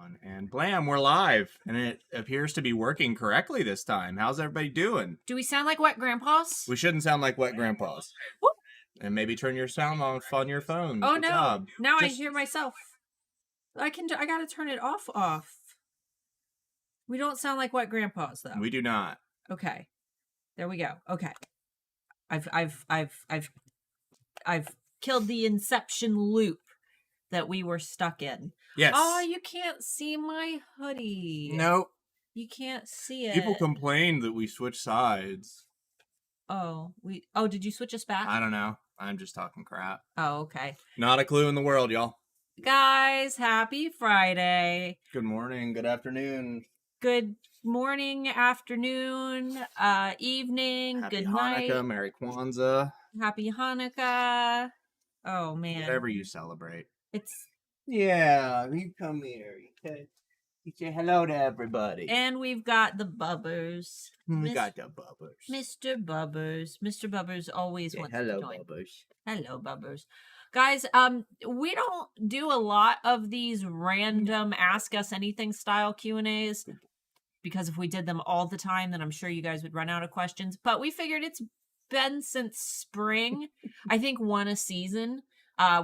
on. And blam, we're live. And it appears to be working correctly this time. How's everybody doing? Do we sound like wet grandpas? We shouldn't sound like wet grandpas. Whoop. And maybe turn your sound off on your phone. Oh Good no, job. now I hear myself. I gotta turn it off. We don't sound like wet grandpas though. We do not. Okay. There we go. Okay. I've killed the inception loop that we were stuck in. Yes. Oh, you can't see my hoodie. Nope. You can't see it. People complained that we switched sides. Oh, did you switch us back? I don't know. I'm just talking crap. Oh, okay. Not a clue in the world, y'all. Guys, happy Friday. Good morning, good afternoon. Good morning, afternoon, evening, Happy good Hanukkah, night. Merry Kwanzaa. Happy Hanukkah. Oh, man. Whatever you celebrate. It's Yeah, you come here. You say hello to everybody. And we've got the Bubbers. We got the Bubbers. Mr. Bubbers. Mr. Bubbers always wants Hello, to join. Bubbers. Hello, Bubbers. Guys, we don't do a lot of these random Ask Us Anything style Q&As because if we did them all the time, then I'm sure you guys would run out of questions. But we figured it's been since spring. I think one a season.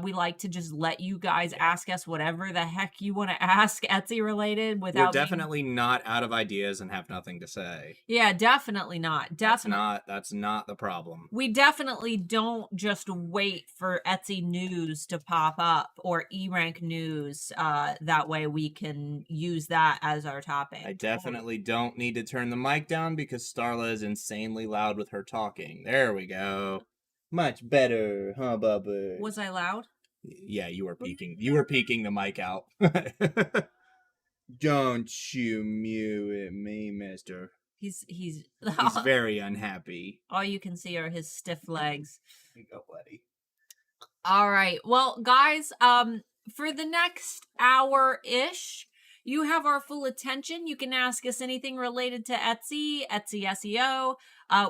We like to just let you guys ask us whatever the heck you want to ask Etsy related without. We're definitely not out of ideas and have nothing to say. Yeah, definitely not. Definitely. That's not the problem. We definitely don't just wait for Etsy news to pop up or eRank news. That way we can use that as our topic. I definitely don't need to turn the mic down because Starla is insanely loud with her talking. There we go. Much better, huh, Bubba? Was I loud? Yeah, you were peeking. You were peeking the mic out. Don't you mew at me, mister. He's very unhappy. All you can see are his stiff legs. Here you go, buddy. All right. Well, guys, for the next hour-ish, you have our full attention. You can ask us anything related to Etsy SEO.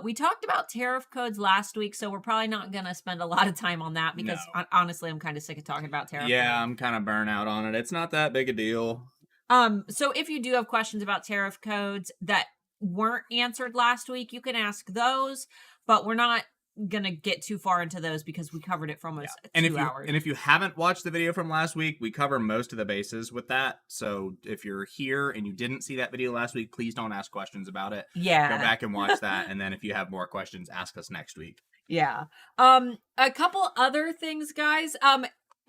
We talked about tariff codes last week, so we're probably not going to spend a lot of time on that because honestly, I'm kind of sick of talking about tariff codes. I'm kind of burnt out on it. It's not that big a deal. So if you do have questions about tariff codes that weren't answered last week, you can ask those, but we're not gonna get too far into those because we covered it for almost 2 hours. And if you haven't watched the video from last week, we cover most of the bases with that. So if you're here and you didn't see that video last week, please don't ask questions about it. Yeah. Go back and watch that. And then if you have more questions, ask us next week. Yeah. A couple other things, guys.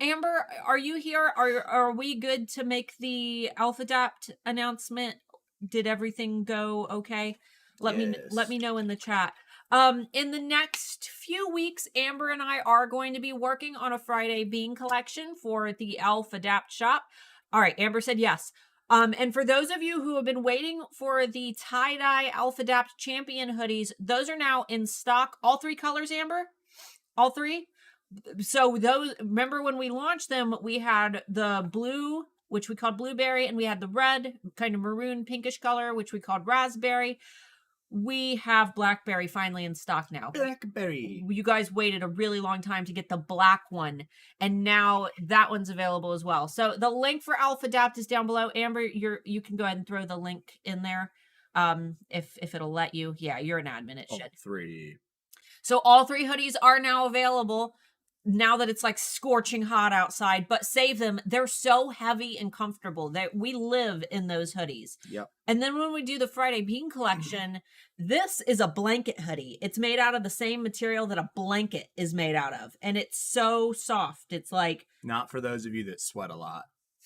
Amber, are you here? Are we good to make the AlphaDapt announcement? Did everything go okay? Let me know in the chat. In the next few weeks, Amber and I are going to be working on a Friday bean collection for the AlphaDapt shop. All right, Amber said yes. And for those of you who have been waiting for the tie-dye AlphaDapt Champion hoodies, those are now in stock. All 3 colors, Amber? All 3? So those, remember when we launched them, we had the blue, which we called blueberry, and we had the red, kind of maroon pinkish color, which we called raspberry. We have blackberry finally in stock now. Blackberry. You guys waited a really long time to get the black one, and now that one's available as well. So the link for AlphaDapt is down below. Amber, you can go ahead and throw the link in there, if it'll let you. Yeah, you're an admin. It should. All 3. So all 3 hoodies are now available. Now that it's like scorching hot outside, but save them. They're so heavy and comfortable that we live in those hoodies. Yep. And then when we do the Friday Bean collection, this is a blanket hoodie. It's made out of the same material that a blanket is made out of. And it's so soft. It's like, not for those of you that sweat a lot.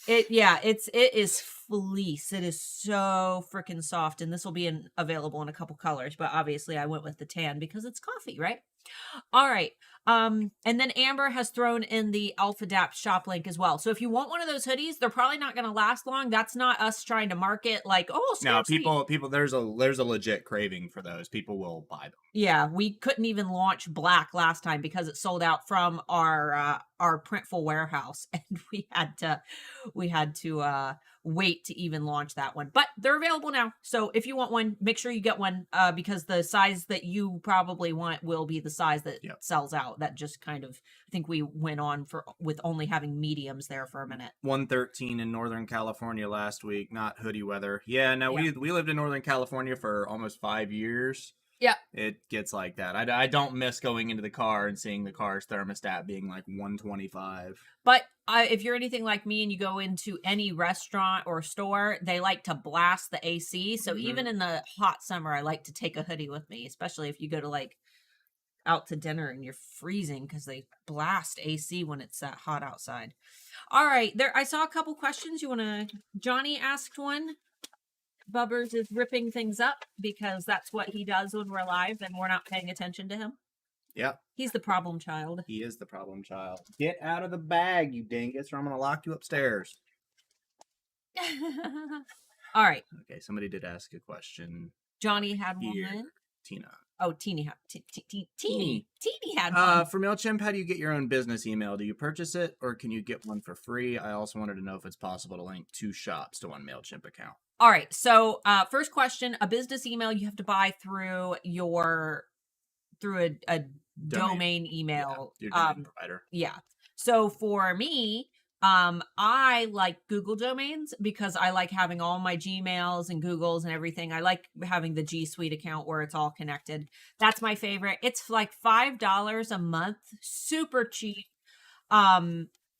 It is fleece. It is so freaking soft. And this will be available in a couple colors, but obviously I went with the tan because it's coffee, right? All right. And then Amber has thrown in the AlphaDapt shop link as well. So if you want one of those hoodies, they're probably not going to last long. That's not us trying to market like, oh, no, people, there's a legit craving for those. People will buy them. Yeah, we couldn't even launch black last time because it sold out from our Printful warehouse, and we had to wait to even launch that one. But they're available now. So if you want one, make sure you get one, because the size that you probably want will be the size that sells out. That just kind of, I think we went on with only having mediums there for a minute. 113 in Northern California last week, not hoodie weather. Yeah, no, we lived in Northern California for almost 5 years. Yeah. It gets like that. I don't miss going into the car and seeing the car's thermostat being like 125. But if you're anything like me and you go into any restaurant or store, they like to blast the AC. So even in the hot summer, I like to take a hoodie with me, especially if you go to like out to dinner and you're freezing because they blast AC when it's that hot outside. All right. I saw a couple questions. Johnny asked one. Bubbers is ripping things up because that's what he does when we're live and we're not paying attention to him. Yep. He's the problem child. He is the problem child. Get out of the bag, you dingus, or I'm going to lock you upstairs. All right. Okay, somebody did ask a question. Johnny had one. Tina. Oh, Teeny had one. For Mailchimp, how do you get your own business email? Do you purchase it or can you get one for free? I also wanted to know if it's possible to link 2 shops to one Mailchimp account. All right. So first question, a business email you have to buy through a domain email. Your domain provider. Yeah. So for me, I like Google domains because I like having all my Gmails and Googles and everything. I like having the G Suite account where it's all connected. That's my favorite. It's like $5 a month, super cheap.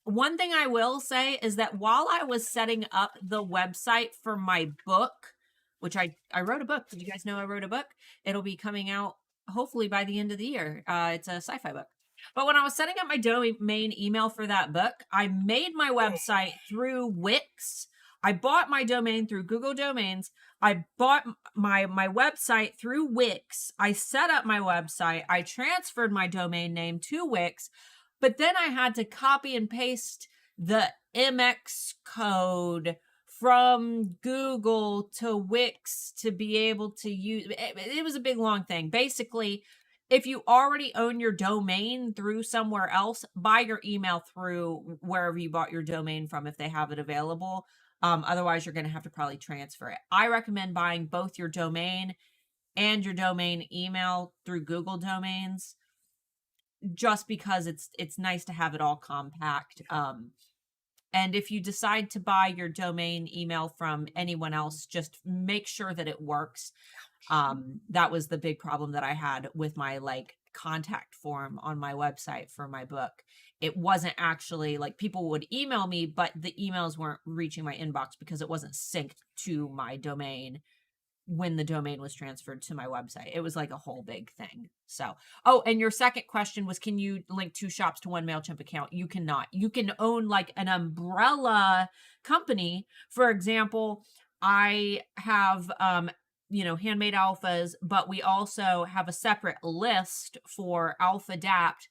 One thing I will say is that while I was setting up the website for my book, which I wrote a book. Did you guys know I wrote a book? It'll be coming out hopefully by the end of the year. It's a sci-fi book. But when I was setting up my domain email for that book, I made my website through Wix. I bought my domain through Google Domains. I bought my website through Wix. I set up my website. I transferred my domain name to Wix. But then I had to copy and paste the MX code from Google to Wix to be able to use it. Was a big long thing. Basically, if you already own your domain through somewhere else, buy your email through wherever you bought your domain from if they have it available. Otherwise, you're going to have to probably transfer it. I recommend buying both your domain and your domain email through Google Domains, just because it's nice to have it all compact. And if you decide to buy your domain email from anyone else, just make sure that it works. That was the big problem that I had with my contact form on my website for my book. It wasn't actually people would email me, but the emails weren't reaching my inbox because it wasn't synced to my domain when the domain was transferred to my website. It was like a whole big thing. So, and your second question was, can you link 2 shops to one Mailchimp account? You cannot. You can own an umbrella company. For example, I have, Handmade Alphas, but we also have a separate list for Alpha Adapt.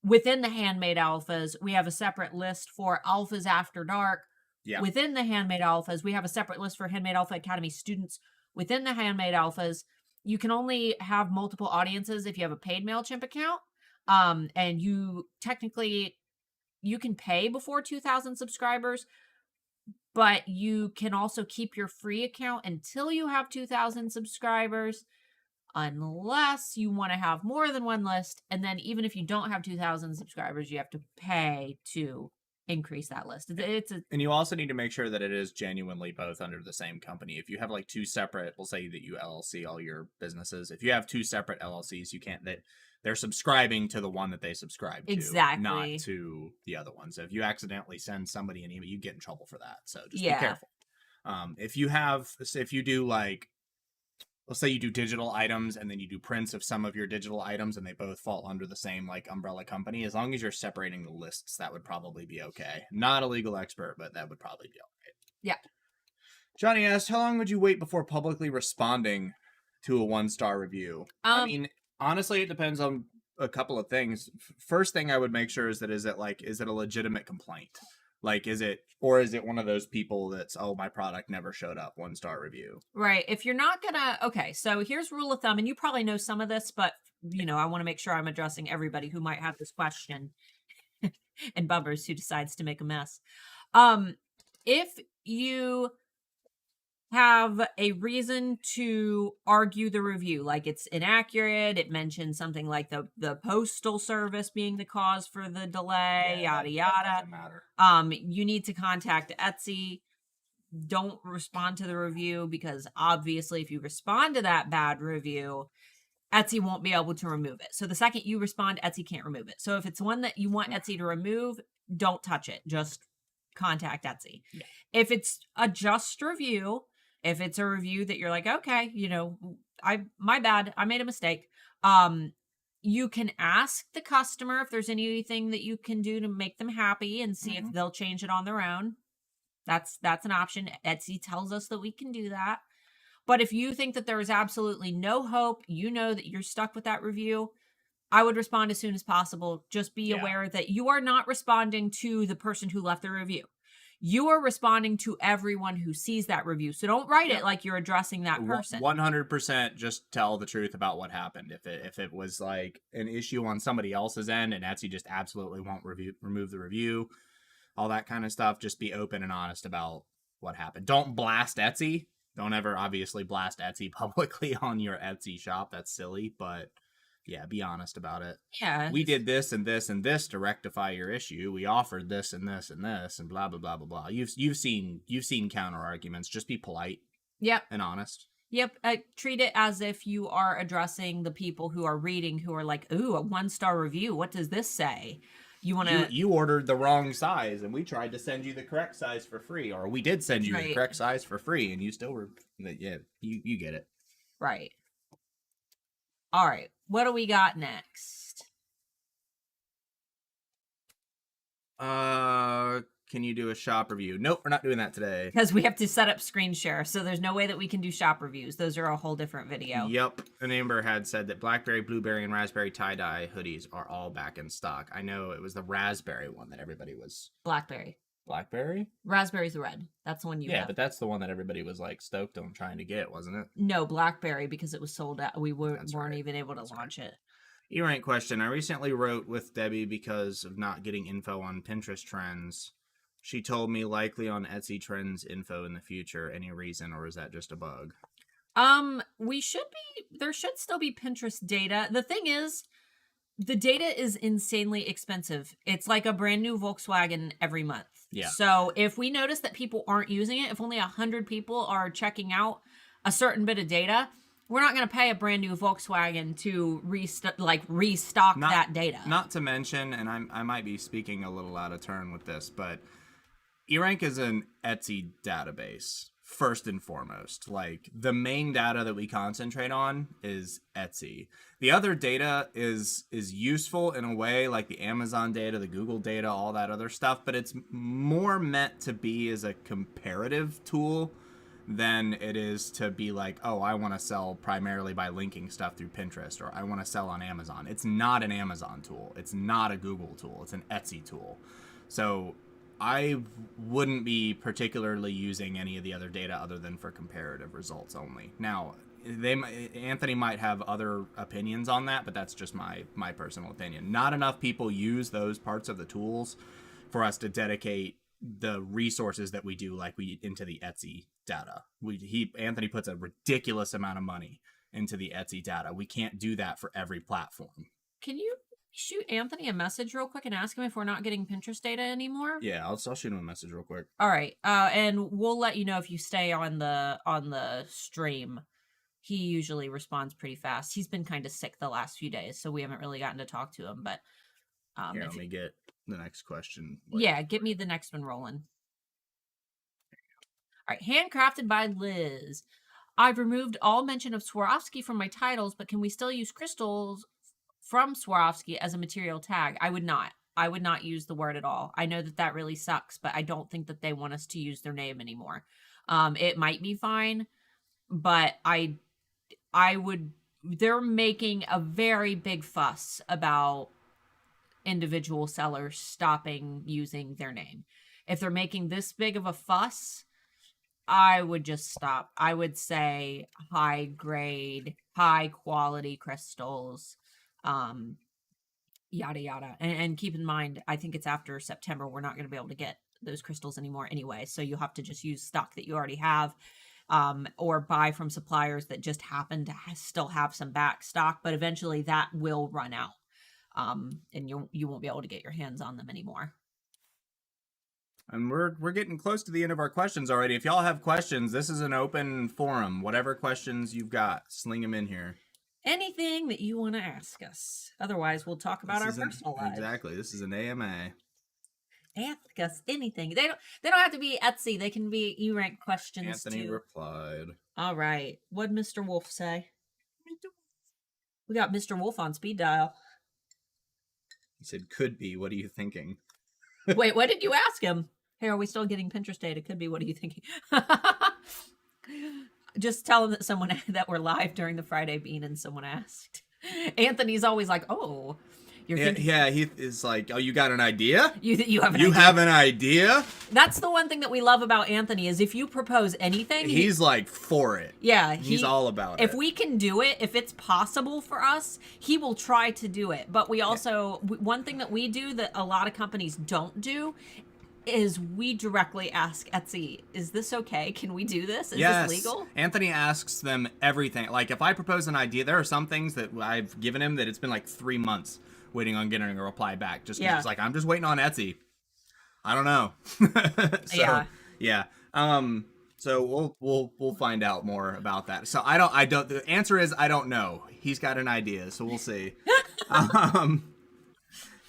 Within the Handmade Alphas, we have a separate list for Alphas After Dark. Yeah. Within the Handmade Alphas, we have a separate list for Handmade Alpha Academy students. Within the Handmade Alphas, you can only have multiple audiences if you have a paid Mailchimp account. And you can pay before 2,000 subscribers, but you can also keep your free account until you have 2,000 subscribers, unless you want to have more than one list. And then even if you don't have 2,000 subscribers, you have to pay to increase that list. And you also need to make sure that it is genuinely both under the same company. If you have 2 separate, we'll say that you LLC all your businesses. If you have 2 separate LLCs, you can't, they're subscribing to the one that they subscribe to, exactly, not to the other one. So if you accidentally send somebody an email, you get in trouble for that. So just be careful. If you do let's say you do digital items and then you do prints of some of your digital items and they both fall under the same umbrella company, as long as you're separating the lists, that would probably be okay. Not a legal expert, but that would probably be all right. Yeah. Johnny asked, how long would you wait before publicly responding to a 1-star review? I mean, honestly, it depends on a couple of things. First thing I would make sure is it a legitimate complaint? Is it one of those people that's, my product never showed up, 1-star review? Right. If you're not okay, so here's rule of thumb, and you probably know some of this, but I want to make sure I'm addressing everybody who might have this question and Bubbers who decides to make a mess. if you have a reason to argue the review, like it's inaccurate, it mentions something like the postal service being the cause for the delay, yada yada. That doesn't matter. You need to contact Etsy. Don't respond to the review, because obviously if you respond to that bad review, Etsy won't be able to remove it. So the second you respond, Etsy can't remove it. So if it's one that you want Etsy to remove, don't touch it. Just contact Etsy. Yeah. If it's a just review, if it's a review that you're like, okay, my bad, I made a mistake. You can ask the customer if there's anything that you can do to make them happy and see if they'll change it on their own. That's an option. Etsy tells us that we can do that. But if you think that there is absolutely no hope, that you're stuck with that review, I would respond as soon as possible. Just be aware that you are not responding to the person who left the review. You are responding to everyone who sees that review. So don't write it like you're addressing that person. 100% just tell the truth about what happened. If it was like an issue on somebody else's end and Etsy just absolutely won't remove the review, all that kind of stuff, just be open and honest about what happened. Don't blast Etsy. Don't ever obviously blast Etsy publicly on your Etsy shop. That's silly, but yeah, be honest about it. Yeah. We did this and this and this to rectify your issue. We offered this and this and this and blah blah blah blah blah. You've seen counter arguments. Just be polite. Yep. And honest. Yep. Treat it as if you are addressing the people who are reading, who are like, "Ooh, a 1-star review. What does this say?" You ordered the wrong size, and we tried to send you the correct size for free, or we did send you the correct size for free, and you still were. Yeah, you get it. Right. All right. What do we got next? Can you do a shop review? Nope, we're not doing that today. Because we have to set up screen share, so there's no way that we can do shop reviews. Those are a whole different video. Yep. And Amber had said that blackberry, blueberry, and raspberry tie-dye hoodies are all back in stock. I know it was the raspberry one that everybody was... Blackberry. Blackberry? Raspberry's the red. That's the one you have. Yeah, but that's the one that everybody was like stoked on trying to get, wasn't it? No, blackberry, because it was sold out. We weren't even able to launch it. E-rank question. I recently wrote with Debbie because of not getting info on Pinterest trends. She told me likely on Etsy trends info in the future. Any reason, or is that just a bug? There should still be Pinterest data. The thing is, the data is insanely expensive. It's like a brand new Volkswagen every month. Yeah. So if we notice that people aren't using it, if only 100 people are checking out a certain bit of data, we're not going to pay a brand new Volkswagen to restock that data. Not to mention, and I might be speaking a little out of turn with this, but E-rank is an Etsy database, first and foremost. Like, the main data that we concentrate on is Etsy. The other data is useful in a way, like the Amazon data, the Google data, all that other stuff, but it's more meant to be as a comparative tool than it is to be like, oh, I want to sell primarily by linking stuff through Pinterest, or I want to sell on Amazon. It's not an Amazon tool. It's not a Google tool. It's an Etsy tool. So I wouldn't be particularly using any of the other data other than for comparative results only. Now, Anthony might have other opinions on that, but that's just my personal opinion. Not enough people use those parts of the tools for us to dedicate the resources that we do into the Etsy data. Anthony puts a ridiculous amount of money into the Etsy data. We can't do that for every platform. Can you shoot Anthony a message real quick and ask him if we're not getting Pinterest data anymore? Yeah, I'll shoot him a message real quick. All right. And we'll let you know if you stay on the stream. He usually responds pretty fast. He's been kind of sick the last few days, so we haven't really gotten to talk to him, but here, let me get the next question. Yeah, get me the next one rolling. All right, handcrafted by Liz. I've removed all mention of Swarovski from my titles, but can we still use crystals from Swarovski as a material tag? I would not. I would not use the word at all. I know that really sucks, but I don't think that they want us to use their name anymore. It might be fine, but I would. They're making a very big fuss about individual sellers stopping using their name. If they're making this big of a fuss, I would just stop. I would say high grade, high quality crystals, yada yada. And keep in mind, I think it's after September, we're not going to be able to get those crystals anymore anyway. So you'll have to just use stock that you already have, or buy from suppliers that just happen to still have some back stock, but eventually that will run out. And you won't be able to get your hands on them anymore. And we're getting close to the end of our questions already. If y'all have questions, this is an open forum. Whatever questions you've got, sling them in here. Anything that you want to ask us. Otherwise, we'll talk about our personal lives. Exactly. This is an AMA. Ask us anything. They don't have to be Etsy. They can be E-Rank questions Anthony too. replied. All right. What'd Mr. Wolf say? We got Mr. Wolf on speed dial. He said, could be. What are you thinking? Wait, what did you ask him? Hey, are we still getting Pinterest data? Could be. What are you thinking? Just tell them that we're live during the Friday Bean and someone asked. Anthony's always like, oh, you're thinking. Yeah, he is like, oh, you got an idea? You have an idea? That's the one thing that we love about Anthony is if you propose anything, he's like for it. Yeah. He's all about it. If we can do it, if it's possible for us, he will try to do it. But we also, one thing that we do that a lot of companies don't do is we directly ask Etsy, is this okay? Can we do this? Is this legal? Anthony asks them everything. Like if I propose an idea, there are some things that I've given him that it's been like 3 months waiting on getting a reply back. Just it's like, I'm just waiting on Etsy. I don't know. So we'll find out more about that. So I don't, the answer is I don't know. He's got an idea, so we'll see.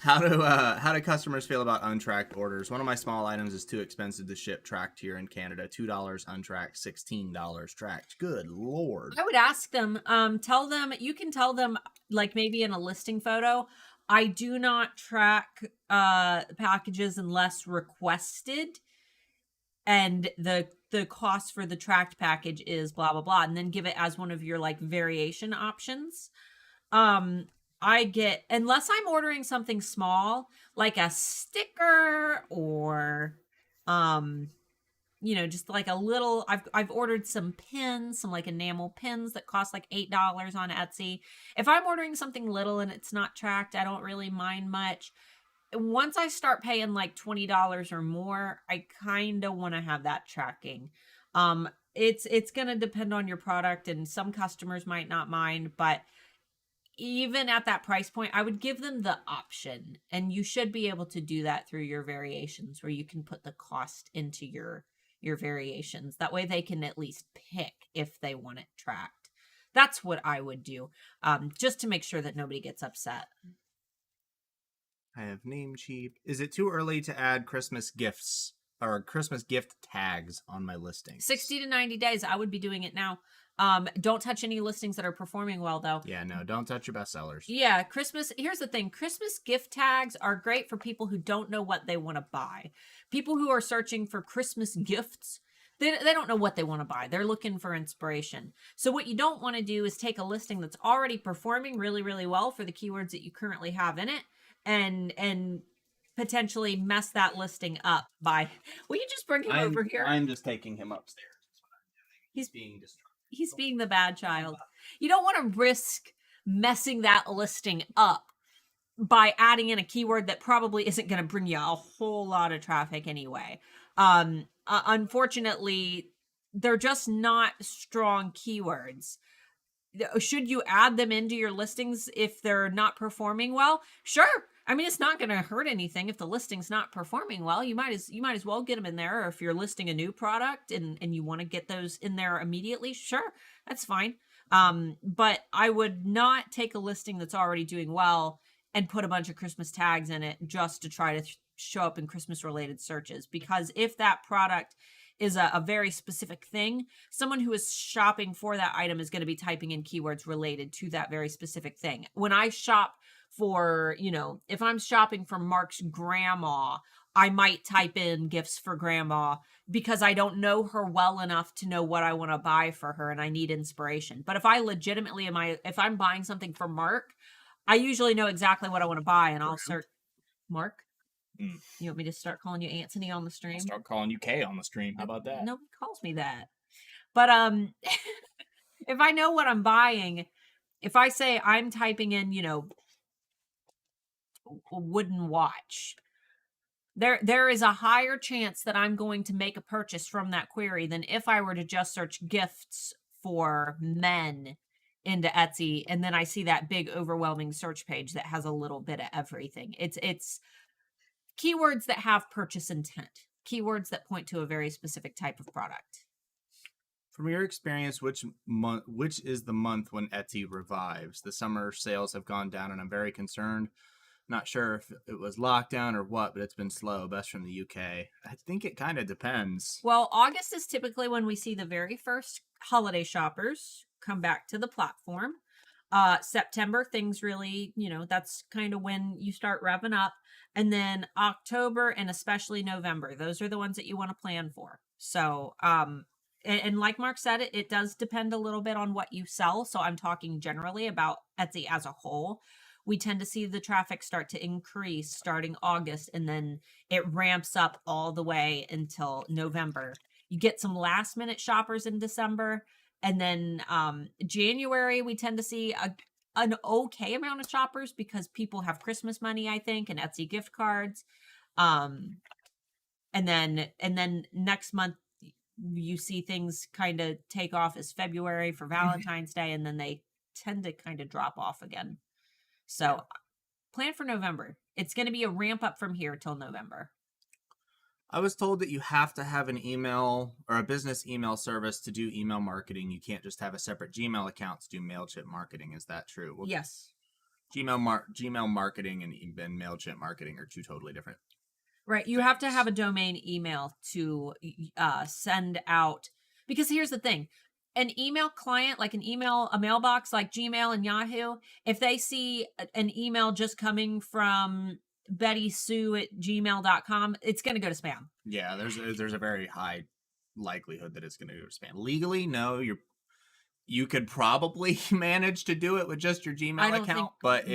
How do customers feel about untracked orders? One of my small items is too expensive to ship tracked here in Canada. $2 untracked, $16 tracked. Good Lord. I would ask them, you can tell them, like maybe in a listing photo, I do not track packages unless requested. And the cost for the tracked package is blah, blah, blah. And then give it as one of your like variation options. Unless I'm ordering something small, like a sticker or, just like a little, I've ordered some pins, some like enamel pins that cost like $8 on Etsy. If I'm ordering something little and it's not tracked, I don't really mind much. Once I start paying like $20 or more, I kind of want to have that tracking. It's going to depend on your product and some customers might not mind, but even at that price point, I would give them the option, and you should be able to do that through your variations where you can put the cost into your variations. That way they can at least pick if they want it tracked. That's what I would do, just to make sure that nobody gets upset. I have Namecheap. Is it too early to add Christmas gifts or Christmas gift tags on my listings? 60 to 90 days. I would be doing it now. Don't touch any listings that are performing well, though. Yeah, no, don't touch your bestsellers. Yeah, here's the thing. Christmas gift tags are great for people who don't know what they want to buy. People who are searching for Christmas gifts, they don't know what they want to buy. They're looking for inspiration. So what you don't want to do is take a listing that's already performing really, really well for the keywords that you currently have in it and potentially mess that listing up by, will you just bring him over here? I'm just taking him upstairs. He's being distracted. He's being the bad child. You don't want to risk messing that listing up by adding in a keyword that probably isn't going to bring you a whole lot of traffic anyway. Unfortunately, they're just not strong keywords. Should you add them into your listings if they're not performing well? Sure. I mean, it's not going to hurt anything if the listing's not performing well. You might as well get them in there. Or if you're listing a new product and you want to get those in there immediately, sure, that's fine. But I would not take a listing that's already doing well and put a bunch of Christmas tags in it just to try to show up in Christmas related searches. Because if that product is a very specific thing, someone who is shopping for that item is going to be typing in keywords related to that very specific thing. When I shop for, if I'm shopping for Mark's grandma, I might type in gifts for grandma because I don't know her well enough to know what I want to buy for her and I need inspiration. But if I legitimately if I'm buying something for Mark, I usually know exactly what I want to buy and I'll search Mark. You want me to start calling you Anthony on the stream? I'll start calling you Kay on the stream. How about that? Nobody calls me that. But if I know what I'm buying, if I say I'm typing in, a wooden watch, There is a higher chance that I'm going to make a purchase from that query than if I were to just search gifts for men into Etsy, and then I see that big overwhelming search page that has a little bit of everything. It's keywords that have purchase intent, keywords that point to a very specific type of product. From your experience, which is the month when Etsy revives? The summer sales have gone down, and I'm very concerned. Not sure if it was lockdown or what, but it's been slow, best from the UK. I think it kind of depends. Well, August is typically when we see the very first holiday shoppers come back to the platform. September, things really, that's kind of when you start revving up. And then October and especially November, those are the ones that you want to plan for. So, and like Mark said, it does depend a little bit on what you sell. So I'm talking generally about Etsy as a whole. We tend to see the traffic start to increase starting August, and then it ramps up all the way until November. You get some last minute shoppers in December, and then January, we tend to see an okay amount of shoppers because people have Christmas money, I think, and Etsy gift cards. And then next month, you see things kind of take off as February for Valentine's Day, and then they tend to kind of drop off again. So plan for November. It's going to be a ramp up from here till November. I was told that you have to have an email or a business email service to do email marketing. You can't just have a separate Gmail account to do Mailchimp marketing. Is that true? Well, yes. Gmail marketing and Mailchimp marketing are two totally different. Right. You have to have a domain email to send out, because here's the thing. An email client, like a mailbox like Gmail and Yahoo, if they see an email just coming from BettySue@gmail.com, it's going to go to spam. Yeah, there's a very high likelihood that it's going to go to spam. Legally, no, you could probably manage to do it with just your Gmail account, but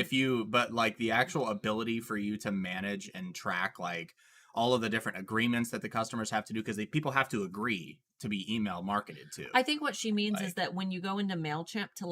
like the actual ability for you to manage and track like all of the different agreements that the customers have to do, because people have to agree to be email marketed to. I think what she means is that when you go into Mailchimp to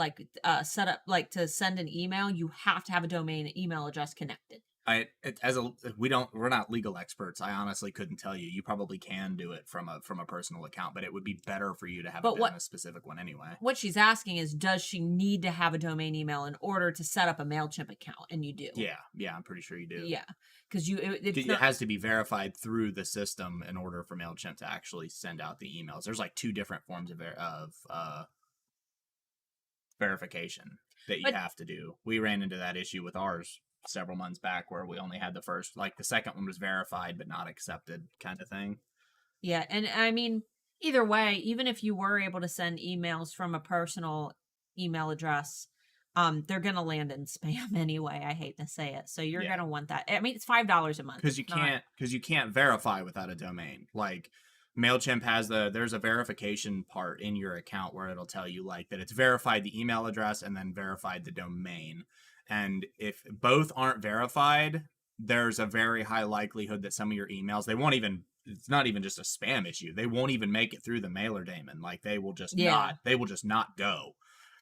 set up, to send an email, you have to have a domain email address connected. We're not legal experts. I honestly couldn't tell you. You probably can do it from a personal account, but it would be better for you to have a specific one anyway. What she's asking is, does she need to have a domain email in order to set up a Mailchimp account? And you do. Yeah, I'm pretty sure you do. Yeah, because it has to be verified through the system in order for Mailchimp to actually send out the emails. There's like two different forms of verification that you have to do. We ran into that issue with ours several months back where we only had the first, like the second one was verified but not accepted kind of thing. Yeah, and I mean, either way, even if you were able to send emails from a personal email address, they're going to land in spam anyway. I hate to say it. So you're going to want that. I mean, it's $5 a month. Because you can't verify without a domain. Like Mailchimp there's a verification part in your account where it'll tell you like that it's verified the email address and then verified the domain. And if both aren't verified, there's a very high likelihood that some of your emails, it's not even just a spam issue. They won't even make it through the mailer daemon. Like they will just not go.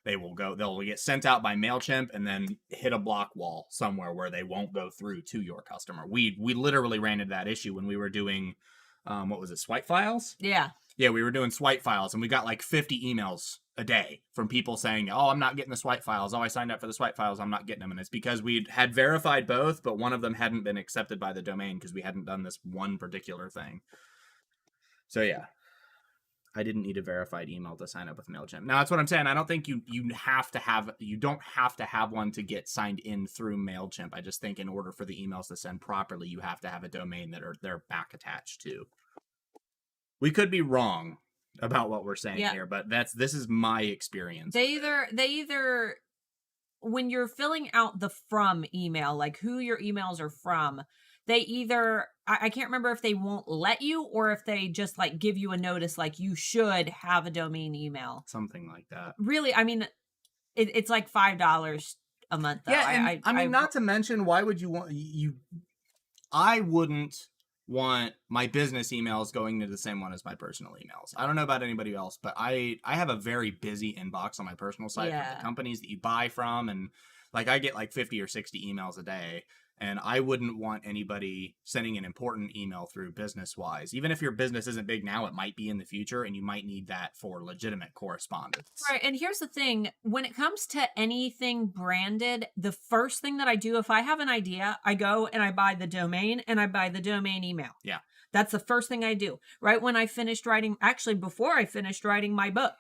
They'll get sent out by Mailchimp and then hit a block wall somewhere where they won't go through to your customer. We literally ran into that issue when we were doing, swipe files? Yeah. Yeah, we were doing swipe files and we got like 50 emails a day from people saying, oh, I'm not getting the swipe files. Oh, I signed up for the swipe files. I'm not getting them. And it's because we had verified both, but one of them hadn't been accepted by the domain because we hadn't done this one particular thing. So yeah, I didn't need a verified email to sign up with Mailchimp. Now that's what I'm saying. I don't think you don't have to have one to get signed in through Mailchimp. I just think in order for the emails to send properly, you have to have a domain that they're back attached to. We could be wrong about what we're saying here, but this is my experience. They either when you're filling out the from email, like who your emails are from, they either I can't remember if they won't let you or if they just like give you a notice like you should have a domain email. Something like that. Really, I mean, it's like $5 a month though. Yeah, I mean, not to mention, why would you want I wouldn't want my business emails going to the same one as my personal emails. I don't know about anybody else, but I have a very busy inbox on my personal site from the companies that you buy from, and Like I get like 50 or 60 emails a day, and I wouldn't want anybody sending an important email through business wise. Even if your business isn't big now, it might be in the future, and you might need that for legitimate correspondence. Right. And here's the thing, when it comes to anything branded, the first thing that I do, if I have an idea, I go and I buy the domain and I buy the domain email. Yeah. That's the first thing I do. Right when I finished writing, actually, before I finished writing my book,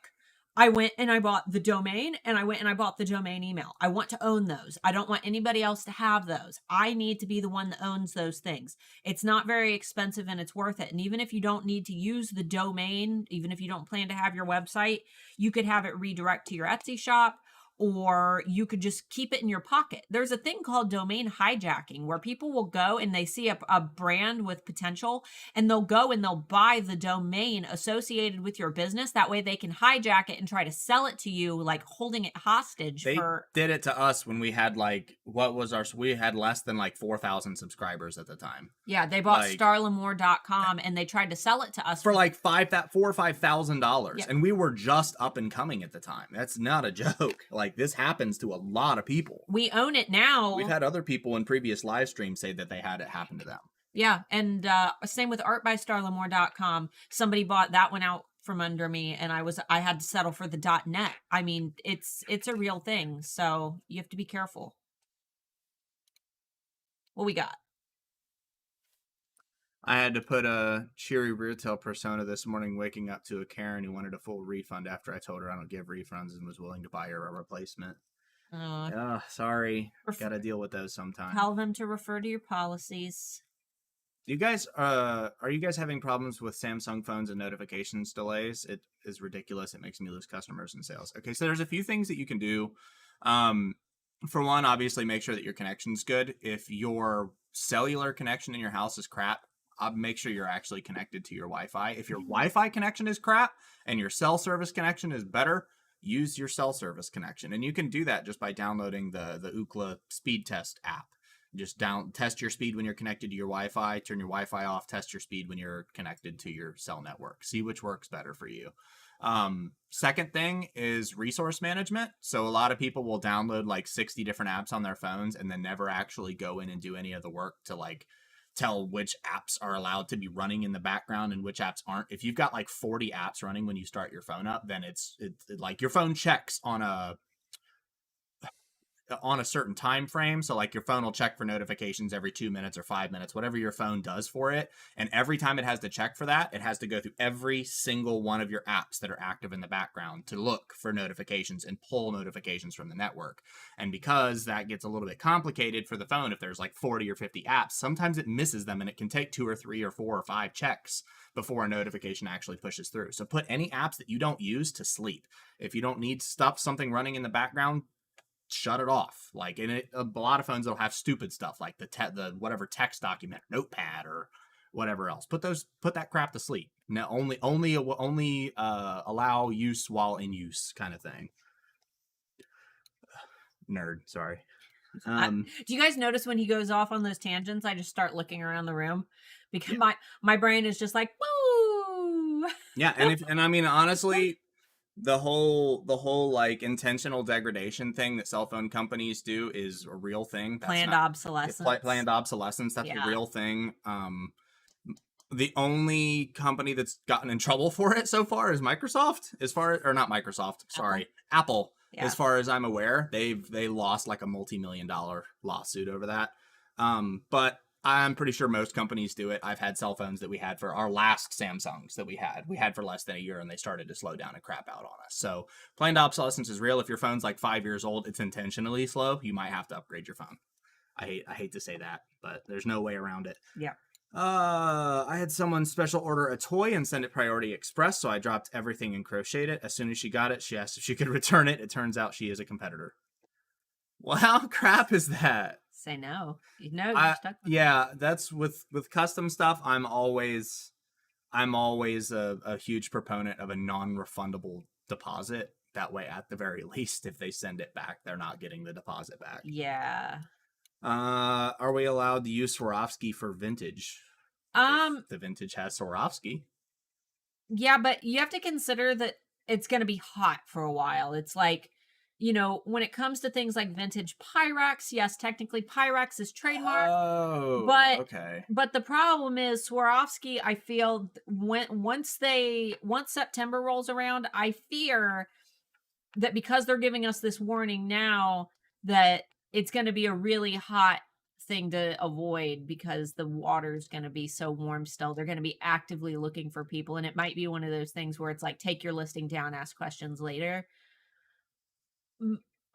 I went and I bought the domain and I went and I bought the domain email. I want to own those. I don't want anybody else to have those. I need to be the one that owns those things. It's not very expensive and it's worth it. And even if you don't need to use the domain, even if you don't plan to have your website, you could have it redirect to your Etsy shop, or you could just keep it in your pocket. There's a thing called domain hijacking where people will go and they see a brand with potential and they'll go and they'll buy the domain associated with your business. That way they can hijack it and try to sell it to you, like holding it hostage. They did it to us when we had like, we had less than like 4,000 subscribers at the time. Yeah, they bought like, starlamore.com and they tried to sell it to us for like $4,000 or $5,000. Yeah. And we were just up and coming at the time. That's not a joke. Like this happens to a lot of people. We own it now. We've had other people in previous live streams say that they had it happen to them. Yeah. And same with artbystarlamore.com. Somebody bought that one out from under me and I had to settle for the .net. I mean, it's a real thing. So you have to be careful. What we got? I had to put a cheery retail persona this morning, waking up to a Karen who wanted a full refund after I told her I don't give refunds and was willing to buy her a replacement. Sorry. Got to deal with those sometimes. Tell them to refer to your policies. Do you guys, are you guys having problems with Samsung phones and notifications delays? It is ridiculous. It makes me lose customers and sales. Okay, so there's a few things that you can do. For one, obviously make sure that your connection's good. If your cellular connection in your house is crap, make sure you're actually connected to your Wi-Fi. If your Wi-Fi connection is crap and your cell service connection is better, use your cell service connection. And you can do that just by downloading the Ookla speed test app. Just test your speed when you're connected to your Wi-Fi, turn your Wi-Fi off, test your speed when you're connected to your cell network. See which works better for you. Second thing is resource management. So a lot of people will download like 60 different apps on their phones and then never actually go in and do any of the work to like tell which apps are allowed to be running in the background and which apps aren't. If you've got like 40 apps running when you start your phone up, then it's like your phone checks on a certain time frame. So like your phone will check for notifications every 2 minutes or 5 minutes, whatever your phone does for it. And every time it has to check for that, it has to go through every single one of your apps that are active in the background to look for notifications and pull notifications from the network. And because that gets a little bit complicated for the phone, if there's like 40 or 50 apps, sometimes it misses them and it can take 2 or 3 or 4 or 5 checks before a notification actually pushes through. So put any apps that you don't use to sleep. If you don't need something running in the background, shut it off. Like in it, a lot of phones will have stupid stuff like the whatever text document, notepad, or whatever else. Put that crap to sleep. Now only allow use while in use, kind of thing. Nerd, sorry. Do you guys notice when he goes off on those tangents, I just start looking around the room because my brain is just like, woo. Yeah, and I mean honestly, the whole like intentional degradation thing that cell phone companies do is a real thing. Planned obsolescence. Planned obsolescence. That's a real thing. The only company that's gotten in trouble for it so far is Microsoft. Not Microsoft. Sorry, Apple. Yeah. As far as I'm aware, they lost like a multi-million-dollar lawsuit over that. But I'm pretty sure most companies do it. I've had cell phones that we had for our last Samsungs that we had for less than a year, and they started to slow down and crap out on us. So planned obsolescence is real. If your phone's like 5 years old, it's intentionally slow. You might have to upgrade your phone. I hate to say that, but there's no way around it. Yeah. I had someone special order a toy and send it priority express, so I dropped everything and crocheted it. As soon as she got it, she asked if she could return it. It turns out she is a competitor. Well, how crap is that? Say no. You're stuck with yeah, that's with custom stuff. I'm always a huge proponent of a non-refundable deposit. That way, at the very least, if they send it back, they're not getting the deposit back. Yeah. Are we allowed to use Swarovski for vintage? If the vintage has Swarovski. Yeah, but you have to consider that it's going to be hot for a while. It's like you know, when it comes to things like vintage Pyrex, yes, technically Pyrex is trademarked. Oh, but okay. But the problem is Swarovski, I feel once September rolls around, I fear that because they're giving us this warning now, that it's going to be a really hot thing to avoid because the water's going to be so warm still. They're going to be actively looking for people, and it might be one of those things where it's like, take your listing down, ask questions later.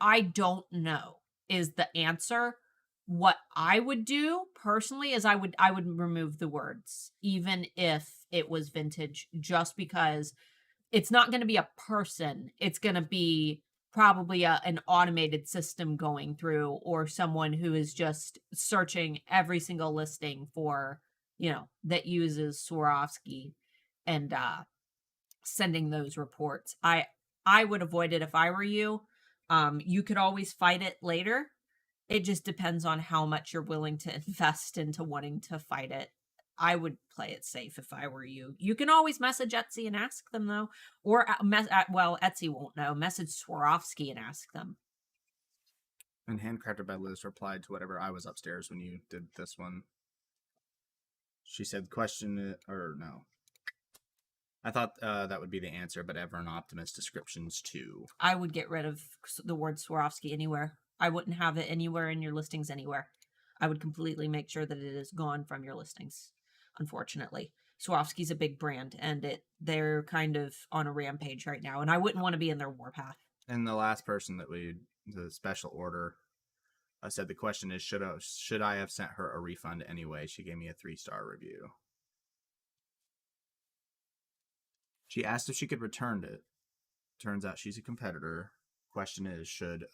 I don't know is the answer. What I would do personally is I would remove the words, even if it was vintage, just because it's not going to be a person. It's going to be probably an automated system going through, or someone who is just searching every single listing for, you know, that uses Swarovski and sending those reports. I would avoid it if I were you. You could always fight it later. It just depends on how much you're willing to invest into wanting to fight it. I would play it safe if I were you. You can always message Etsy and ask them, though. Or, well, Etsy won't know. Message Swarovski and ask them. And Handcrafted by Liz replied to whatever I was upstairs when you did this one. She said, question, or no. I thought that would be the answer, but ever an optimist descriptions too. I would get rid of the word Swarovski anywhere. I wouldn't have it anywhere in your listings anywhere. I would completely make sure that it is gone from your listings, unfortunately. Swarovski's a big brand, and they're kind of on a rampage right now, and I wouldn't want to be in their warpath. And the last person that the special order, said the question is, should I have sent her a refund anyway? She gave me a 3-star review. She asked if she could return it. Turns out she's a competitor. Question is, should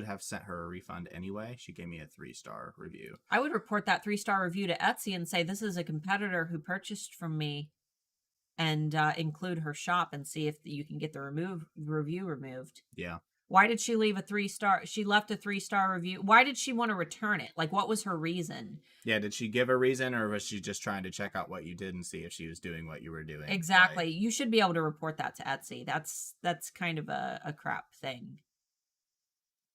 have sent her a refund anyway? She gave me a 3-star review. I would report that 3-star review to Etsy and say, this is a competitor who purchased from me, and include her shop and see if you can get the review removed. Yeah. Why did she leave a 3-star? She left a 3-star review. Why did she want to return it? Like, what was her reason? Yeah, did she give a reason, or was she just trying to check out what you did and see if she was doing what you were doing? Exactly. Like, you should be able to report that to Etsy. That's kind of a crap thing.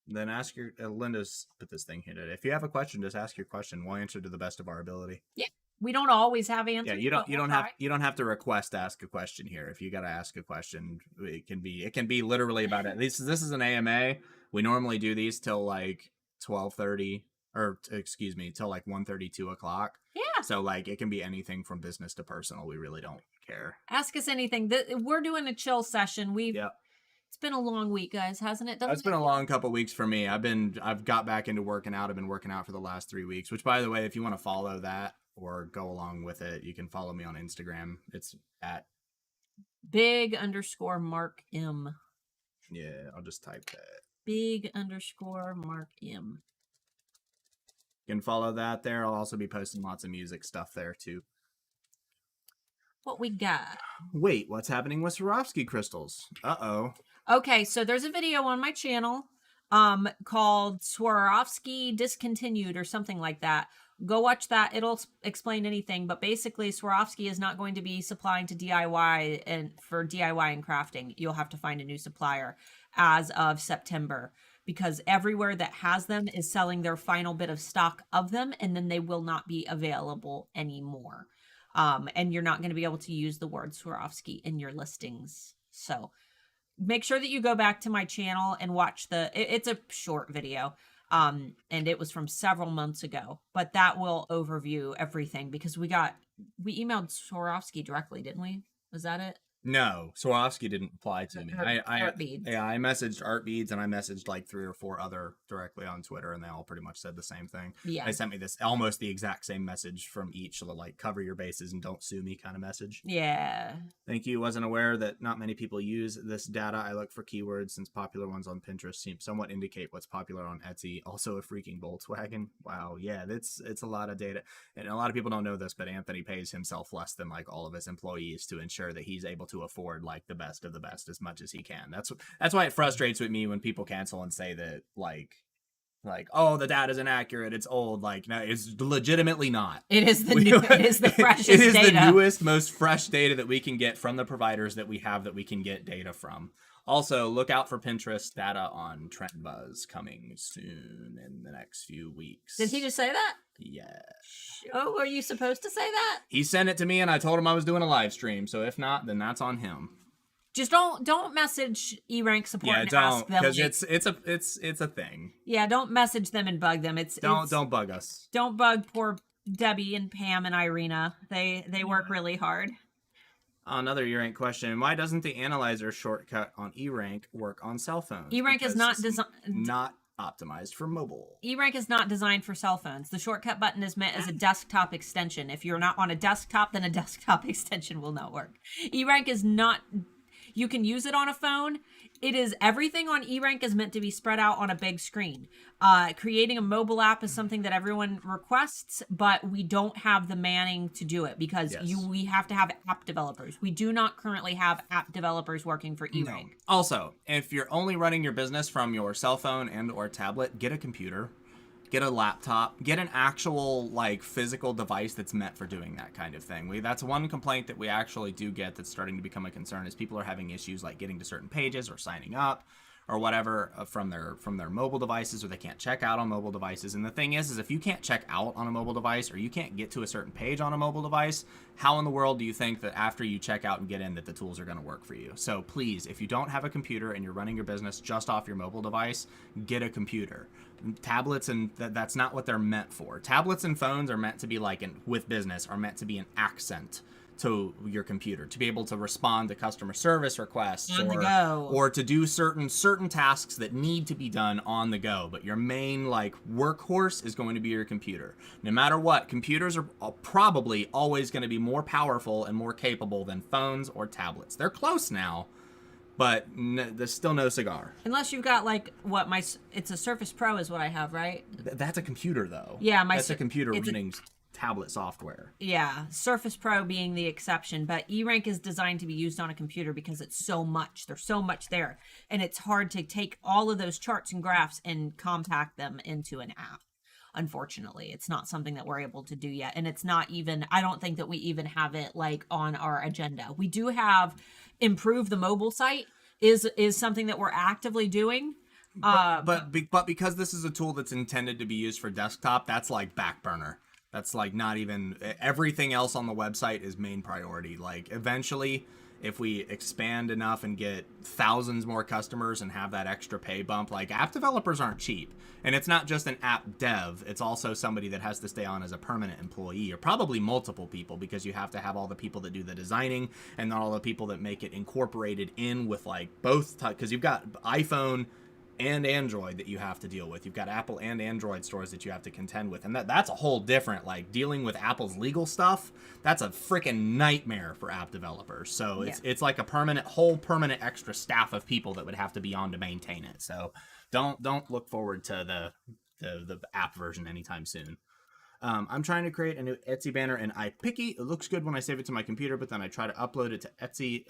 Then ask your Linda's put this thing here today. If you have a question, just ask your question. We'll answer to the best of our ability. Yeah. We don't always have answers. Yeah, you don't have to request to ask a question here. If you got to ask a question, it can be literally about it. This is an AMA. We normally do these till like 12:30, or excuse me, till like 1:30, 2 o'clock. Yeah. So like it can be anything from business to personal. We really don't care. Ask us anything. We're doing a chill session. It's been a long week, guys, hasn't it? It's been a long couple weeks for me. I've got back into working out. I've been working out for the last 3 weeks, which, by the way, if you want to follow that or go along with it, you can follow me on Instagram. It's at big_Marc M. Yeah, I'll just type that. big_Marc M. You can follow that there. I'll also be posting lots of music stuff there too. What we got? Wait, what's happening with Swarovski crystals? Uh-oh. Okay, so there's a video on my channel called Swarovski Discontinued or something like that. Go watch that. It'll explain anything, but basically Swarovski is not going to be supplying to DIY and for DIY and crafting. You'll have to find a new supplier as of September, because everywhere that has them is selling their final bit of stock of them, and then they will not be available anymore. And you're not going to be able to use the word Swarovski in your listings. So make sure that you go back to my channel and watch it's a short video. And it was from several months ago, but that will overview everything, because we emailed Swarovski directly, didn't we? Was that it? No, Swarovski didn't reply to me. Art Beads. Yeah, I messaged Art Beads, and I messaged like 3 or 4 other directly on Twitter, and they all pretty much said the same thing. Yeah. They sent me this almost the exact same message from each, like cover your bases and don't sue me kind of message. Yeah. Thank you. Wasn't aware that not many people use this data. I look for keywords since popular ones on Pinterest seem somewhat indicate what's popular on Etsy. Also a freaking Volkswagen. Wow. Yeah, it's a lot of data. And a lot of people don't know this, but Anthony pays himself less than like all of his employees to ensure that he's able to afford like the best of the best as much as he can. That's why it frustrates with me when people cancel and say that like, oh, the data's inaccurate, it's old. Like, no, it's legitimately not. It is it is the freshest data. It is the newest, most fresh data that we can get from the providers that we have that we can get data from. Also, look out for Pinterest data on Trend Buzz coming soon in the next few weeks. Did he just say that? Yeah. Oh, were you supposed to say that? He sent it to me, and I told him I was doing a live stream. So if not, then that's on him. Just don't message eRank support and ask them. Because it's a thing. Yeah, don't message them and bug them. Don't bug us. Don't bug poor Debbie and Pam and Irina. They work really hard. Another eRank question: why doesn't the analyzer shortcut on eRank work on cell phones? eRank is not optimized for mobile. eRank is not designed for cell phones. The shortcut button is meant as a desktop extension. If you're not on a desktop, then a desktop extension will not work. eRank is not. You can use it on a phone. It is everything on eRank is meant to be spread out on a big screen. Creating a mobile app is something that everyone requests, but we don't have the manning to do it because we have to have app developers. We do not currently have app developers working for eRank. No. Also, if you're only running your business from your cell phone and or tablet, get a computer. Get a laptop, get an actual like physical device that's meant for doing that kind of thing. That's one complaint that we actually do get that's starting to become a concern is people are having issues like getting to certain pages or signing up or whatever from their mobile devices, or they can't check out on mobile devices. And the thing is if you can't check out on a mobile device or you can't get to a certain page on a mobile device, how in the world do you think that after you check out and get in that the tools are going to work for you? So please, if you don't have a computer and you're running your business just off your mobile device, get a computer. Tablets and that's not what they're meant for. Tablets and phones are meant to be like with business are meant to be an accent to your computer to be able to respond to customer service requests on the go, or to do certain tasks that need to be done on the go. But your main like workhorse is going to be your computer. No matter what, computers are probably always going to be more powerful and more capable than phones or tablets. They're close now, but there's still no cigar. Unless you've got like it's a Surface Pro is what I have, right? That's a computer though. Yeah, that's a computer running tablet software. Yeah, Surface Pro being the exception, but eRank is designed to be used on a computer because it's so much. There's so much there, and it's hard to take all of those charts and graphs and compact them into an app. Unfortunately, it's not something that we're able to do yet, and it's not even, I don't think that we even have it like on our agenda. We do have improve the mobile site is something that we're actively doing. But because this is a tool that's intended to be used for desktop, that's like back burner. That's like not even, everything else on the website is main priority. Like eventually, if we expand enough and get thousands more customers and have that extra pay bump, like app developers aren't cheap. And it's not just an app dev. It's also somebody that has to stay on as a permanent employee, or probably multiple people, because you have to have all the people that do the designing and all the people that make it incorporated in with like both, because you've got iPhone and Android that you have to deal with. You've got Apple and Android stores that you have to contend with. And that's a whole different, like dealing with Apple's legal stuff. That's a freaking nightmare for app developers. So it's like a permanent extra staff of people that would have to be on to maintain it. So don't look forward to the app version anytime soon. I'm trying to create a new Etsy banner in iPicky. It looks good when I save it to my computer, but then I try to upload it to Etsy.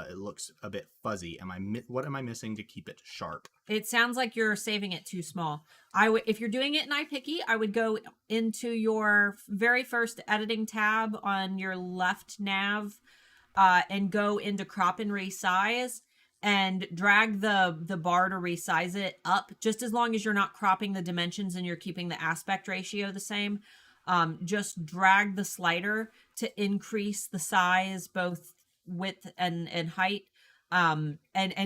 It looks a bit fuzzy. What am I missing to keep it sharp? It sounds like you're saving it too small. If you're doing it in iPicky, I would go into your very first editing tab on your left nav and go into crop and resize and drag the bar to resize it up, just as long as you're not cropping the dimensions and you're keeping the aspect ratio the same. Just drag the slider to increase the size, both width and height, and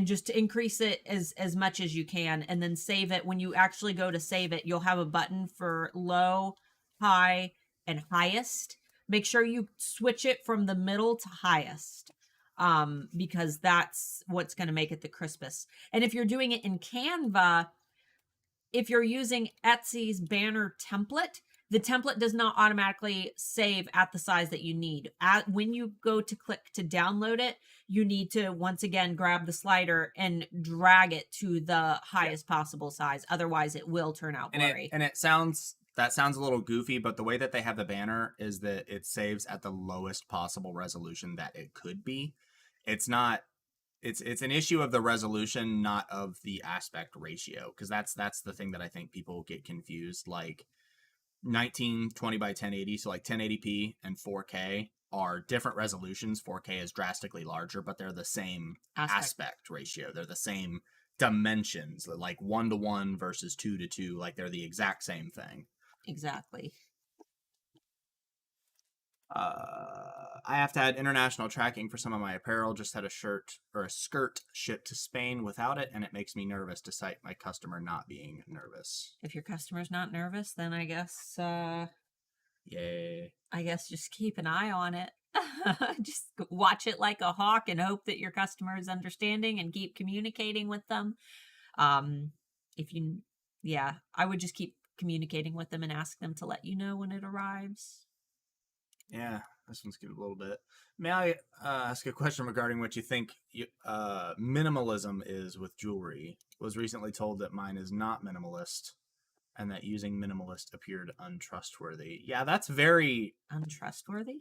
just to increase it as much as you can, and then save it. When you actually go to save it, you'll have a button for low, high, and highest. Make sure you switch it from the middle to highest, because that's what's going to make it the crispest. And if you're doing it in Canva, if you're using Etsy's banner template, the template does not automatically save at the size that you need. When you go to click to download it, you need to once again grab the slider and drag it to the highest possible size. Otherwise, it will turn out blurry. That sounds a little goofy, but the way that they have the banner is that it saves at the lowest possible resolution that it could be. It's not. It's an issue of the resolution, not of the aspect ratio, because that's the thing that I think people get confused. Like 1920 by 1080, so like 1080p and 4K are different resolutions. 4K is drastically larger, but they're the same aspect ratio. They're the same dimensions, like 1:1 versus 2:2. Like they're the exact same thing. Exactly. I have to add international tracking for some of my apparel. Just had a shirt or a skirt shipped to Spain without it, and it makes me nervous to cite my customer not being nervous. If your customer's not nervous, then I guess yay. I guess just keep an eye on it. Just watch it like a hawk and hope that your customer is understanding and keep communicating with them. If you, yeah, I would just keep communicating with them and ask them to let you know when it arrives. Yeah, this one's good a little bit. May I ask a question regarding what you think minimalism is with jewelry? Was recently told that mine is not minimalist, and that using minimalist appeared untrustworthy. Yeah, that's very untrustworthy.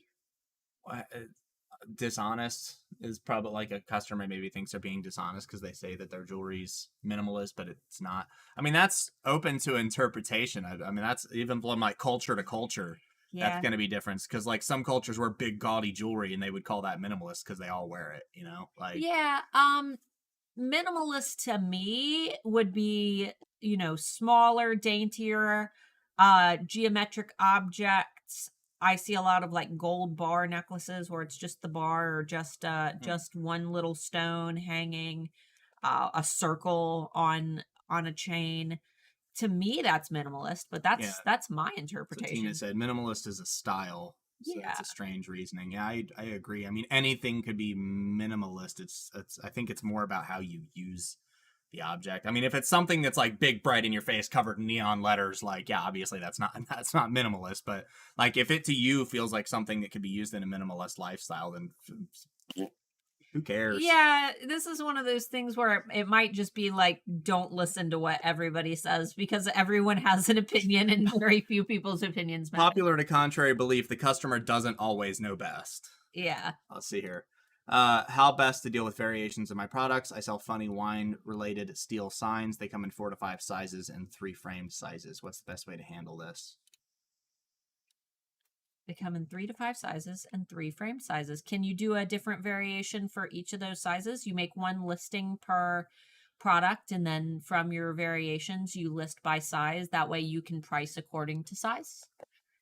Dishonest is probably like a customer maybe thinks they're being dishonest because they say that their jewelry's minimalist, but it's not. I mean, that's open to interpretation. I mean, that's even from like culture to culture. Yeah. That's going to be different because like some cultures wear big gaudy jewelry and they would call that minimalist because they all wear it, you know? Like yeah, minimalist to me would be, you know, smaller, daintier, geometric objects. I see a lot of like gold bar necklaces where it's just the bar or just one little stone hanging, a circle on a chain. To me, that's minimalist, but that's my interpretation. So Tina said minimalist is a style. So yeah, that's a strange reasoning. Yeah, I agree. I mean, anything could be minimalist. It's I think it's more about how you use the object. I mean, if it's something that's like big, bright in your face, covered in neon letters, like yeah, obviously that's not minimalist. But like if it to you feels like something that could be used in a minimalist lifestyle, then who cares? Yeah, this is one of those things where it might just be like, don't listen to what everybody says because everyone has an opinion and very few people's opinions matter. Popular to contrary belief, the customer doesn't always know best. Yeah. Let's see here. How best to deal with variations in my products. I sell funny wine-related steel signs. They come in 4 to 5 sizes and 3 framed sizes. What's the best way to handle this? They come in 3 to 5 sizes and 3 frame sizes. Can you do a different variation for each of those sizes? You make one listing per product, and then from your variations, you list by size. That way you can price according to size.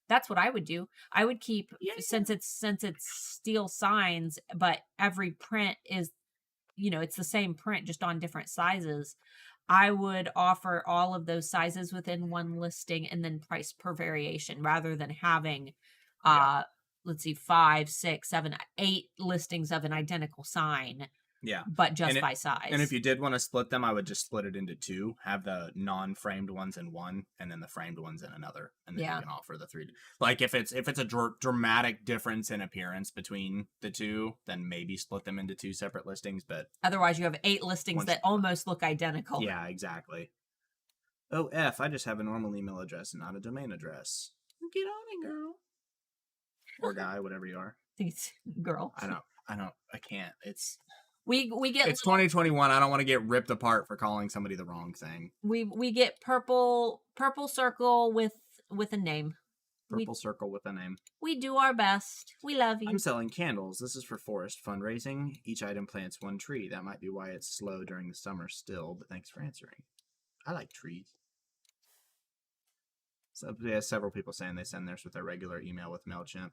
That's what I would do. I would keep, since it's steel signs, but every print is, you know, it's the same print, just on different sizes. I would offer all of those sizes within one listing and then price per variation rather than having let's see, 5, 6, 7, 8 listings of an identical sign. Yeah. But just by size. And if you did want to split them, I would just split it into 2. Have the non-framed ones in one, and then the framed ones in another. And then you can offer the 3. Like if it's a dramatic difference in appearance between the 2, then maybe split them into 2 separate listings. But otherwise, you have 8 listings that almost look identical. Yeah, exactly. Oh, I just have a normal email address and not a domain address. Get on it, girl. Or guy, whatever you are. I think it's girl. I can't. It's we get. It's 2021. I don't want to get ripped apart for calling somebody the wrong thing. We get purple circle with a name. Purple circle with a name. We do our best. We love you. I'm selling candles. This is for forest fundraising. Each item plants 1 tree. That might be why it's slow during the summer still, but thanks for answering. I like trees. So yeah, several people saying they send theirs with their regular email with Mailchimp.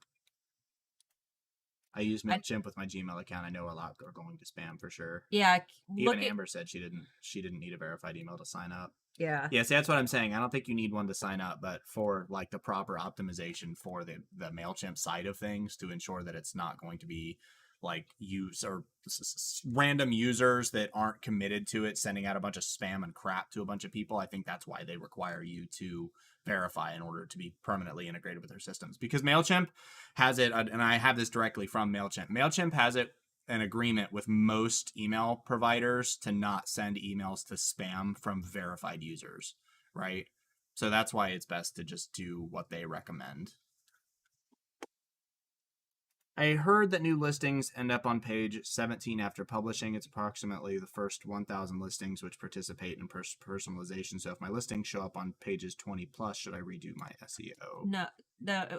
I use Mailchimp with my Gmail account. I know a lot are going to spam for sure. Yeah. Even Amber said she didn't need a verified email to sign up. Yeah. Yeah, see, that's what I'm saying. I don't think you need one to sign up, but for like the proper optimization for the Mailchimp side of things to ensure that it's not going to be like random users that aren't committed to it sending out a bunch of spam and crap to a bunch of people. I think that's why they require you to verify in order to be permanently integrated with their systems, because Mailchimp has it, and I have this directly from Mailchimp. Mailchimp has an agreement with most email providers to not send emails to spam from verified users, right? So that's why it's best to just do what they recommend. I heard that new listings end up on page 17 after publishing. It's approximately the first 1,000 listings which participate in personalization. So if my listings show up on pages 20 plus, should I redo my SEO? No,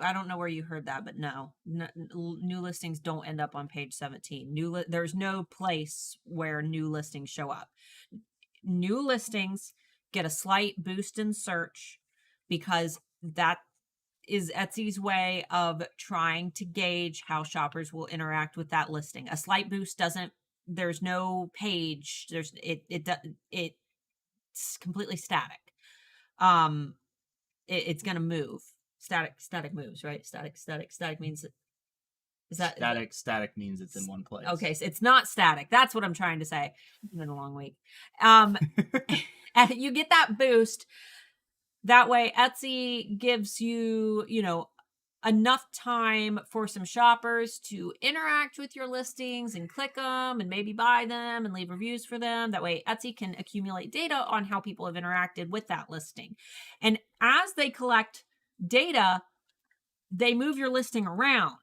I don't know where you heard that, but no, new listings don't end up on page 17. There's no place where new listings show up. New listings get a slight boost in search because that is Etsy's way of trying to gauge how shoppers will interact with that listing. A slight boost doesn't, there's no page, it's completely static. It's going to move. Static moves, right? Static means static means it's in one place. Okay, so it's not static. That's what I'm trying to say. It's been a long week. And you get that boost. That way, Etsy gives you, enough time for some shoppers to interact with your listings and click them and maybe buy them and leave reviews for them. That way, Etsy can accumulate data on how people have interacted with that listing. And as they collect data, they move your listing around.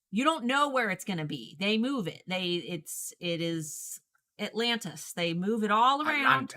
You don't know where it's going to be. They move it. It is Atlantis. They move it all around.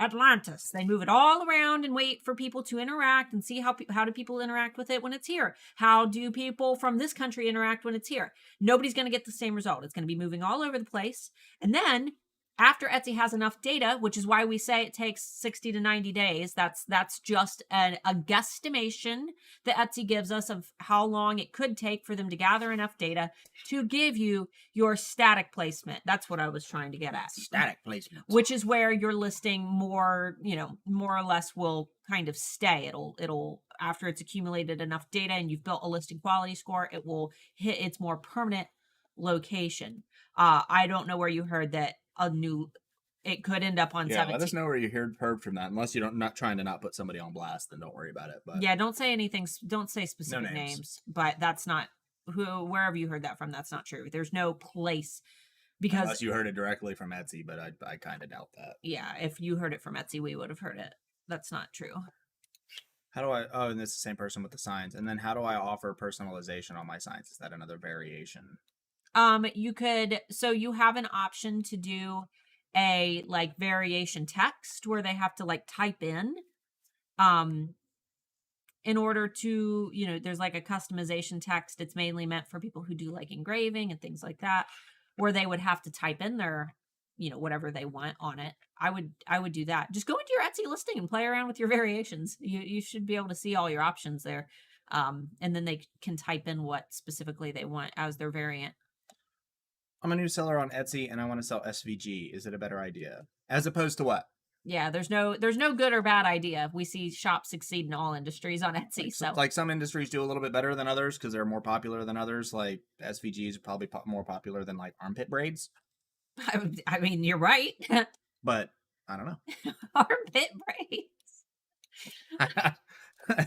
Atlantis. They move it all around and wait for people to interact and see how do people interact with it when it's here. How do people from this country interact when it's here? Nobody's going to get the same result. It's going to be moving all over the place. And then after Etsy has enough data, which is why we say it takes 60 to 90 days, that's just a guesstimation that Etsy gives us of how long it could take for them to gather enough data to give you your static placement. That's what I was trying to get at. Static placement. Which is where your listing more or less will kind of stay. It'll after it's accumulated enough data and you've built a listing quality score, it will hit its more permanent location. I don't know where you heard that it could end up on 17. Let us know where you heard from that. Unless you're not trying to not put somebody on blast, then don't worry about it. But don't say anything. Don't say specific names. But that's not wherever you heard that from. That's not true. There's no place because unless you heard it directly from Etsy, but I kind of doubt that. Yeah, if you heard it from Etsy, we would have heard it. That's not true. How do I? Oh, and it's the same person with the signs. And then how do I offer personalization on my signs? Is that another variation? You could, so you have an option to do a variation text where they have to type in order to, there's a customization text. It's mainly meant for people who do engraving and things like that, where they would have to type in their, whatever they want on it. I would do that. Just go into your Etsy listing and play around with your variations. You should be able to see all your options there. And then they can type in what specifically they want as their variant. I'm a new seller on Etsy and I want to sell SVG. Is it a better idea? As opposed to what? Yeah, there's no good or bad idea. We see shops succeed in all industries on Etsy. So some industries do a little bit better than others because they're more popular than others. Like SVGs are probably more popular than armpit braids. I mean, you're right. But I don't know. Armpit braids.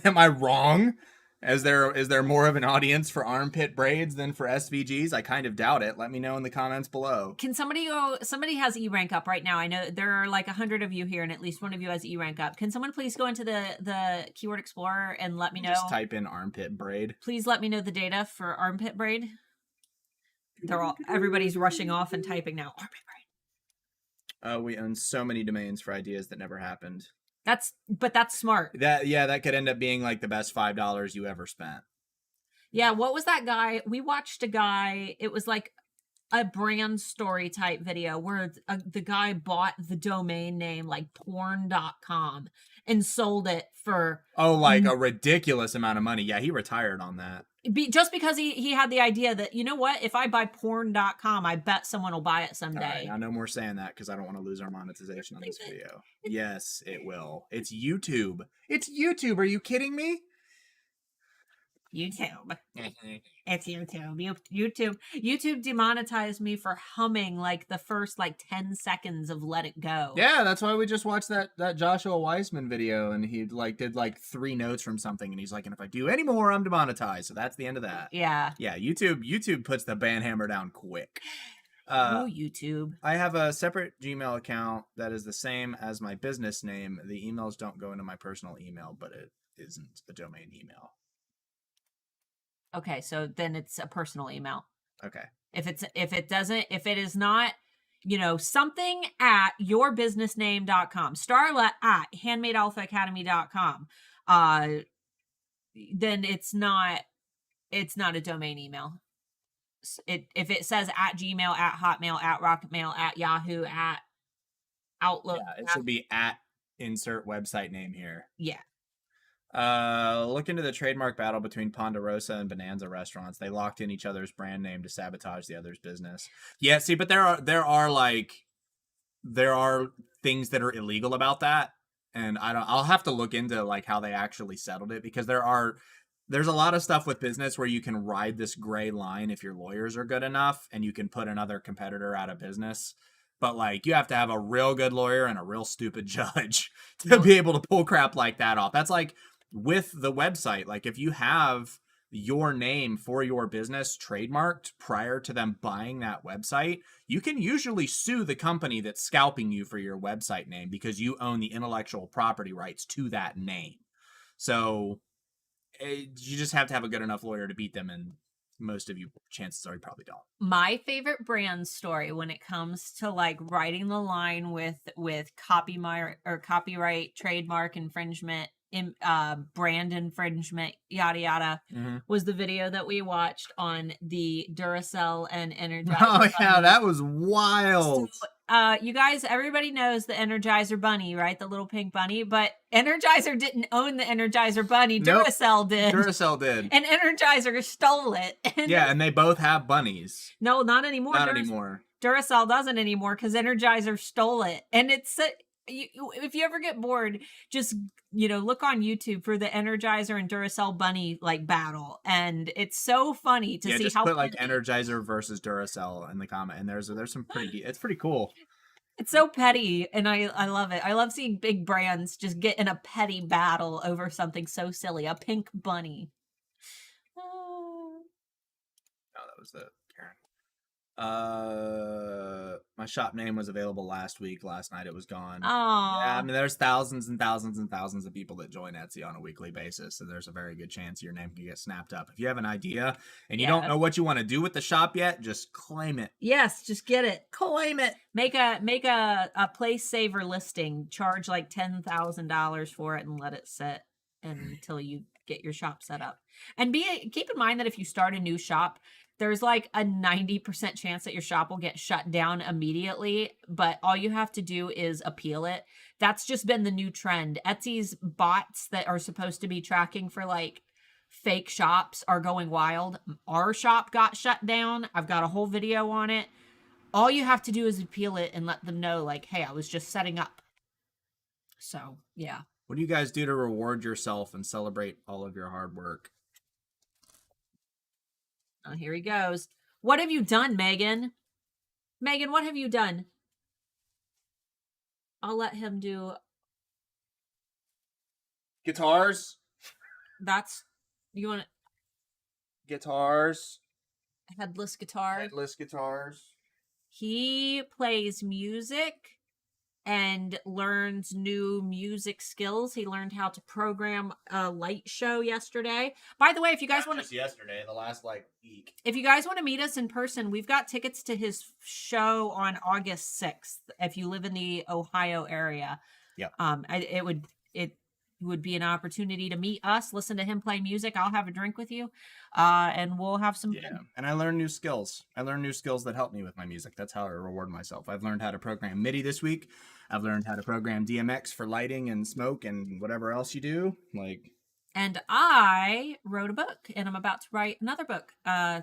Am I wrong? Is there more of an audience for armpit braids than for SVGs? I kind of doubt it. Let me know in the comments below. Can somebody has E-Rank up right now. I know there are 100 of you here and at least one of you has E-Rank up. Can someone please go into the Keyword Explorer and let me know? Just type in armpit braid. Please let me know the data for armpit braid. Everybody's rushing off and typing now. Armpit braid. We own so many domains for ideas that never happened. That's smart. That could end up being the best $5 you ever spent. Yeah, what was that guy? We watched a guy, it was a brand story type video where the guy bought the domain name porn.com and sold it for a ridiculous amount of money. Yeah, he retired on that. Just because he had the idea that, you know what, if I buy porn.com, I bet someone will buy it someday. All right, now no more saying that because I don't want to lose our monetization on this video. Yes, it will. It's YouTube. It's YouTube. Are you kidding me? YouTube. It's YouTube. YouTube demonetized me for humming the first 10 seconds of Let It Go. Yeah, that's why we just watched that Joshua Weissman video and he did 3 notes from something and he's and if I do any more I'm demonetized. So that's the end of that. Yeah. Yeah, YouTube puts the ban hammer down quick. YouTube. I have a separate Gmail account that is the same as my business name. The emails don't go into my personal email, but it isn't a domain email. Okay, so then it's a personal email. Okay. If it is not, something at yourbusinessname.com, Starla at handmadealphaacademy.com, then it's not a domain email. If it says at Gmail, at Hotmail, at Rocketmail, at Yahoo, at Outlook. Yeah, it should be at insert website name here. Yeah. Look into the trademark battle between Ponderosa and Bonanza restaurants. They locked in each other's brand name to sabotage the other's business. Yeah, see, but there are things that are illegal about that, and I'll have to look into like how they actually settled it, because there's a lot of stuff with business where you can ride this gray line if your lawyers are good enough, and you can put another competitor out of business. But like, you have to have a real good lawyer and a real stupid judge to be able to pull crap like that off. That's like with the website. Like, if you have your name for your business trademarked prior to them buying that website, you can usually sue the company that's scalping you for your website name, because you own the intellectual property rights to that name. So you just have to have a good enough lawyer to beat them, and most of you, chances are, you probably don't. My favorite brand story when it comes to like writing the line with copyright, trademark infringement, brand infringement, yada yada, was the video that we watched on the Duracell and Energizer. Oh yeah, that was wild. So, you guys, everybody knows the Energizer bunny, right? The little pink bunny, but Energizer didn't own the Energizer bunny. Nope. Duracell did. Duracell did. And Energizer stole it. Yeah, and they both have bunnies. No, not anymore. Not anymore. Duracell doesn't anymore because Energizer stole it. And it's if you ever get bored, just look on YouTube for the Energizer and Duracell bunny like battle, and it's so funny to see just how put like Energizer versus Duracell in the comment, and there's some it's pretty cool. It's so petty, and I love it. I love seeing big brands just get in a petty battle over something so silly, a pink bunny. Oh, that was the Karen. My shop name was available last week. Last night it was gone. Oh, yeah. I mean, there's thousands and thousands and thousands of people that join Etsy on a weekly basis, so there's a very good chance your name can get snapped up. If you have an idea and you don't know what you want to do with the shop yet, just claim it. Yes, just get it. Claim it. Make a place saver listing. Charge like $10,000 for it and let it sit until you get your shop set up. And keep in mind that if you start a new shop, there's like a 90% chance that your shop will get shut down immediately, but all you have to do is appeal it. That's just been the new trend. Etsy's bots that are supposed to be tracking for like fake shops are going wild. Our shop got shut down. I've got a whole video on it. All you have to do is appeal it and let them know like, hey, I was just setting up. So, yeah. What do you guys do to reward yourself and celebrate all of your hard work? Oh, here he goes. What have you done, Megan? Megan, what have you done? I'll let him do... Guitars? You want Guitars? Headless guitar? Headless guitars. He plays music and learns new music skills. He learned how to program a light show yesterday. By the way, if you guys want to... yesterday, the last week. If you guys want to meet us in person, we've got tickets to his show on August 6th. If you live in the Ohio area. Yeah. It would be an opportunity to meet us, listen to him play music. I'll have a drink with you, and we'll have some fun. And I learned new skills. I learned new skills that help me with my music. That's how I reward myself. I've learned how to program MIDI this week. I've learned how to program DMX for lighting and smoke and whatever else you do. And I wrote a book, and I'm about to write another book,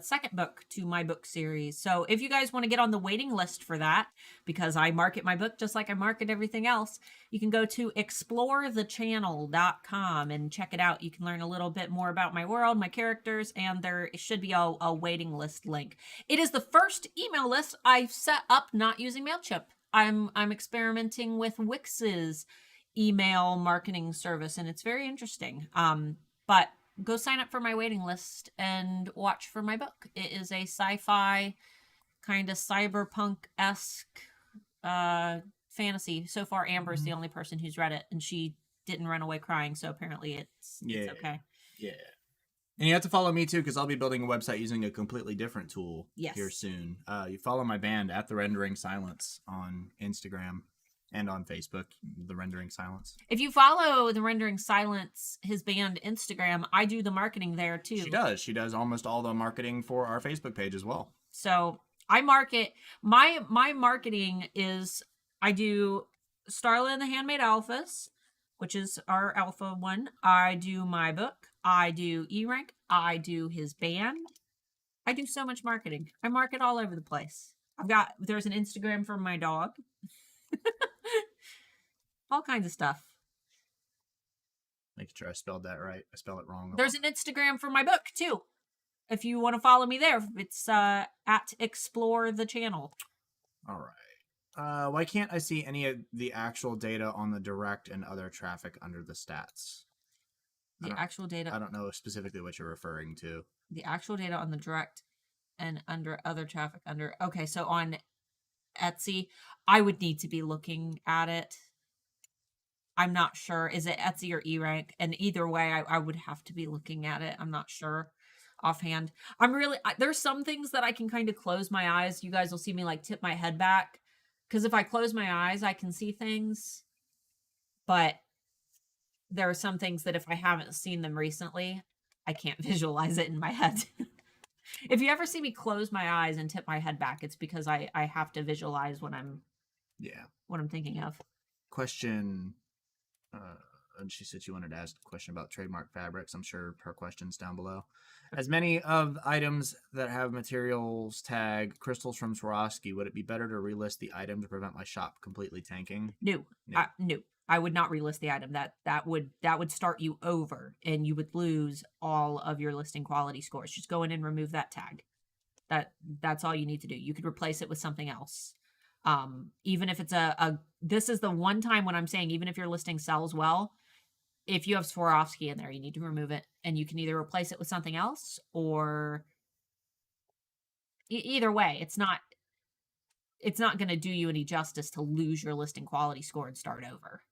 second book to my book series. So if you guys want to get on the waiting list for that, because I market my book just like I market everything else, you can go to explorethechannel.com and check it out. You can learn a little bit more about my world, my characters, and there should be a waiting list link. It is the first email list I've set up not using Mailchimp. I'm experimenting with Wix's email marketing service, and it's very interesting. But go sign up for my waiting list and watch for my book. It is a sci-fi kind of cyberpunk-esque fantasy. So far, Amber's the only person who's read it, and she didn't run away crying, so apparently it's okay. Yeah. And you have to follow me too, because I'll be building a website using a completely different tool here soon. You follow my band at The Rendering Silence on Instagram and on Facebook, The Rendering Silence. If you follow The Rendering Silence, his band Instagram, I do the marketing there too. She does. She does almost all the marketing for our Facebook page as well. So I market, my marketing is, I do Starla and the Handmade Alphas, which is our alpha one. I do my book. I do E-Rank. I do his band. I do so much marketing. I market all over the place. There's an Instagram for my dog. All kinds of stuff. Making sure I spelled that right. I spelled it wrong. There's an Instagram for my book too. If you want to follow me there, it's at Explore the Channel. All right. Why can't I see any of the actual data on the direct and other traffic under the stats? The actual data. I don't know specifically what you're referring to. The actual data on the direct and under other traffic under. Okay, so on Etsy, I would need to be looking at it. I'm not sure. Is it Etsy or E-Rank? And either way, I would have to be looking at it. I'm not sure offhand. There's some things that I can kind of close my eyes. You guys will see me like tip my head back. Because if I close my eyes, I can see things. But there are some things that if I haven't seen them recently, I can't visualize it in my head. If you ever see me close my eyes and tip my head back, it's because I have to visualize what I'm thinking of. Question. And she said she wanted to ask a question about trademark fabrics. I'm sure her question's down below. As many of the items that have materials tag crystals from Swarovski, would it be better to relist the item to prevent my shop completely tanking? No. I would not relist the item. That would start you over, and you would lose all of your listing quality scores. Just go in and remove that tag. That's all you need to do. You could replace it with something else. Even if it's this is the one time when I'm saying, even if your listing sells well, if you have Swarovski in there, you need to remove it, and you can either replace it with something else or either way, it's not going to do you any justice to lose your listing quality score and start over.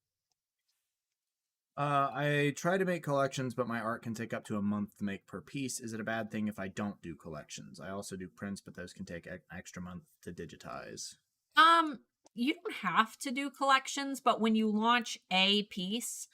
I try to make collections, but my art can take up to a month to make per piece. Is it a bad thing if I don't do collections? I also do prints, but those can take an extra month to digitize. You don't have to do collections, but when you launch a piece,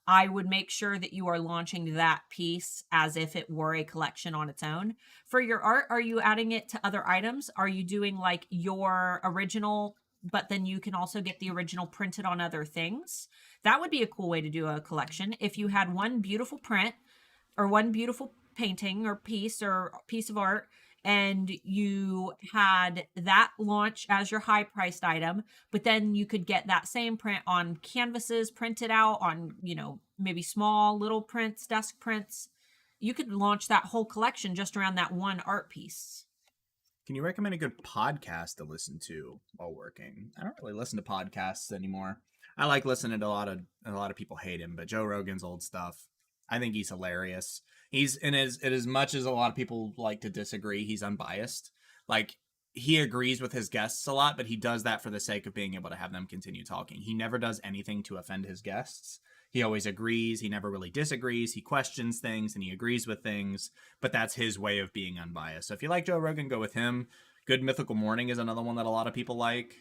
I would make sure that you are launching that piece as if it were a collection on its own. For your art, are you adding it to other items? Are you doing like your original, but then you can also get the original printed on other things? That would be a cool way to do a collection. If you had one beautiful print or one beautiful painting or piece of art, and you had that launch as your high-priced item, but then you could get that same print on canvases printed out on, maybe small little prints, desk prints. You could launch that whole collection just around that one art piece. Can you recommend a good podcast to listen to while working? I don't really listen to podcasts anymore. I like listening to a lot of people hate him, but Joe Rogan's old stuff, I think he's hilarious. He's as much as a lot of people like to disagree, he's unbiased. Like, he agrees with his guests a lot, but he does that for the sake of being able to have them continue talking. He never does anything to offend his guests. He always agrees. He never really disagrees. He questions things and he agrees with things, but that's his way of being unbiased. So if you like Joe Rogan, go with him. Good Mythical Morning is another one that a lot of people like.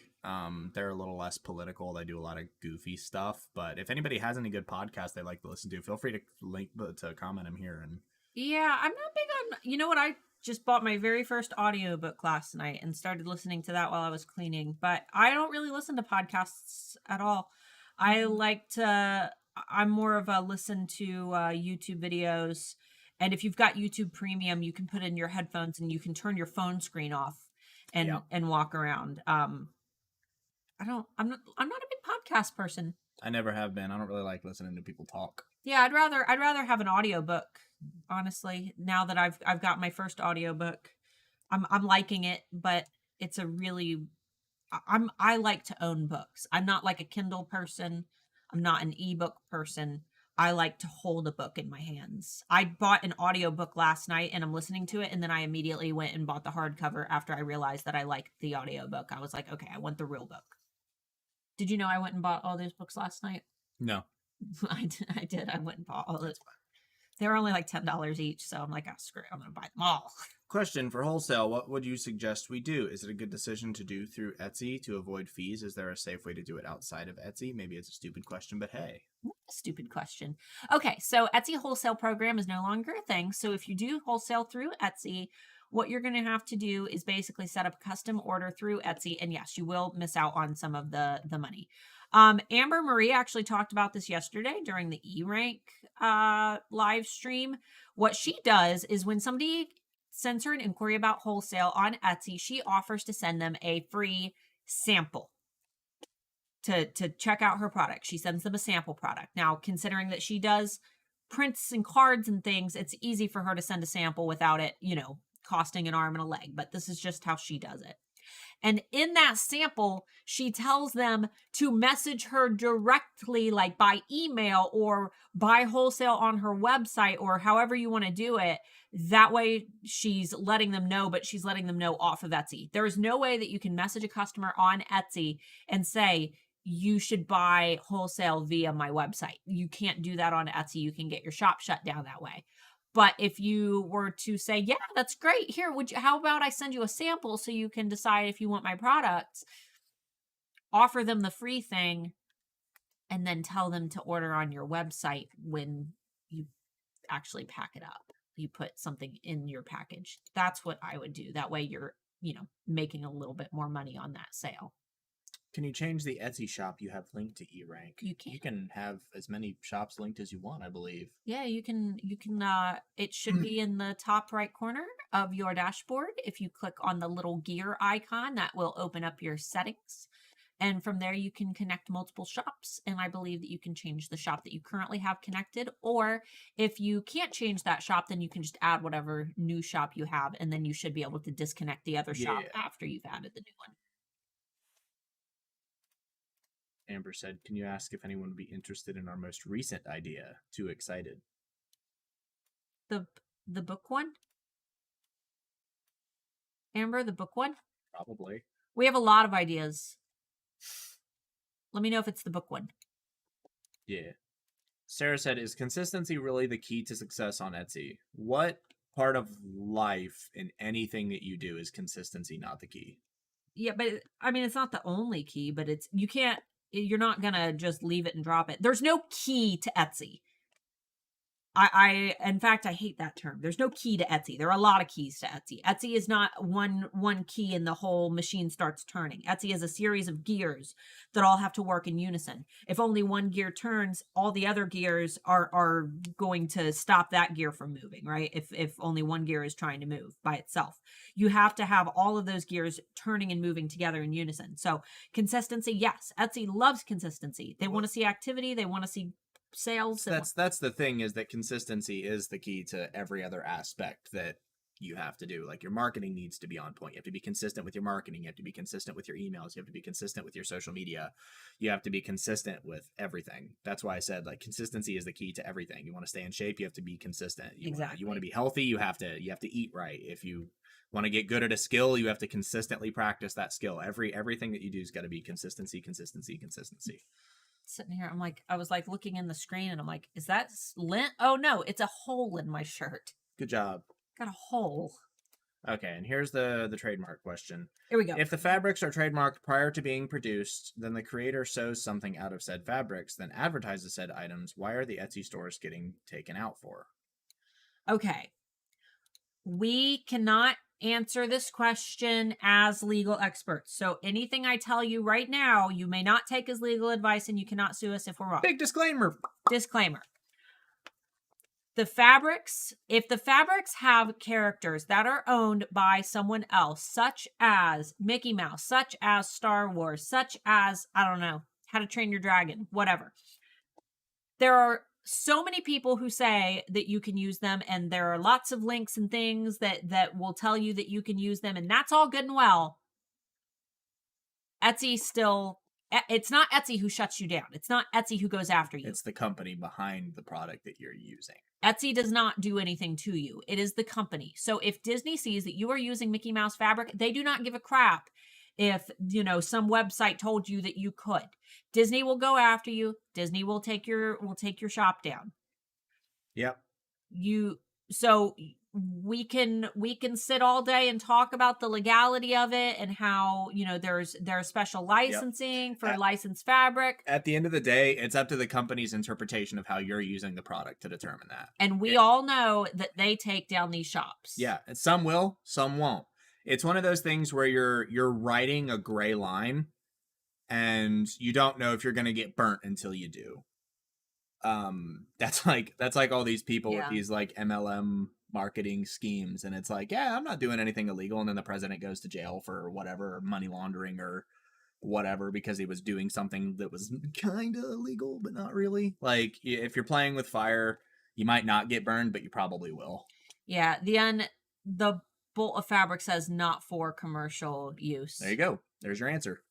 They're a little less political. They do a lot of goofy stuff. But if anybody has any good podcasts they like to listen to, feel free to comment them here. And yeah, I'm not big on. You know what? I just bought my very first audiobook last night and started listening to that while I was cleaning. But I don't really listen to podcasts at all. I'm more of a listen to YouTube videos. And if you've got YouTube Premium, you can put in your headphones and you can turn your phone screen off and walk around. I'm not a big podcast person. I never have been. I don't really like listening to people talk. Yeah, I'd rather have an audiobook, honestly. Now that I've got my first audiobook, I'm liking it, but it's I like to own books. I'm not like a Kindle person. I'm not an ebook person. I like to hold a book in my hands. I bought an audiobook last night and I'm listening to it, and then I immediately went and bought the hardcover after I realized that I liked the audiobook. I was like, okay, I want the real book. Did you know I went and bought all those books last night? No. I did. I went and bought all those. They're only like $10 each, so I'm like, oh, screw it, I'm gonna buy them all. Question for wholesale: what would you suggest we do? Is it a good decision to do through Etsy to avoid fees? Is there a safe way to do it outside of Etsy? Maybe it's a stupid question, but hey. Stupid question. Okay, so Etsy wholesale program is no longer a thing. So if you do wholesale through Etsy, what you're going to have to do is basically set up a custom order through Etsy, and yes, you will miss out on some of the money. Amber Marie actually talked about this yesterday during the E-Rank live stream. What she does is when somebody sends her an inquiry about wholesale on Etsy, she offers to send them a free sample to check out her product. She sends them a sample product. Now, considering that she does prints and cards and things, it's easy for her to send a sample without it, costing an arm and a leg, but this is just how she does it. And in that sample, she tells them to message her directly, like by email or by wholesale on her website or however you want to do it. That way she's letting them know, but she's letting them know off of Etsy. There is no way that you can message a customer on Etsy and say, you should buy wholesale via my website. You can't do that on Etsy. You can get your shop shut down that way. But if you were to say, yeah, that's great. Here, how about I send you a sample so you can decide if you want my products, offer them the free thing, and then tell them to order on your website when you actually pack it up. You put something in your package. That's what I would do. That way you're, making a little bit more money on that sale. Can you change the Etsy shop you have linked to eRank? You can. You can have as many shops linked as you want, I believe. Yeah, you can, it should be in the top right corner of your dashboard. If you click on the little gear icon, that will open up your settings. And from there, you can connect multiple shops. And I believe that you can change the shop that you currently have connected. Or if you can't change that shop, then you can just add whatever new shop you have. And then you should be able to disconnect the other shop after you've added the new one. Amber said, can you ask if anyone would be interested in our most recent idea? Too excited. The book one? Amber, the book one? Probably. We have a lot of ideas. Let me know if it's the book one. Yeah. Sarah said, is consistency really the key to success on Etsy? What part of life in anything that you do is consistency not the key? Yeah, but I mean, it's not the only key, but you're not going to just leave it and drop it. There's no key to Etsy. In fact, I hate that term. There's no key to Etsy. There are a lot of keys to Etsy. Etsy is not one key and the whole machine starts turning. Etsy is a series of gears that all have to work in unison. If only one gear turns, all the other gears are going to stop that gear from moving, right? If only one gear is trying to move by itself. You have to have all of those gears turning and moving together in unison. So consistency, yes. Etsy loves consistency. They want to see activity. They want to see sales. That's the thing, is that consistency is the key to every other aspect that you have to do. Like, your marketing needs to be on point. You have to be consistent with your marketing. You have to be consistent with your emails. You have to be consistent with your social media. You have to be consistent with everything. That's why I said, like, consistency is the key to everything. You want to stay in shape, you have to be consistent. You want to be healthy, you have to eat right. If you want to get good at a skill, you have to consistently practice that skill. Everything that you do has got to be consistency. Sitting here, I was like looking in the screen and I'm like, is that lint? Oh no, it's a hole in my shirt. Good job. Got a hole. Okay, and here's the trademark question. Here we go. If the fabrics are trademarked prior to being produced, then the creator sews something out of said fabrics, then advertises said items. Why are the Etsy stores getting taken out for? Okay. We cannot answer this question as legal experts. So anything I tell you right now, you may not take as legal advice and you cannot sue us if we're wrong. Big disclaimer. Disclaimer. If the fabrics have characters that are owned by someone else, such as Mickey Mouse, such as Star Wars, such as, I don't know, How to Train Your Dragon, whatever. There are so many people who say that you can use them, and there are lots of links and things that will tell you that you can use them, and that's all good and well. Etsy still, it's not Etsy who shuts you down. It's not Etsy who goes after you. It's the company behind the product that you're using. Etsy does not do anything to you. It is the company. So if Disney sees that you are using Mickey Mouse fabric, they do not give a crap if, some website told you that you could. Disney will go after you. Disney will take your shop down. Yep. so we can sit all day and talk about the legality of it and how, there's special licensing for licensed fabric. At the end of the day, it's up to the company's interpretation of how you're using the product to determine that. And we all know that they take down these shops. Yeah, and some will, some won't. It's one of those things where you're writing a gray line and you don't know if you're going to get burnt until you do. That's like all these people with these like MLM marketing schemes, and it's like, yeah, I'm not doing anything illegal, and then the president goes to jail for whatever, money laundering or whatever, because he was doing something that was kind of illegal but not really. Like, if you're playing with fire, you might not get burned, but you probably will. Yeah, the bolt of fabric says not for commercial use. There you go. There's your answer.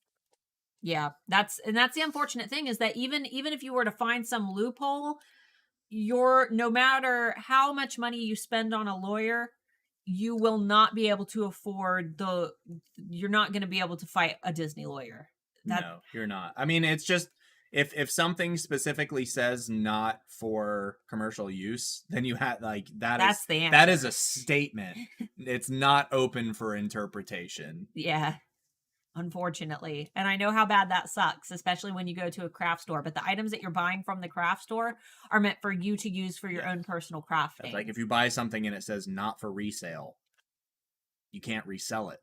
Yeah, that's the unfortunate thing, is that even if you were to find some loophole, no matter how much money you spend on a lawyer, you will not be able to afford you're not going to be able to fight a Disney lawyer. No, you're not. I mean, it's just, if something specifically says not for commercial use, then you have that's the answer. That is a statement. It's not open for interpretation. Yeah. Unfortunately. And I know how bad that sucks, especially when you go to a craft store. But the items that you're buying from the craft store are meant for you to use for your own personal crafting. That's like if you buy something and it says not for resale, you can't resell it.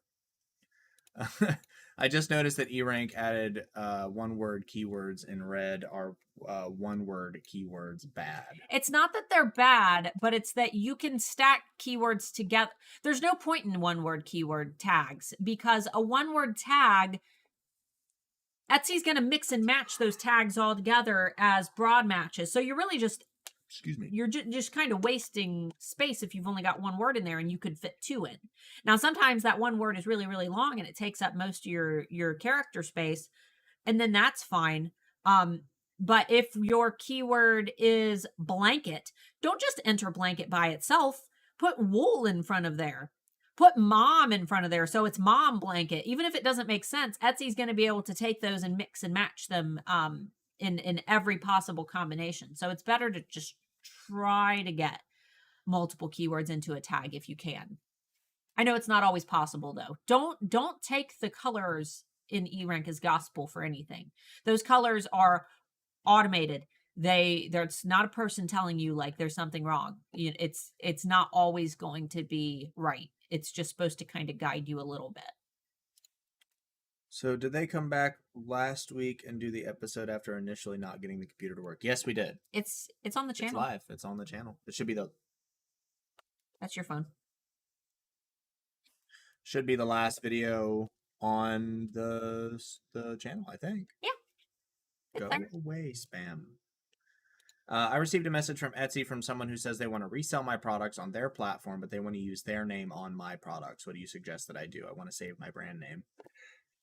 I just noticed that eRank added one-word keywords in red are one-word keywords bad. It's not that they're bad, but it's that you can stack keywords together. There's no point in one-word keyword tags, because a one-word tag, Etsy's going to mix and match those tags all together as broad matches. So you're really just... Excuse me. You're just kind of wasting space if you've only got one word in there and you could fit two in. Now, sometimes that one word is really, really long and it takes up most of your character space, and then that's fine. But if your keyword is blanket, don't just enter blanket by itself. Put wool in front of there. Put mom in front of there, so it's mom blanket. Even if it doesn't make sense, Etsy's going to be able to take those and mix and match them in every possible combination. So it's better to just try to get multiple keywords into a tag if you can. I know it's not always possible though. Don't take the colors in eRank as gospel for anything. Those colors are automated. There's not a person telling you like there's something wrong. It's not always going to be right. It's just supposed to kind of guide you a little bit. So did they come back last week and do the episode after initially not getting the computer to work? Yes, we did. It's on the channel. It's live. It's on the channel. It should be That's your phone. Should be the last video on the channel, I think. Yeah. Go away, spam. I received a message from Etsy from someone who says they want to resell my products on their platform, but they want to use their name on my products. What do you suggest that I do? I want to save my brand name.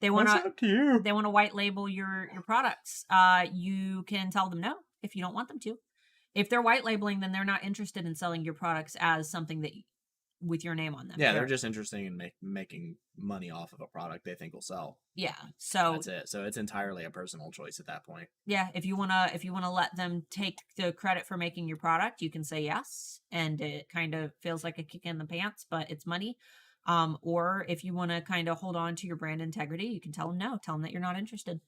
They want to white label your products. You can tell them no if you don't want them to. If they're white labeling, then they're not interested in selling your products as something that with your name on them. Yeah, they're just interested in making money off of a product they think will sell. Yeah, so that's it. So it's entirely a personal choice at that point. Yeah, if you wanna let them take the credit for making your product, you can say yes, and it kind of feels like a kick in the pants, but it's money. Or if you want to kind of hold on to your brand integrity, you can tell them no. Tell them that you're not interested.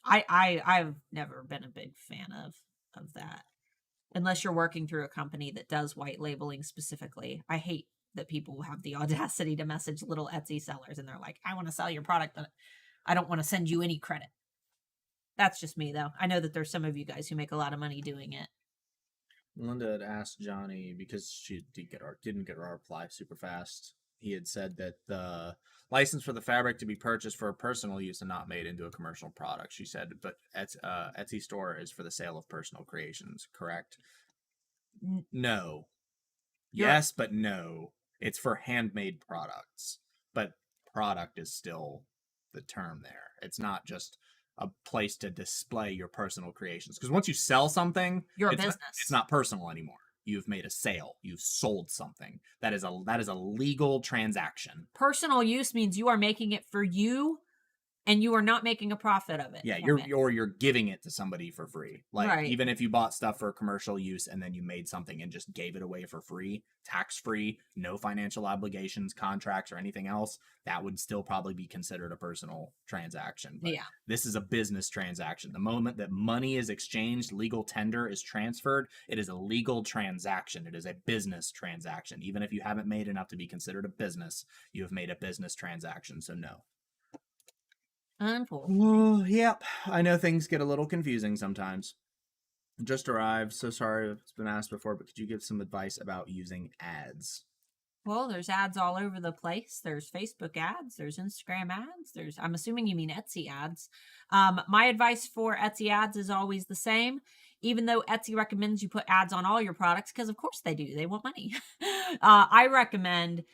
I've never been a big fan of that, unless you're working through a company that does white labeling specifically. I hate that people have the audacity to message little Etsy sellers and they're like, I want to sell your product, but I don't want to send you any credit. That's just me, though. I know that there's some of you guys who make a lot of money doing it. Linda had asked Johnny, because she didn't get our reply super fast. He had said that the license for the fabric to be purchased for personal use and not made into a commercial product. She said, but Etsy store is for the sale of personal creations, correct? No. Yes, but no. It's for handmade products. But product is still the term there. It's not just a place to display your personal creations. Because once you sell something, you're a business. It's not personal anymore. You've made a sale. You've sold something. That is a legal transaction. Personal use means you are making it for you and you are not making a profit of it. Yeah, you're giving it to somebody for free. Like, right. even if you bought stuff for commercial use and then you made something and just gave it away for free, tax free, no financial obligations, contracts, or anything else, that would still probably be considered a personal transaction. But yeah. this is a business transaction. The moment that money is exchanged, legal tender is transferred, it is a legal transaction. It is a business transaction. Even if you haven't made enough to be considered a business, you have made a business transaction. So no. Unfortunately. Yep. I know things get a little confusing sometimes. Just arrived. So sorry if it's been asked before, but could you give some advice about using ads? Well, there's ads all over the place. There's Facebook ads. There's Instagram ads. I'm assuming you mean Etsy ads. My advice for Etsy ads is always the same. Even though Etsy recommends you put ads on all your products, because of course they do. They want money. I recommend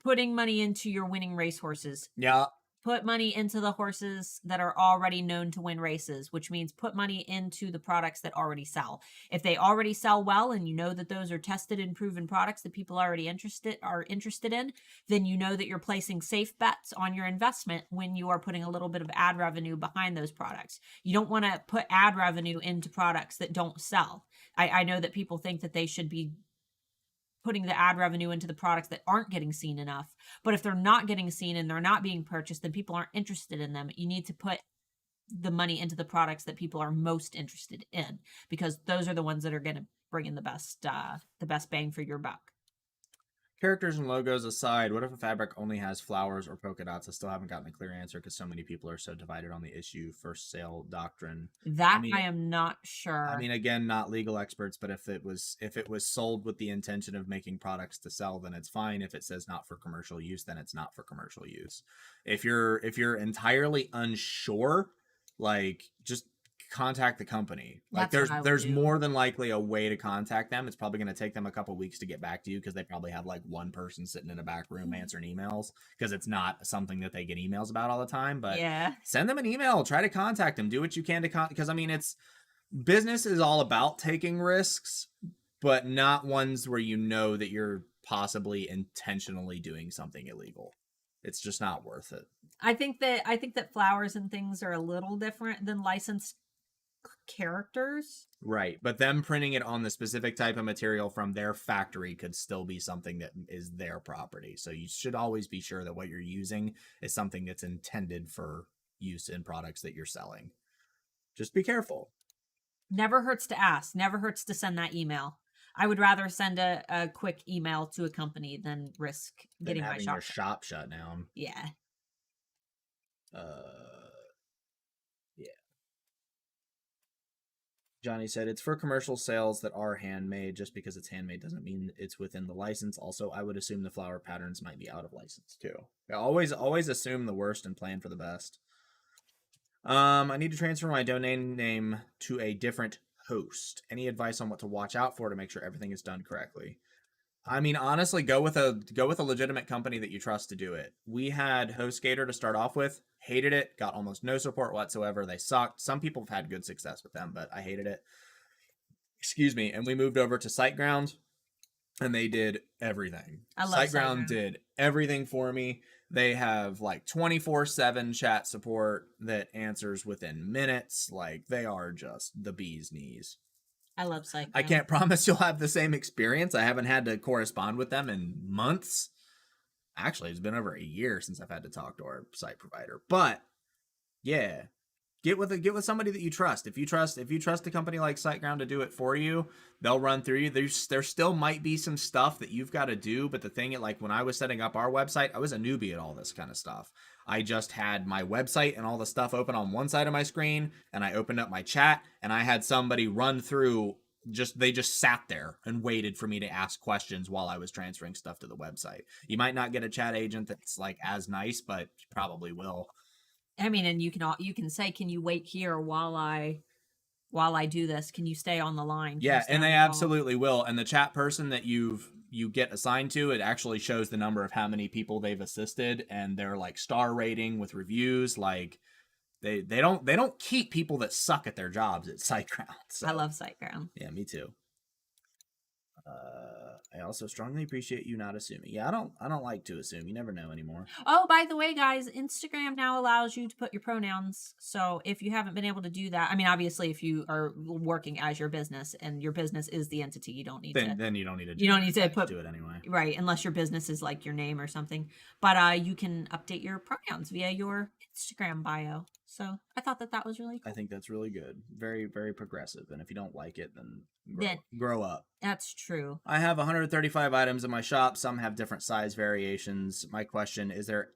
putting money into your winning racehorses. Yeah. Put money into the horses that are already known to win races, which means put money into the products that already sell. If they already sell well and you know that those are tested and proven products that people already are interested in, then you know that you're placing safe bets on your investment when you are putting a little bit of ad revenue behind those products. You don't want to put ad revenue into products that don't sell. I know that people think that they should be putting the ad revenue into the products that aren't getting seen enough. But if they're not getting seen and they're not being purchased, then people aren't interested in them. You need to put the money into the products that people are most interested in, because those are the ones that are going to bring in the best bang for your buck. Characters and logos aside, what if a fabric only has flowers or polka dots? I still haven't gotten a clear answer because so many people are so divided on the issue for sale doctrine. That I am not sure. I mean, again, not legal experts, but if it was sold with the intention of making products to sell, then it's fine. If it says not for commercial use, then it's not for commercial use. If you're entirely unsure, like, just contact the company. Like, there's more than likely a way to contact them. It's probably going to take them a couple weeks to get back to you because they probably have like one person sitting in a back room answering emails, because it's not something that they get emails about all the time. But yeah, send them an email, try to contact them, do what you can to because I mean, it's business is all about taking risks, but not ones where you know that you're possibly intentionally doing something illegal. It's just not worth it. I think that flowers and things are a little different than licensed characters. Right. But them printing it on the specific type of material from their factory could still be something that is their property. So you should always be sure that what you're using is something that's intended for use in products that you're selling. Just be careful. Never hurts to ask. Never hurts to send that email. I would rather send a quick email to a company than risk getting my shop shut down. Yeah. Yeah. Johnny said it's for commercial sales that are handmade. Just because it's handmade doesn't mean it's within the license. Also, I would assume the flower patterns might be out of license too. Always assume the worst and plan for the best. I need to transfer my domain name to a different host. Any advice on what to watch out for to make sure everything is done correctly? I mean, honestly, go with a legitimate company that you trust to do it. We had HostGator to start off with, hated it, got almost no support whatsoever. They sucked. Some people have had good success with them, but I hated it. Excuse me. And we moved over to SiteGround, and they did everything. I love SiteGround did everything for me. They have like 24/7 chat support that answers within minutes. Like, they are just the bee's knees. I love SiteGround. I can't promise you'll have the same experience. I haven't had to correspond with them in months. Actually, it's been over a year since I've had to talk to our site provider. But yeah, get with somebody that you trust. If you trust a company like SiteGround to do it for you, they'll run through you. There still might be some stuff that you've got to do, but the thing, like when I was setting up our website, I was a newbie at all this kind of stuff. I just had my website and all the stuff open on one side of my screen, and I opened up my chat, and I had somebody run through. They just sat there and waited for me to ask questions while I was transferring stuff to the website. You might not get a chat agent that's like as nice, but you probably will. I mean, and you can say, "Can you wait here while I do this? Can you stay on the line?" Yeah, and they absolutely will. And the chat person that you get assigned to, it actually shows the number of how many people they've assisted and their like star rating with reviews. Like they don't keep people that suck at their jobs at SiteGround. So. I love SiteGround. Yeah, me too. I also strongly appreciate you not assuming. Yeah, I don't like to assume. You never know anymore. Oh, by the way, guys, Instagram now allows you to put your pronouns. So if you haven't been able to do that, I mean, obviously, if you are working as your business and your business is the entity, you don't need to. Then you don't need to. You don't need to do it anyway, right? Unless your business is like your name or something. But you can update your pronouns via your Instagram bio. So I thought that was really cool. I think that's really good. Very, very progressive. And if you don't like it, then grow up. That's true. I have 135 items in my shop. Some have different size variations. My question, is there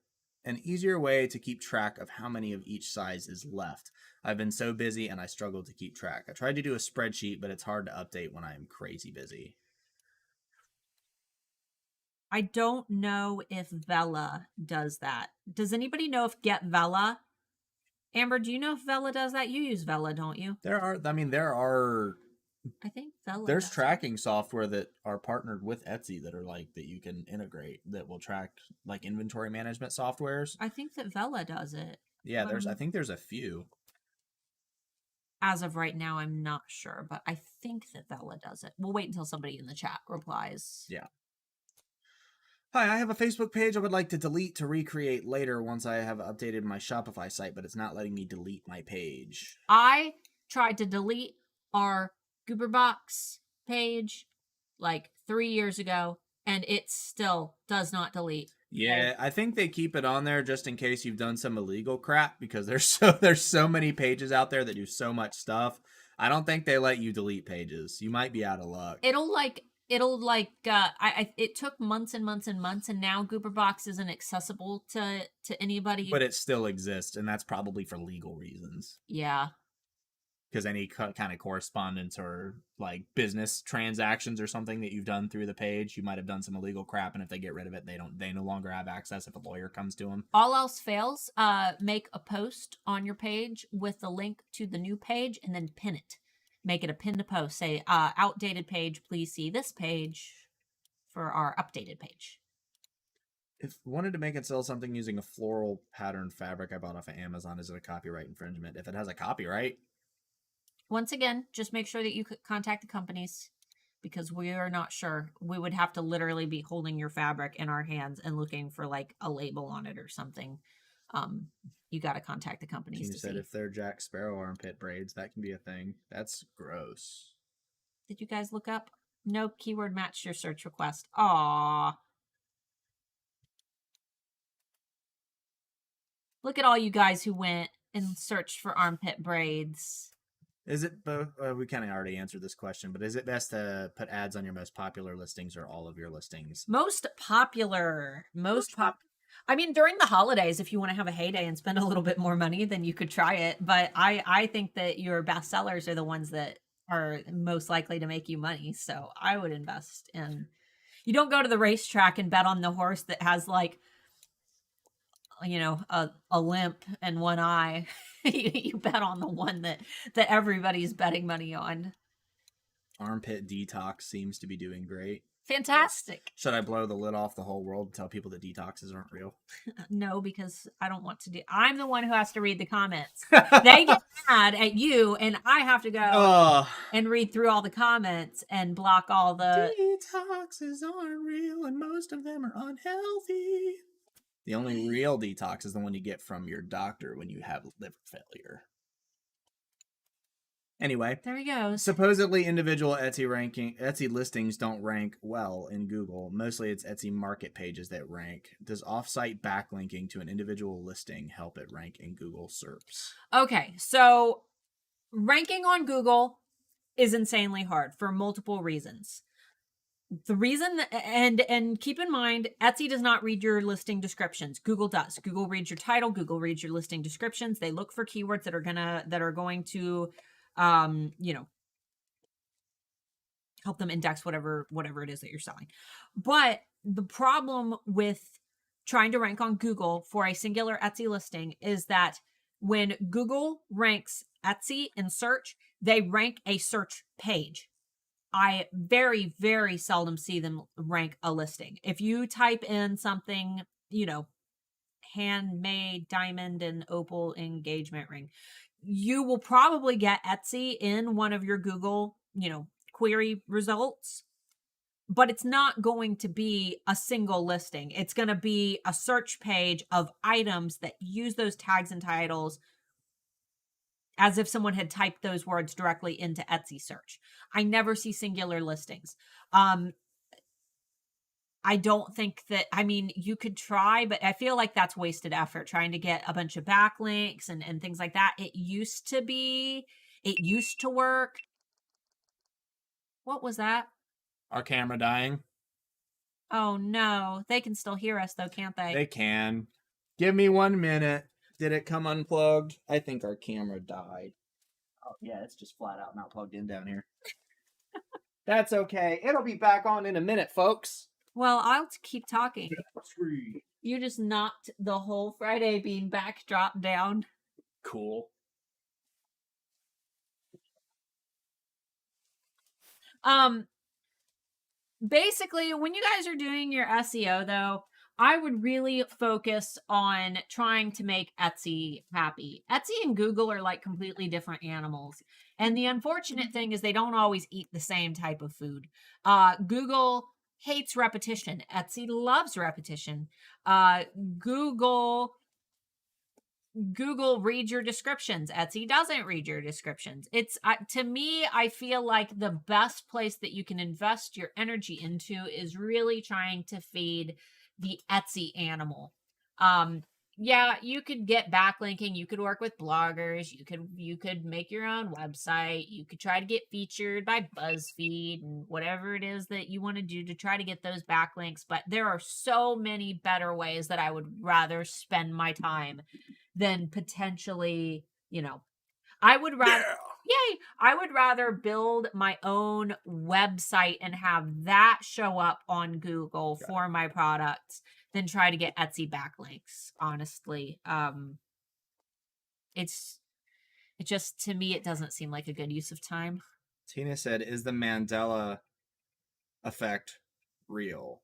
an easier way to keep track of how many of each size is left? I've been so busy and I struggle to keep track. I tried to do a spreadsheet, but it's hard to update when I am crazy busy. I don't know if Vella does that. Does anybody know if Get Vella? Amber, do you know if Vella does that? You use Vella, don't you? There are I think Vella. There's tracking software that are partnered with Etsy that are like that you can integrate that will track like inventory management softwares. I think that Vella does it. Yeah, I think there's a few. As of right now, I'm not sure, but I think that Vella does it. We'll wait until somebody in the chat replies. Yeah. Hi, I have a Facebook page I would like to delete to recreate later once I have updated my Shopify site, but it's not letting me delete my page. I tried to delete our Gooberbox page like 3 years ago, and it still does not delete. Yeah, I think they keep it on there just in case you've done some illegal crap because there's so many pages out there that do so much stuff. I don't think they let you delete pages. You might be out of luck. It took months and months and months, and now Gooberbox isn't accessible to anybody. But it still exists, and that's probably for legal reasons. Yeah. Because any kind of correspondence or like business transactions or something that you've done through the page, you might have done some illegal crap, and if they get rid of it, they no longer have access if a lawyer comes to them. All else fails, make a post on your page with the link to the new page, and then pin it. Make it a pinned post. Say, outdated page, please see this page for our updated page. If I wanted to make and sell something using a floral pattern fabric I bought off of Amazon, is it a copyright infringement? If it has a copyright? Once again, just make sure that you contact the companies because we are not sure. We would have to literally be holding your fabric in our hands and looking for like a label on it or something. You got to contact the companies. She said if they're Jack Sparrow armpit braids, that can be a thing. That's gross. Did you guys look up? No keyword matched your search request. Aww. Look at all you guys who went and searched for armpit braids. Is it, we kind of already answered this question, but is it best to put ads on your most popular listings or all of your listings? Most popular. I mean, during the holidays, if you want to have a heyday and spend a little bit more money, then you could try it. But I think that your best sellers are the ones that are most likely to make you money. So I would invest in. You don't go to the racetrack and bet on the horse that has like, you know, a limp and one eye. You bet on the one that everybody's betting money on. Armpit Detox seems to be doing great. Fantastic. Should I blow the lid off the whole world and tell people that detoxes aren't real? No, because I don't want to do. I'm the one who has to read the comments. They get mad at you, and I have to go and read through all the comments and block all the detoxes aren't real, and most of them are unhealthy. The only real detox is the one you get from your doctor when you have liver failure. Anyway, there we go. Supposedly, individual Etsy listings don't rank well in Google. Mostly, it's Etsy market pages that rank. Does offsite backlinking to an individual listing help it rank in Google SERPs? Okay, so ranking on Google is insanely hard for multiple reasons. The reason and keep in mind, Etsy does not read your listing descriptions. Google does. Google reads your title. Google reads your listing descriptions. They look for keywords that are going to help them index whatever it is that you're selling. But the problem with trying to rank on Google for a singular Etsy listing is that when Google ranks Etsy in search, they rank a search page. I very, very seldom see them rank a listing. If you type in something, handmade diamond and opal engagement ring, you will probably get Etsy in one of your Google, query results. but it's not going to be a single listing. It's going to be a search page of items that use those tags and titles as if someone had typed those words directly into Etsy search. I never see singular listings. I don't think that, I mean, you could try, but I feel like that's wasted effort trying to get a bunch of backlinks and things like that. It used to work. What was that? Our camera dying. Oh no, they can still hear us though, can't they? They can. Give me 1 minute. Did it come unplugged? I think our camera died. Oh yeah, it's just flat out not plugged in down here. That's okay. It'll be back on in a minute, folks. Well, I'll keep talking. You just knocked the whole Friday bean backdrop down. Cool. Basically, when you guys are doing your SEO, though, I would really focus on trying to make Etsy happy. Etsy and Google are like completely different animals. And the unfortunate thing is they don't always eat the same type of food. Google hates repetition. Etsy loves repetition. Google reads your descriptions. Etsy doesn't read your descriptions. It's to me, I feel like the best place that you can invest your energy into is really trying to feed the Etsy animal. Yeah, you could get backlinking, you could work with bloggers, you could make your own website, you could try to get featured by BuzzFeed and whatever it is that you want to do to try to get those backlinks, but there are so many better ways that I would rather spend my time than potentially, I would rather I would rather build my own website and have that show up on Google for my products than try to get Etsy backlinks, honestly. It just, to me, it doesn't seem like a good use of time. Tina said, is the Mandela effect real?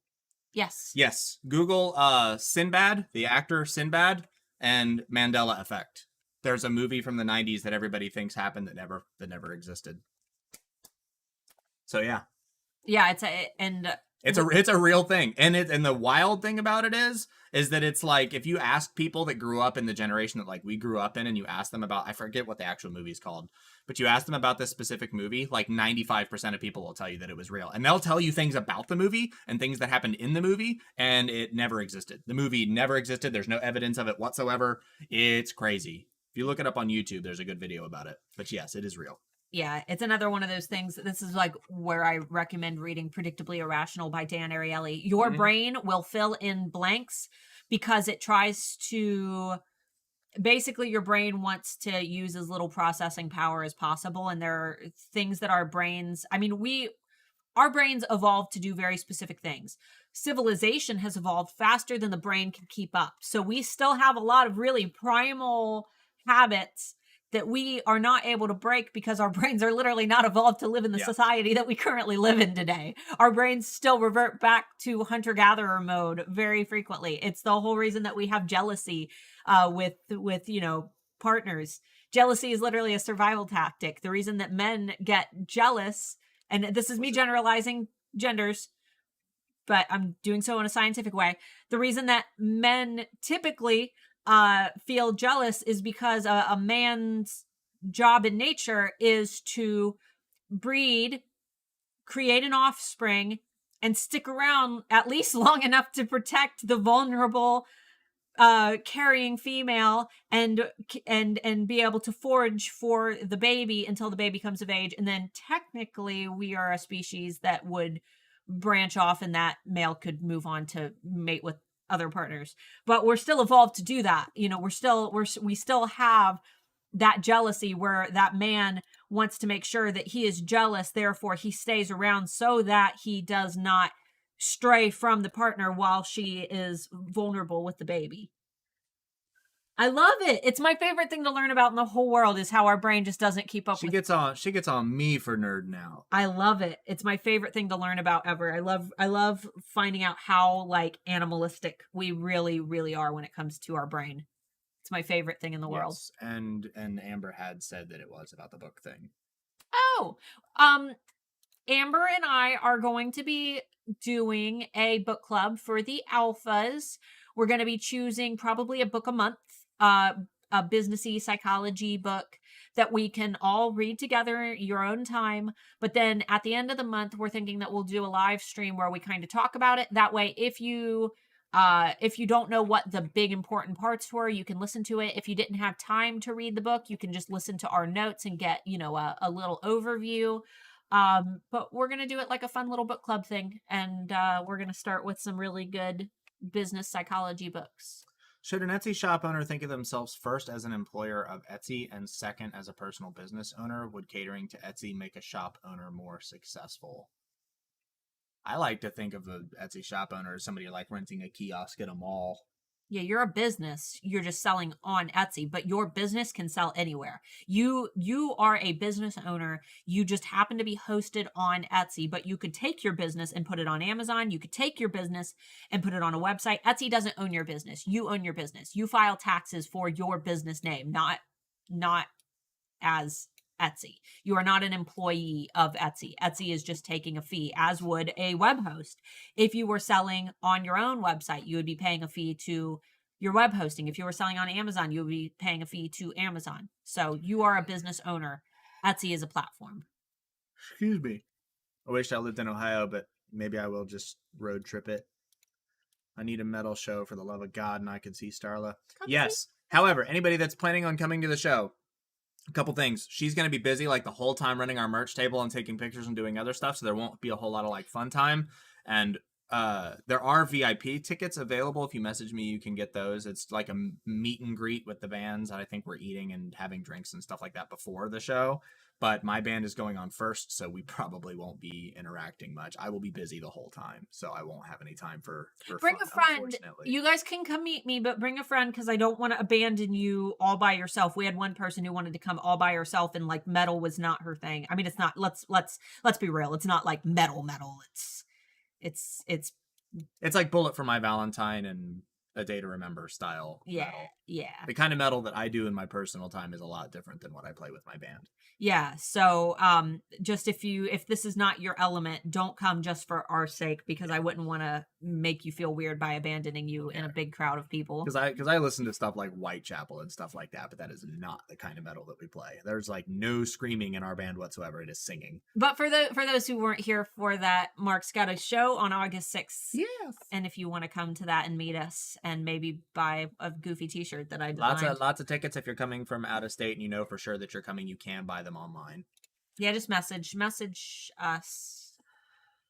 Yes. Yes. Google Sinbad, the actor Sinbad, and Mandela effect. There's a movie from the 90s that everybody thinks happened that never existed. So yeah. Yeah, it's a real thing. And the wild thing about it is that it's like, if you ask people that grew up in the generation that like we grew up in, and you ask them about, I forget what the actual movie's called, but you ask them about this specific movie, like 95% of people will tell you that it was real. And they'll tell you things about the movie and things that happened in the movie, and it never existed. The movie never existed. There's no evidence of it whatsoever. It's crazy. If you look it up on YouTube, there's a good video about it. But yes, it is real. Yeah, it's another one of those things. This is like where I recommend reading Predictably Irrational by Dan Ariely. Your brain will fill in blanks because it tries to, basically your brain wants to use as little processing power as possible. And there are things that our brains, our brains evolved to do very specific things. Civilization has evolved faster than the brain can keep up. So we still have a lot of really primal habits that we are not able to break because our brains are literally not evolved to live in the society that we currently live in today. Our brains still revert back to hunter-gatherer mode very frequently. It's the whole reason that we have jealousy with partners. Jealousy is literally a survival tactic. The reason that men get jealous, and this is me generalizing genders, but I'm doing so in a scientific way. The reason that men typically feel jealous is because a man's job in nature is to breed, create an offspring, and stick around at least long enough to protect the vulnerable carrying female and be able to forage for the baby until the baby comes of age. And then technically we are a species that would branch off, and that male could move on to mate with other partners, but we're still evolved to do that. We still have that jealousy where that man wants to make sure that he is jealous, therefore he stays around so that he does not stray from the partner while she is vulnerable with the baby. I love it. It's my favorite thing to learn about in the whole world, is how our brain just doesn't keep up. She gets on me for nerding out. I love it. It's my favorite thing to learn about ever. I love finding out how like animalistic we really, really are when it comes to our brain. It's my favorite thing in the world. And Amber had said that it was about the book thing. Oh, Amber and I are going to be doing a book club for the alphas. We're going to be choosing probably a book a month, a businessy psychology book that we can all read together your own time. But then at the end of the month, we're thinking that we'll do a live stream where we kind of talk about it. That way, if you don't know what the big important parts were, you can listen to it. If you didn't have time to read the book, you can just listen to our notes and get, a little overview. But we're going to do it like a fun little book club thing. And we're going to start with some really good business psychology books. Should an Etsy shop owner think of themselves first as an employer of Etsy and second as a personal business owner? Would catering to Etsy make a shop owner more successful? I like to think of an Etsy shop owner as somebody like renting a kiosk at a mall. Yeah, you're a business. You're just selling on Etsy, but your business can sell anywhere. You are a business owner. You just happen to be hosted on Etsy, but you could take your business and put it on Amazon. You could take your business and put it on a website. Etsy doesn't own your business. You own your business. You file taxes for your business name, not as Etsy. You are not an employee of Etsy. Etsy is just taking a fee, as would a web host. If you were selling on your own website, you would be paying a fee to your web hosting. If you were selling on Amazon, you would be paying a fee to Amazon. So you are a business owner. Etsy is a platform. Excuse me. I wish I lived in Ohio, but maybe I will just road trip it. I need a metal show for the love of God, and I can see Starla. Yes. However, anybody that's planning on coming to the show, a couple things. She's going to be busy like the whole time running our merch table and taking pictures and doing other stuff, so there won't be a whole lot of like fun time. And there are VIP tickets available. If you message me, you can get those. It's like a meet and greet with the bands. I think we're eating and having drinks and stuff like that before the show. But my band is going on first, so we probably won't be interacting much. I will be busy the whole time, so I won't have any time for bring fun, a friend. You guys can come meet me, but bring a friend because I don't want to abandon you all by yourself. We had one person who wanted to come all by herself, and like metal was not her thing. I mean, it's not. Let's be real. It's not like metal. It's like Bullet for My Valentine and A Day to Remember style metal. Yeah. The kind of metal that I do in my personal time is a lot different than what I play with my band. Yeah. So just if this is not your element, don't come just for our sake, because I wouldn't want to make you feel weird by abandoning you in a big crowd of people. Because I listen to stuff like Whitechapel and stuff like that, but that is not the kind of metal that we play. There's like no screaming in our band whatsoever. It is singing. But for those who weren't here for that, Mark's got a show on August 6th. Yes. And if you want to come to that and meet us and maybe buy a goofy t-shirt that I designed. Lots of tickets. If you're coming from out of state and you know for sure that you're coming, you can buy them online. Yeah, just message us.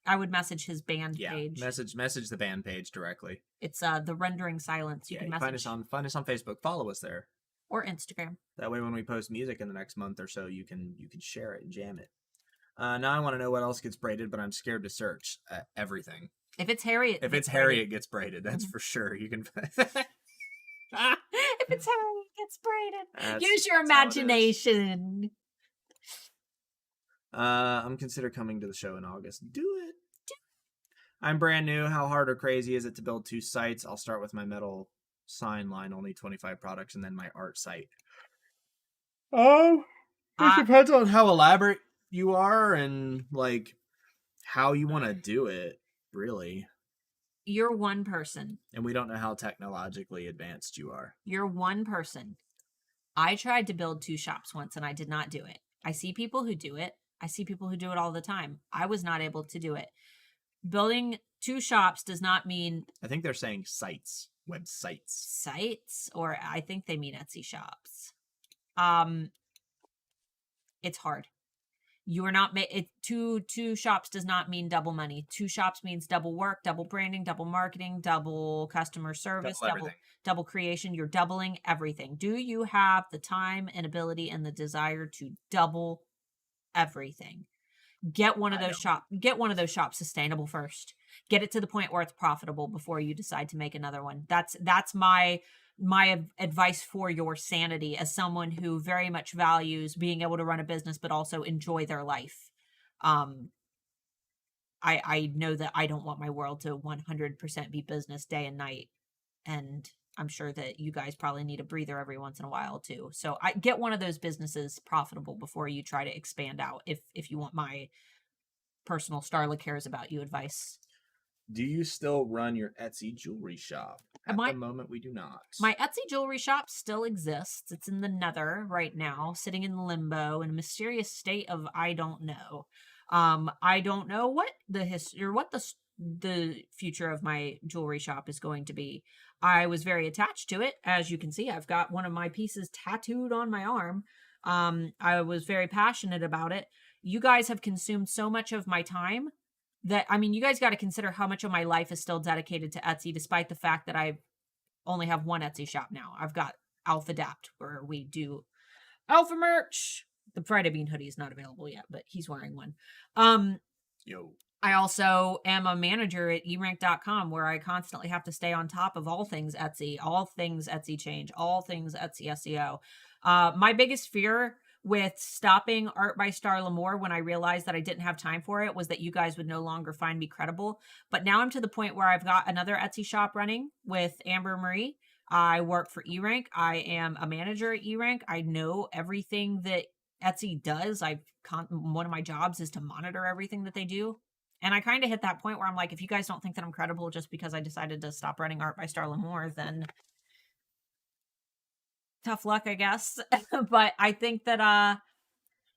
I would message his band page. Message the band page directly. It's the Rendering Silence. You can message. Find us on Facebook. Follow us there. Or Instagram. That way when we post music in the next month or so, you can share it and jam it. Now I want to know what else gets braided, but I'm scared to search everything. If it's Harriet, it gets braided. That's for sure. You can. If it's Harriet, it gets braided. Use your imagination. I'm consider coming to the show in August. Do it. I'm brand new. How hard or crazy is it to build 2 sites? I'll start with my metal sign line, only 25 products, and then my art site. Oh, it depends on how elaborate you are and like how you want to do it, really. You're one person. And we don't know how technologically advanced you are. You're one person. I tried to build 2 shops once and I did not do it. I see people who do it. I see people who do it all the time. I was not able to do it. Building 2 shops does not mean... I think they're saying sites. Websites. Sites? Or I think they mean Etsy shops. It's hard. You are not... Two shops does not mean double money. 2 shops means double work, double branding, double marketing, double customer service, double creation. You're doubling everything. Do you have the time and ability and the desire to double everything? Get one of those shops sustainable first. Get it to the point where it's profitable before you decide to make another one. That's my advice for your sanity as someone who very much values being able to run a business but also enjoy their life. I know that I don't want my world to 100% be business day and night, and I'm sure that you guys probably need a breather every once in a while too. So I get one of those businesses profitable before you try to expand out, if you want my personal Starla cares about you advice. Do you still run your Etsy jewelry shop? At the moment, we do not. My Etsy jewelry shop still exists. It's in the nether right now, sitting in limbo in a mysterious state of I don't know. I don't know what the history or what the future of my jewelry shop is going to be. I was very attached to it. As you can see, I've got one of my pieces tattooed on my arm. I was very passionate about it. You guys have consumed so much of my time that, I mean, you guys got to consider how much of my life is still dedicated to Etsy, despite the fact that I only have one Etsy shop now. I've got Alpha Adapt, where we do Alpha merch. The Friday Bean hoodie is not available yet, but he's wearing one. Yo. I also am a manager at erank.com, where I constantly have to stay on top of all things Etsy, all things Etsy change, all things Etsy SEO. My biggest fear with stopping Art by Starla Moore, when I realized that I didn't have time for it, was that you guys would no longer find me credible. But now I'm to the point where I've got another Etsy shop running with Amber Marie. I work for eRank. I am a manager at eRank. I know everything that Etsy does. One of my jobs is to monitor everything that they do. And I kind of hit that point where I'm like, if you guys don't think that I'm credible just because I decided to stop running Art by Starla Moore, then tough luck, I guess. But I think that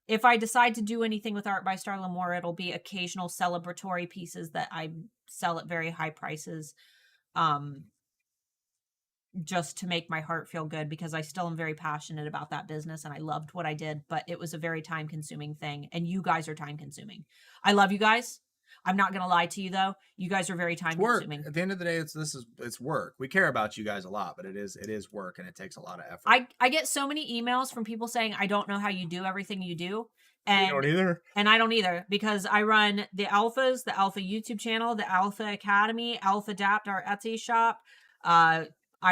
if I decide to do anything with Art by Starla Moore, it'll be occasional celebratory pieces that I sell at very high prices, just to make my heart feel good, because I still am very passionate about that business and I loved what I did, but it was a very time consuming thing, and you guys are time consuming. I love you guys. I'm not gonna lie to you though. You guys are very time consuming. At the end of the day, it's work. We care about you guys a lot, but it is work, and it takes a lot of effort. I get so many emails from people saying I don't know how you do everything you do. And I don't either. And I don't either, because I run the Alphas, the Alpha YouTube channel, the Alpha Academy, Alpha Adapt, our Etsy shop. I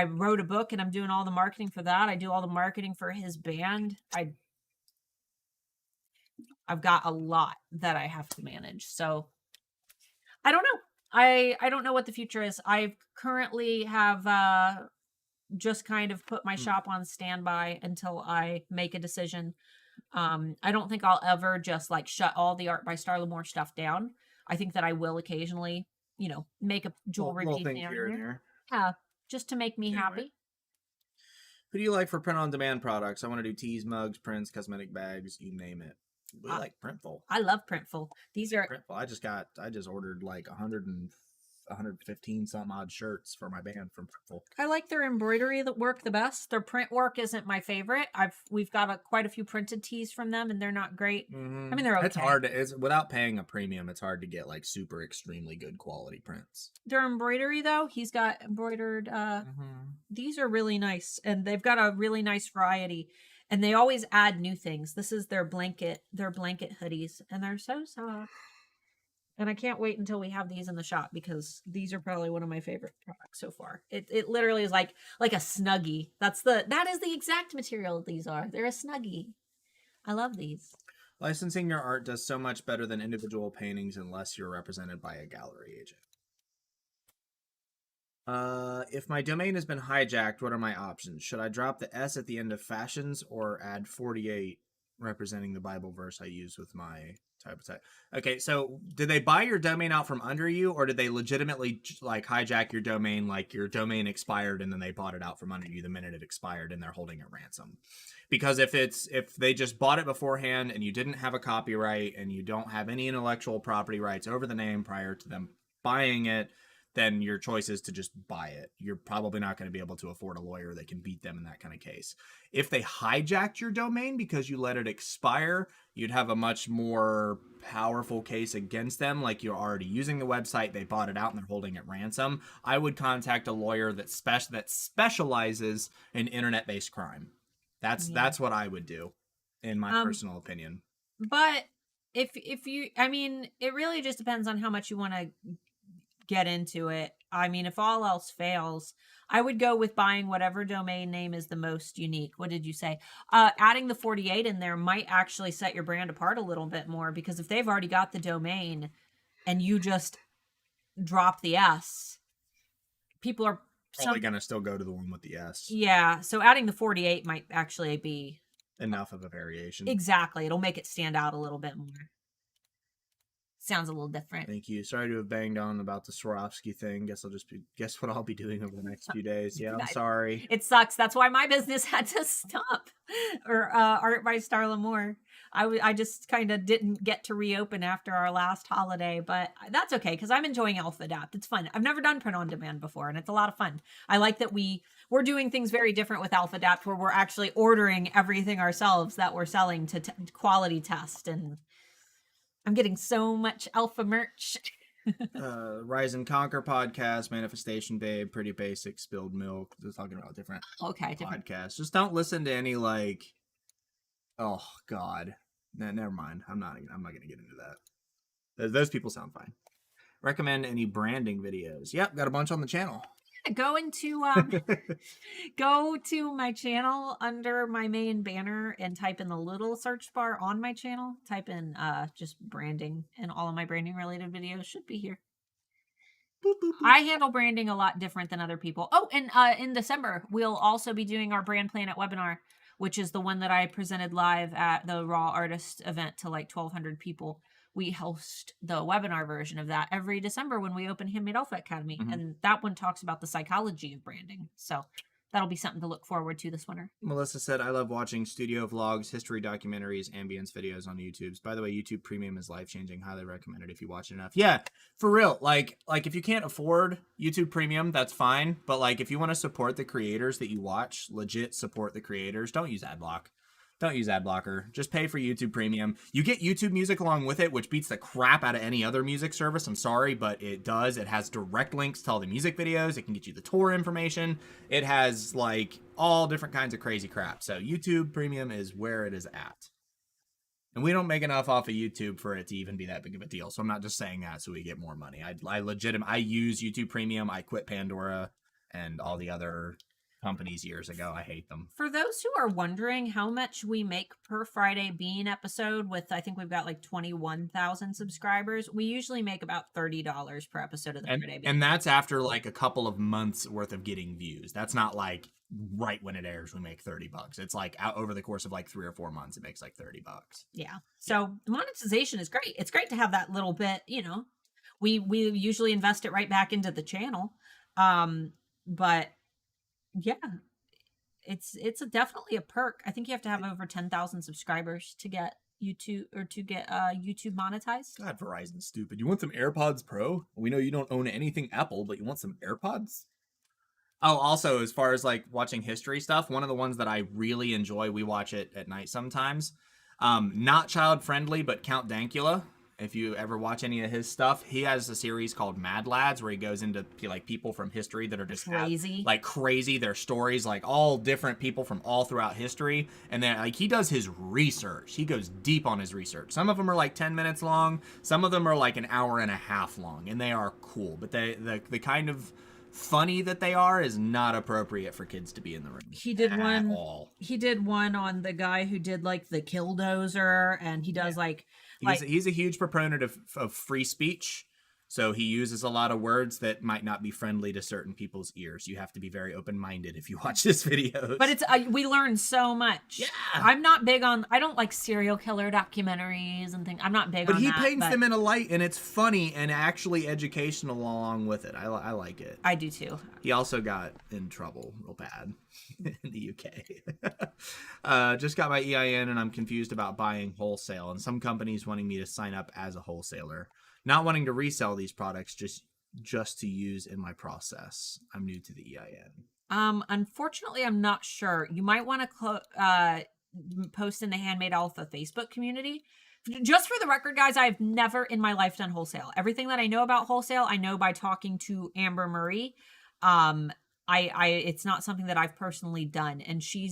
wrote a book and I'm doing all the marketing for that. I do all the marketing for his band. I've got a lot that I have to manage. So I don't know. I don't know what the future is. I currently have just kind of put my shop on standby until I make a decision. I don't think I'll ever just like shut all the Art by Starla Moore stuff down. I think that I will occasionally, make a jewelry piece here and there. Yeah, just to make me happy. Who do you like for print-on-demand products? I want to do tees, mugs, prints, cosmetic bags, you name it. We like Printful. I love Printful. These are Printful. I just ordered like 115 some odd shirts for my band from Printful. I like their embroidery work the best. Their print work isn't my favorite. We've got quite a few printed tees from them, and they're not great. Mm-hmm. I mean, they're okay. It's hard without paying a premium. It's hard to get like super extremely good quality prints. Their embroidery though, he's got embroidered. These are really nice, and they've got a really nice variety. And they always add new things. This is their blanket hoodies, and they're so soft. And I can't wait until we have these in the shop, because these are probably one of my favorite products so far. It literally is like a Snuggie. That is the exact material these are. They're a Snuggie. I love these. Licensing your art does so much better than individual paintings unless you're represented by a gallery agent. If my domain has been hijacked, what are my options? Should I drop the S at the end of fashions or add 48 representing the Bible verse I use with my type of type? Okay, so did they buy your domain out from under you, or did they legitimately like hijack your domain, like your domain expired and then they bought it out from under you the minute it expired and they're holding it ransom? Because if they just bought it beforehand and you didn't have a copyright and you don't have any intellectual property rights over the name prior to them buying it, then your choice is to just buy it. You're probably not going to be able to afford a lawyer that can beat them in that kind of case. If they hijacked your domain because you let it expire, you'd have a much more powerful case against them. Like, you're already using the website, they bought it out, and they're holding it ransom. I would contact a lawyer that specializes in internet-based crime. That's what I would do, in my personal opinion. But if you, I mean, it really just depends on how much you want to get into it. I mean, if all else fails, I would go with buying whatever domain name is the most unique. What did you say? Adding the 48 in there might actually set your brand apart a little bit more, because if they've already got the domain and you just drop the S, people are probably going to still go to the one with the S. Yeah, so adding the 48 might actually be enough of a variation. Exactly. It'll make it stand out a little bit more. sounds a little different. Thank you. Sorry to have banged on about the Swarovski thing. Guess what I'll be doing over the next few days. Yeah, I'm sorry. It sucks. That's why my business had to stop. Or Art by Starla more. I just kind of didn't get to reopen after our last holiday, but that's okay because I'm enjoying Alpha Adapt. It's fun. I've never done print on demand before, and it's a lot of fun. I like that we're doing things very different with Alpha Adapt, where we're actually ordering everything ourselves that we're selling to quality test, and I'm getting so much alpha merch. Rise and Conquer podcast, Manifestation Babe, Pretty Basic, Spilled Milk. Just talking about different podcasts. Just don't listen to any like, oh God, never mind. I'm not gonna get into that. Those people sound fine. Recommend any branding videos? Yep, got a bunch on the channel. Go to my channel under my main banner and type in the little search bar on my channel. Type in just branding, and all of my branding related videos should be here. Boop, boop, boop. I handle branding a lot different than other people. Oh, and in December, we'll also be doing our Brand Planet webinar, which is the one that I presented live at the Raw Artist event to like 1,200 people. We host the webinar version of that every December when we open Handmade Alpha Academy. Mm-hmm. And that one talks about the psychology of branding. So that'll be something to look forward to this winter. Melissa said, I love watching studio vlogs, history documentaries, ambience videos on YouTube. By the way, YouTube Premium is life-changing. Highly recommend it if you watch it enough. Yeah, for real. Like if you can't afford YouTube Premium, that's fine. But like if you want to support the creators that you watch, legit support the creators, don't use AdBlock. Don't use ad blocker. Just pay for YouTube Premium. You get YouTube Music along with it, which beats the crap out of any other music service. I'm sorry, but it does. It has direct links to all the music videos. It can get you the tour information. It has like all different kinds of crazy crap. So YouTube Premium is where it is at. And we don't make enough off of YouTube for it to even be that big of a deal. So I'm not just saying that so we get more money. I use YouTube Premium. I quit Pandora and all the other companies years ago. I hate them. For those who are wondering how much we make per Friday Bean episode, with I think we've got like 21,000 subscribers, we usually make about $30 per episode of the Friday Bean. And that's after like a couple of months worth of getting views. That's not like right when it airs we make $30. It's like out over the course of like 3 or 4 months it makes like $30. Yeah. So monetization is great. It's great to have that little bit, you know. We usually invest it right back into the channel. But yeah, it's definitely a perk. I think you have to have over 10,000 subscribers to get YouTube YouTube monetized. God, Verizon's stupid. You want some AirPods Pro? We know you don't own anything Apple, but you want some AirPods? Oh, also, as far as like watching history stuff, one of the ones that I really enjoy, we watch it at night sometimes. Not child friendly, but Count Dankula. If you ever watch any of his stuff, he has a series called Mad Lads where he goes into like people from history that are just crazy. Their stories, like all different people from all throughout history. And then like he does his research. He goes deep on his research. Some of them are like 10 minutes long. Some of them are like an hour and a half long, and they are cool. But the kind of funny that they are is not appropriate for kids to be in the room. He did one on the guy who did like the Killdozer, and he does he's a huge proponent of free speech. So he uses a lot of words that might not be friendly to certain people's ears. You have to be very open-minded if you watch this video. But it's we learn so much. Yeah. I'm not big on, I don't like serial killer documentaries and things. I'm not big on that. But he paints them in a light, and it's funny and actually educational along with it. I like it. I do too. He also got in trouble real bad in the UK. Just got my EIN, and I'm confused about buying wholesale, and some companies wanting me to sign up as a wholesaler. Not wanting to resell these products, just to use in my process. I'm new to the EIN. Unfortunately, I'm not sure. You might want to post in the Handmade Alpha Facebook community. Just for the record, guys, I've never in my life done wholesale. Everything that I know about wholesale, I know by talking to Amber Marie. It's not something that I've personally done, and she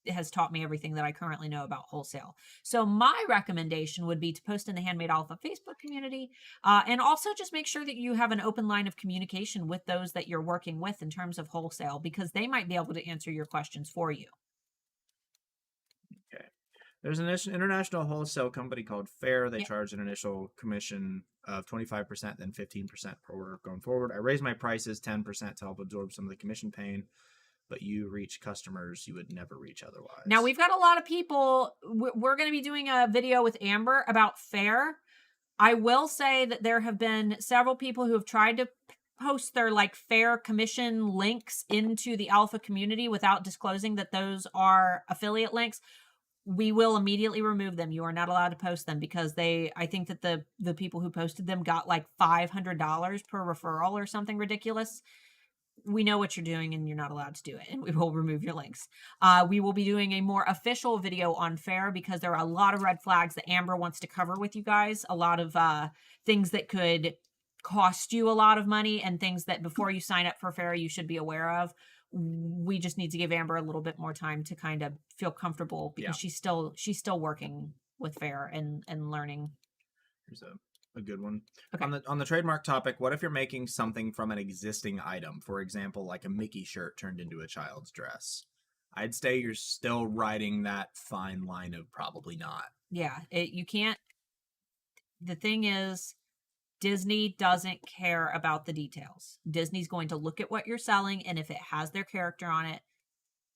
has taught me everything that I currently know about wholesale. So my recommendation would be to post in the Handmade Alpha Facebook community, and also just make sure that you have an open line of communication with those that you're working with in terms of wholesale, because they might be able to answer your questions for you. Okay. There's an international wholesale company called Fair. They charge an initial commission of 25%, then 15% per order going forward. I raised my prices 10% to help absorb some of the commission pain. but you reach customers you would never reach otherwise. Now, we've got a lot of people. We're going to be doing a video with Amber about FAIR. I will say that there have been several people who have tried to post their like FAIR commission links into the alpha community without disclosing that those are affiliate links. We will immediately remove them. You are not allowed to post them because I think that the people who posted them got like $500 per referral or something ridiculous. We know what you're doing and you're not allowed to do it, and we will remove your links. We will be doing a more official video on FAIR because there are a lot of red flags that Amber wants to cover with you guys. A lot of things that could cost you a lot of money and things that before you sign up for FAIR, you should be aware of. We just need to give Amber a little bit more time to kind of feel comfortable because she's still working with FAIR and learning. Here's a good one. Okay. On the trademark topic, what if you're making something from an existing item? For example, like a Mickey shirt turned into a child's dress. I'd say you're still riding that fine line of probably not. Yeah, you can't. The thing is, Disney doesn't care about the details. Disney's going to look at what you're selling, and if it has their character on it,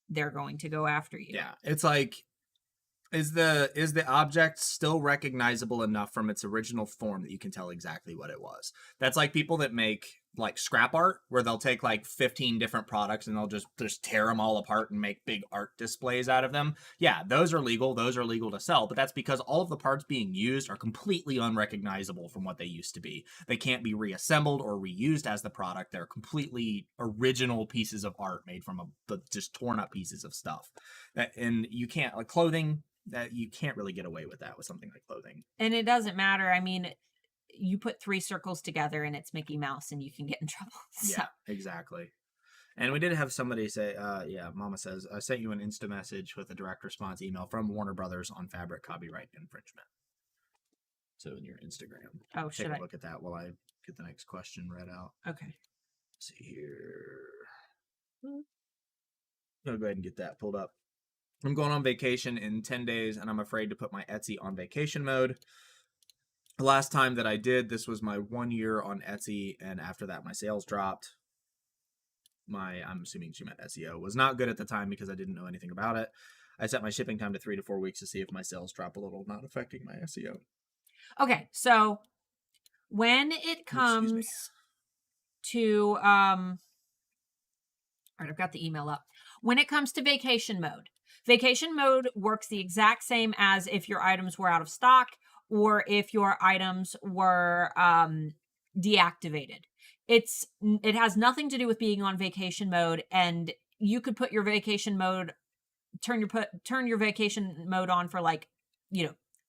they're going to go after you. Yeah, it's like, is the object still recognizable enough from its original form that you can tell exactly what it was? That's like people that make like scrap art where they'll take like 15 different products and they'll just tear them all apart and make big art displays out of them. Yeah, those are legal. Those are legal to sell, but that's because all of the parts being used are completely unrecognizable from what they used to be. They can't be reassembled or reused as the product. They're completely original pieces of art made from just torn up pieces of stuff. And you can't, like clothing, that you can't really get away with that with something like clothing. And it doesn't matter. I mean, you put 3 circles together and it's Mickey Mouse and you can get in trouble. So. Yeah, exactly. And we did have somebody say, Mama says, I sent you an Insta message with a direct response email from Warner Brothers on fabric copyright infringement. So in your Instagram. Oh, take a look at that while I get the next question read out. Okay. Let's see here. I'll go ahead and get that pulled up. I'm going on vacation in 10 days, and I'm afraid to put my Etsy on vacation mode. The last time that I did, this was my 1 year on Etsy, and after that, my sales dropped. I'm assuming she meant SEO, was not good at the time because I didn't know anything about it. I set my shipping time to 3 to 4 weeks to see if my sales drop a little, not affecting my SEO. Okay, so when it comes to, all right, I've got the email up. When it comes to vacation mode works the exact same as if your items were out of stock or if your items were deactivated. It has nothing to do with being on vacation mode, and you could put your vacation mode, turn your vacation mode on for like,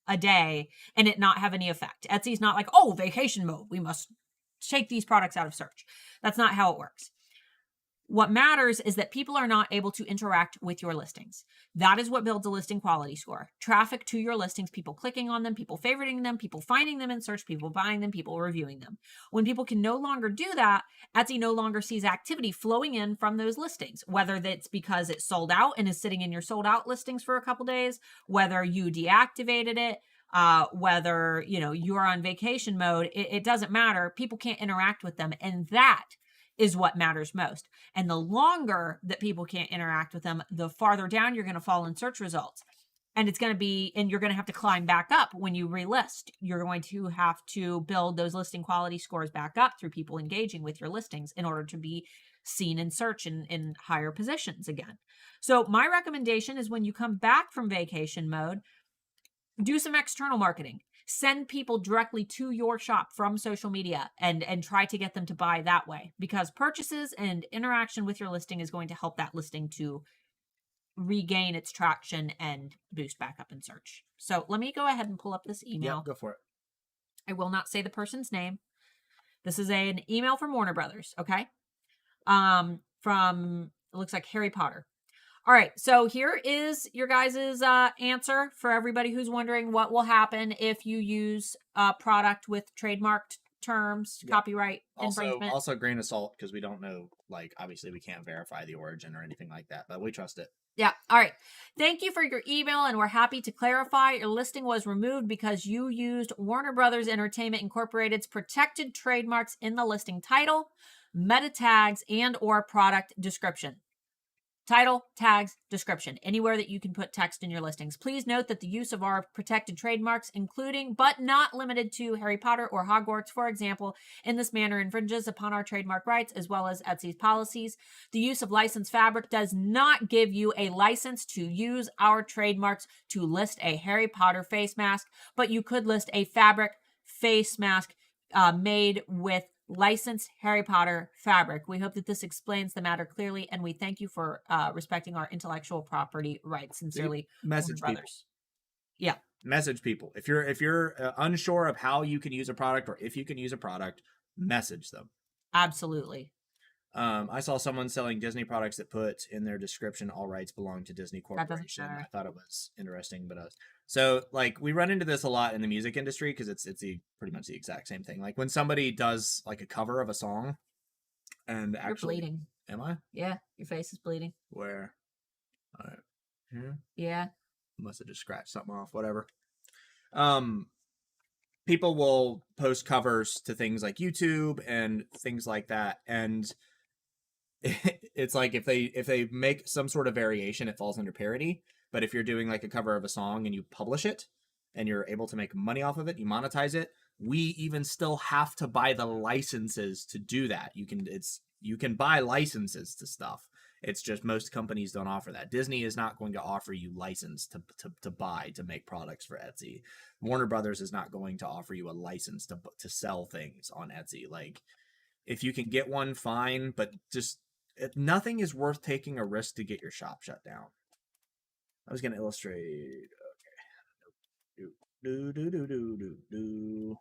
a day and it not have any effect. Etsy's not like, oh, vacation mode, we must take these products out of search. That's not how it works. What matters is that people are not able to interact with your listings. That is what builds a listing quality score. Traffic to your listings, people clicking on them, people favoriting them, people finding them in search, people buying them, people reviewing them. When people can no longer do that, Etsy no longer sees activity flowing in from those listings, whether that's because it's sold out and is sitting in your sold out listings for a couple days, whether you deactivated it, whether, you're on vacation mode, it doesn't matter. People can't interact with them. And that is what matters most. And the longer that people can't interact with them, the farther down you're going to fall in search results. And you're going to have to climb back up when you relist. You're going to have to build those listing quality scores back up through people engaging with your listings in order to be seen in search in higher positions again. So my recommendation is when you come back from vacation mode, do some external marketing. Send people directly to your shop from social media and try to get them to buy that way, because purchases and interaction with your listing is going to help that listing to regain its traction and boost back up in search. So let me go ahead and pull up this email. Yeah, go for it. I will not say the person's name. This is an email from Warner Brothers, okay? From, it looks like Harry Potter. All right, so here is your guys' answer for everybody who's wondering what will happen if you use a product with trademarked terms, copyright infringement. Also grain of salt, because we don't know, obviously we can't verify the origin or anything like that, but we trust it. Yeah, all right. Thank you for your email, and we're happy to clarify your listing was removed because you used Warner Brothers Entertainment Incorporated's protected trademarks in the listing title, meta tags, and or product description. Title, tags, description, anywhere that you can put text in your listings. Please note that the use of our protected trademarks, including but not limited to Harry Potter or Hogwarts, for example, in this manner infringes upon our trademark rights as well as Etsy's policies. The use of licensed fabric does not give you a license to use our trademarks to list a Harry Potter face mask, but you could list a fabric face mask made with licensed Harry Potter fabric. We hope that this explains the matter clearly, and we thank you for respecting our intellectual property rights. Sincerely, message Warner people. Brothers. Yeah, message people. If you're unsure of how you can use a product or if you can use a product, message them. absolutely. I saw someone selling Disney products that put in their description, all rights belong to Disney Corporation. I thought it was interesting, but so like we run into this a lot in the music industry because it's pretty much the exact same thing. Like when somebody does like a cover of a song, and You're bleeding. Am I? Yeah, your face is bleeding. Where? All right. Here. Yeah. Must have just scratched something off. Whatever. People will post covers to things like YouTube and things like that, and it's like if they make some sort of variation, it falls under parody. But if you're doing like a cover of a song and you publish it and you're able to make money off of it, you monetize it, we even still have to buy the licenses to do that. You can buy licenses to stuff. It's just most companies don't offer that. Disney is not going to offer you license to buy to make products for Etsy. Warner Brothers is not going to offer you a license to sell things on Etsy. Like if you can get one, fine, but just nothing is worth taking a risk to get your shop shut down. I was going to illustrate. Okay.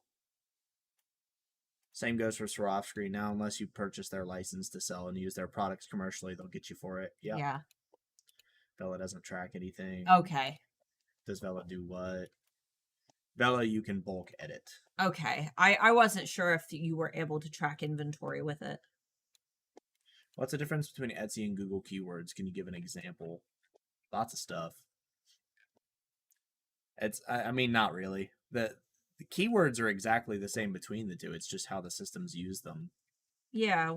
Same goes for Swarovski. Now, unless you purchase their license to sell and use their products commercially, they'll get you for it. Yep. Yeah. Vela doesn't track anything. Okay. Does Vela do what? Vela, you can bulk edit. Okay. I wasn't sure if you were able to track inventory with it. What's the difference between Etsy and Google keywords? Can you give an example? Lots of stuff. I mean, not really. The keywords are exactly the same between the two. It's just how the systems use them. Yeah.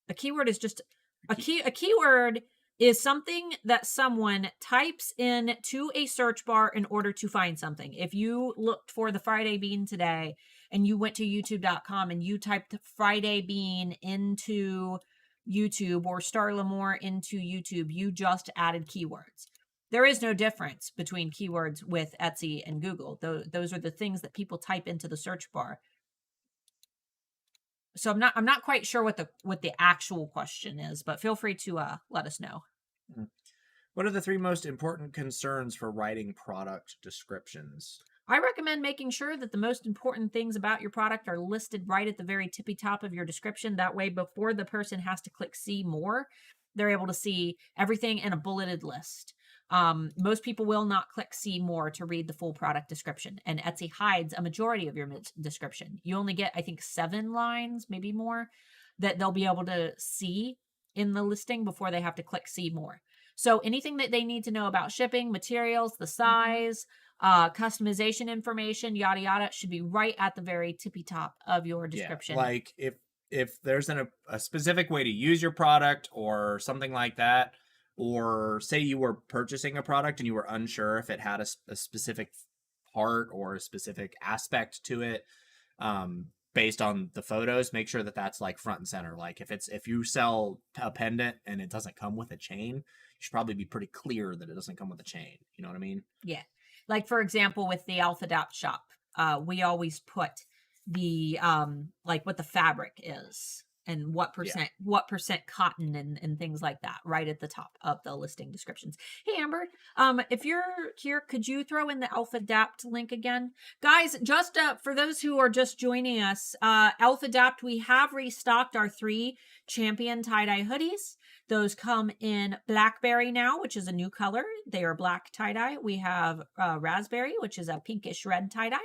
A keyword is just a keyword is something that someone types in to a search bar in order to find something. If you looked for the Friday bean today and you went to youtube.com and you typed Friday bean into YouTube or Starla more into YouTube, you just added keywords. There is no difference between keywords with Etsy and Google. Those are the things that people type into the search bar. So I'm not quite sure what the actual question is, but feel free to let us know. What are the 3 most important concerns for writing product descriptions? I recommend making sure that the most important things about your product are listed right at the very tippy top of your description. That way, before the person has to click see more, they're able to see everything in a bulleted list. Most people will not click see more to read the full product description, and Etsy hides a majority of your description. You only get, I think, 7 lines, maybe more, that they'll be able to see in the listing before they have to click see more. So anything that they need to know about shipping, materials, the size, customization information, yada yada, should be right at the very tippy top of your description. Yeah, like if there's a specific way to use your product or something like that, or say you were purchasing a product and you were unsure if it had a specific part or a specific aspect to it, based on the photos, make sure that that's like front and center. Like if you sell a pendant and it doesn't come with a chain, you should probably be pretty clear that it doesn't come with a chain. You know what I mean? Yeah. Like for example, with the Alphadapt shop, we always put the like what the fabric is and what percent cotton and things like that right at the top of the listing descriptions. Hey Amber, if you're here, could you throw in the Alphadapt link again? Guys, just for those who are just joining us, Alphadapt, we have restocked our 3 champion tie-dye hoodies. Those come in blackberry now, which is a new color. They are black tie-dye. We have raspberry, which is a pinkish red tie-dye,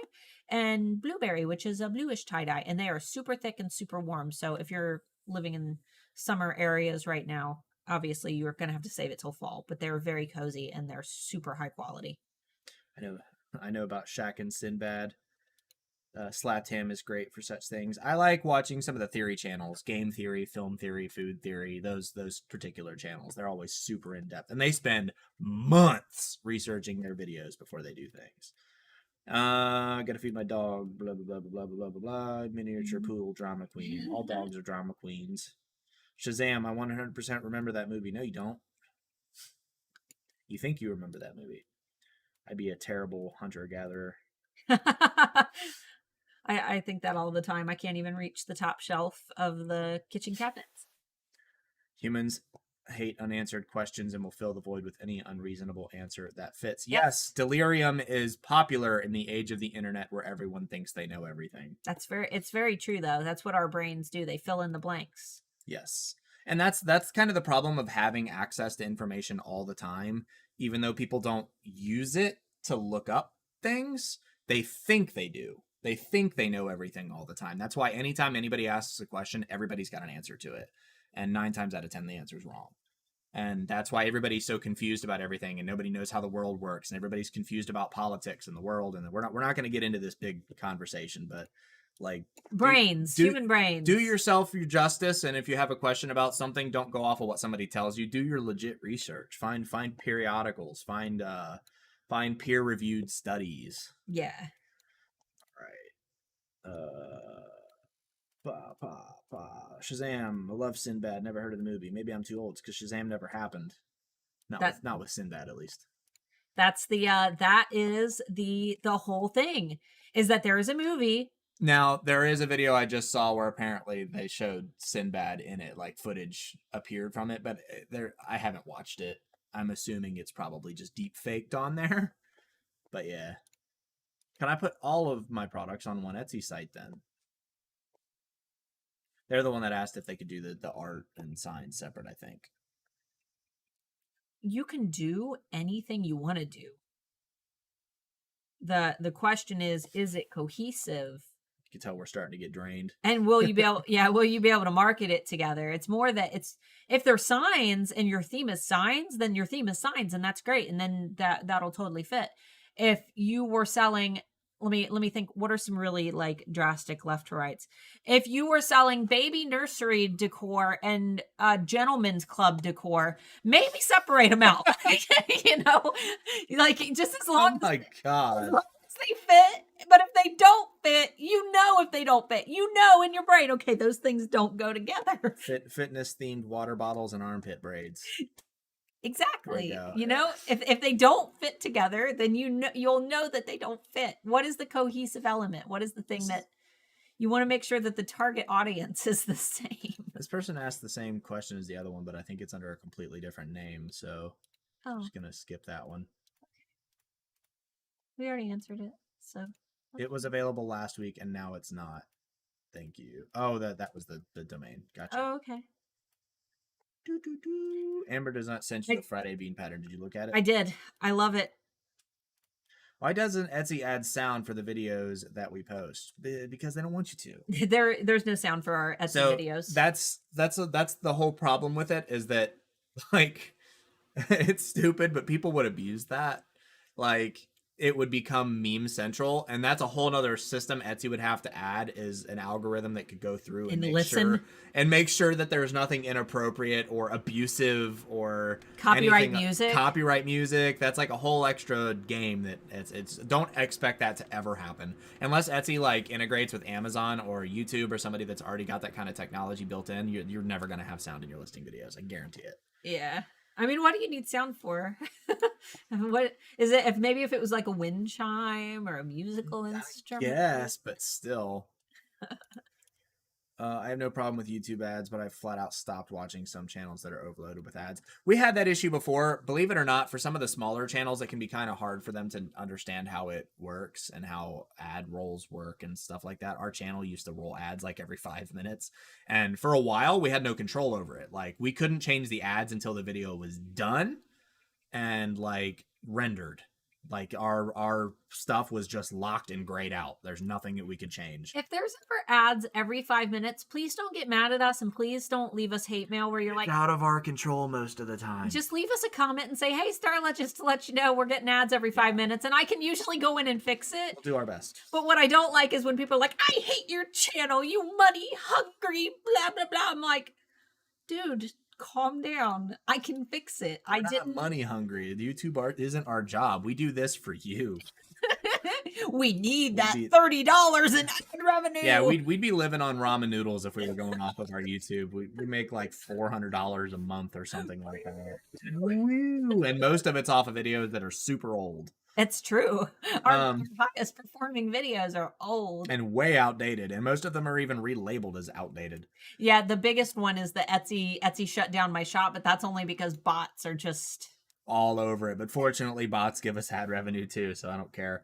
and blueberry, which is a bluish tie-dye. And they are super thick and super warm. So if you're living in summer areas right now, obviously you're going to have to save it till fall. But they're very cozy and they're super high quality. I know about Shaq and Sinbad. Slatim is great for such things. I like watching some of the theory channels, game theory, film theory, food theory, those particular channels. They're always super in depth, and they spend months researching their videos before they do things. Gotta feed my dog, blah blah blah blah blah blah blah blah. Miniature poodle drama queen. All dogs are drama queens. Shazam, I 100% remember that movie. No, you don't. You think you remember that movie. I'd be a terrible hunter-gatherer. I think that all the time. I can't even reach the top shelf of the kitchen cabinets. Humans hate unanswered questions and will fill the void with any unreasonable answer that fits. Yes, delirium is popular in the age of the internet where everyone thinks they know everything. It's very true though. That's what our brains do. They fill in the blanks. Yes. And that's kind of the problem of having access to information all the time. Even though people don't use it to look up things, they think they do. They think they know everything all the time. That's why anytime anybody asks a question, everybody's got an answer to it. And 9 times out of 10, the answer is wrong. And that's why everybody's so confused about everything, and nobody knows how the world works, and everybody's confused about politics and the world. And we're not going to get into this big conversation, but like human brains. Do yourself your justice, and if you have a question about something, don't go off of what somebody tells you. Do your legit research. Find periodicals. Find peer-reviewed studies. Yeah. All right. Shazam. I love Sinbad. Never heard of the movie. Maybe I'm too old because Shazam never happened. Not with Sinbad, at least. That's that is the whole thing, is that there is a movie. Now, there is a video I just saw where apparently they showed Sinbad in it, like footage appeared from it, but I haven't watched it. I'm assuming it's probably just deep faked on there. But yeah. Can I put all of my products on one Etsy site then? They're the one that asked if they could do the art and signs separate, I think. You can do anything you want to do. The question is it cohesive? You can tell we're starting to get drained. And will you be able to market it together? It's more that if they're signs and your theme is signs, then your theme is signs, and that's great. And then that'll totally fit. If you were selling, let me think, what are some really like drastic left to rights? If you were selling baby nursery decor and gentleman's club decor, maybe separate them out. Like just as long as they fit. But if they don't fit, if they don't fit, in your brain, okay, those things don't go together. Fitness themed water bottles and armpit braids. Exactly. If they don't fit together, then you'll know that they don't fit. What is the cohesive element? What is the thing that you want to make sure that the target audience is the same? This person asked the same question as the other one, but I think it's under a completely different name. So I'm just going to skip that one. We already answered it. So it was available last week and now it's not. Thank you. Oh, that was the domain. Gotcha. Oh, okay. Amber does not send you the Friday bean pattern. Did you look at it? I did. I love it. Why doesn't Etsy add sound for the videos that we post? Because they don't want you to. There's no sound for our Etsy videos. That's the whole problem with it, is that like it's stupid, but people would abuse that. Like it would become meme central, and that's a whole nother system Etsy would have to add, is an algorithm that could go through and make sure that there's nothing inappropriate or abusive or copyright music. That's like a whole extra game that it's don't expect that to ever happen unless Etsy like integrates with Amazon or YouTube or somebody that's already got that kind of technology built in. You're never going to have sound in your listing videos. I guarantee it. Yeah. I mean, what do you need sound for? What is it? If it was like a wind chime or a musical instrument? Yes, but still. I have no problem with YouTube ads, but I flat out stopped watching some channels that are overloaded with ads. We had that issue before. Believe it or not, for some of the smaller channels, it can be kind of hard for them to understand how it works and how ad rolls work and stuff like that. Our channel used to roll ads like every 5 minutes. And for a while, we had no control over it. Like, we couldn't change the ads until the video was done and like rendered. Like our stuff was just locked and grayed out. There's nothing that we could change. If there's ever ads every 5 minutes, please don't get mad at us, and please don't leave us hate mail where you're like, it's out of our control most of the time. just leave us a comment and say, hey, Starla, just to let you know, we're getting ads every 5 minutes, and I can usually go in and fix it. We'll do our best. But what I don't like is when people are like, I hate your channel, you money hungry, blah, blah, blah. I'm like, dude, calm down. I can fix it. We're not money hungry. YouTube art isn't our job. We do this for you. We need that $30 in ad revenue. Yeah, we'd be living on ramen noodles if we were going off of our YouTube. We make like $400 a month or something like that. And most of it's off of videos that are super old. It's true. Our highest performing videos are old. And way outdated. And most of them are even relabeled as outdated. Yeah, the biggest one is the Etsy shut down my shop, but that's only because bots are just all over it. But fortunately, bots give us ad revenue too, so I don't care.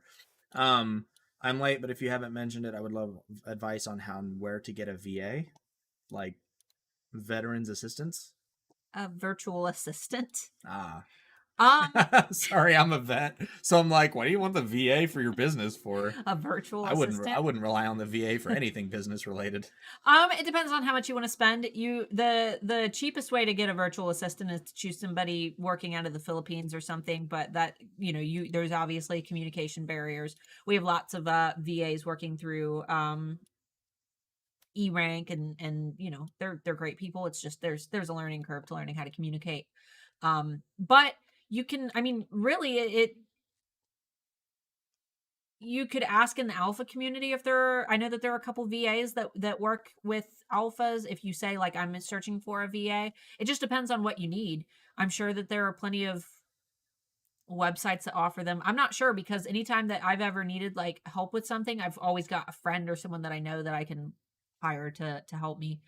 I'm late, but if you haven't mentioned it, I would love advice on how and where to get a VA, like veterans assistance. A virtual assistant. Sorry, I'm a vet, so I'm like, what do you want the VA for your business for? A virtual assistant? I wouldn't rely on the VA for anything business related. It depends on how much you want to spend. The cheapest way to get a virtual assistant is to choose somebody working out of the Philippines or something, but that, there's obviously communication barriers. We have lots of VAs working through E-Rank and they're great people. It's just there's a learning curve to learning how to communicate. But you can, really, you could ask in the alpha community if I know that there are a couple VAs that work with alphas. If you say, like, I'm searching for a VA, it just depends on what you need. I'm sure that there are plenty of websites that offer them. I'm not sure, because anytime that I've ever needed, like, help with something, I've always got a friend or someone that I know that I can hire to help me.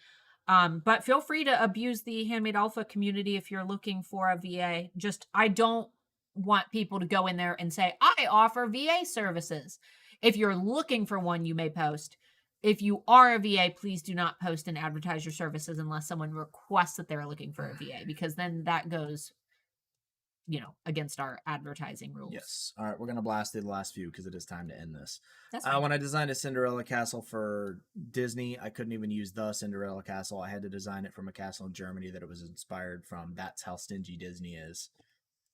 But feel free to abuse the Handmade Alpha community if you're looking for a VA. I don't want people to go in there and say, I offer VA services. If you're looking for one, you may post. If you are a VA, please do not post and advertise your services unless someone requests that they're looking for a VA, because then that goes, against our advertising rules. Yes. All right, we're going to blast through the last few because it is time to end this. That's fine. When I designed a Cinderella castle for Disney, I couldn't even use the Cinderella castle. I had to design it from a castle in Germany that it was inspired from. That's how stingy Disney is.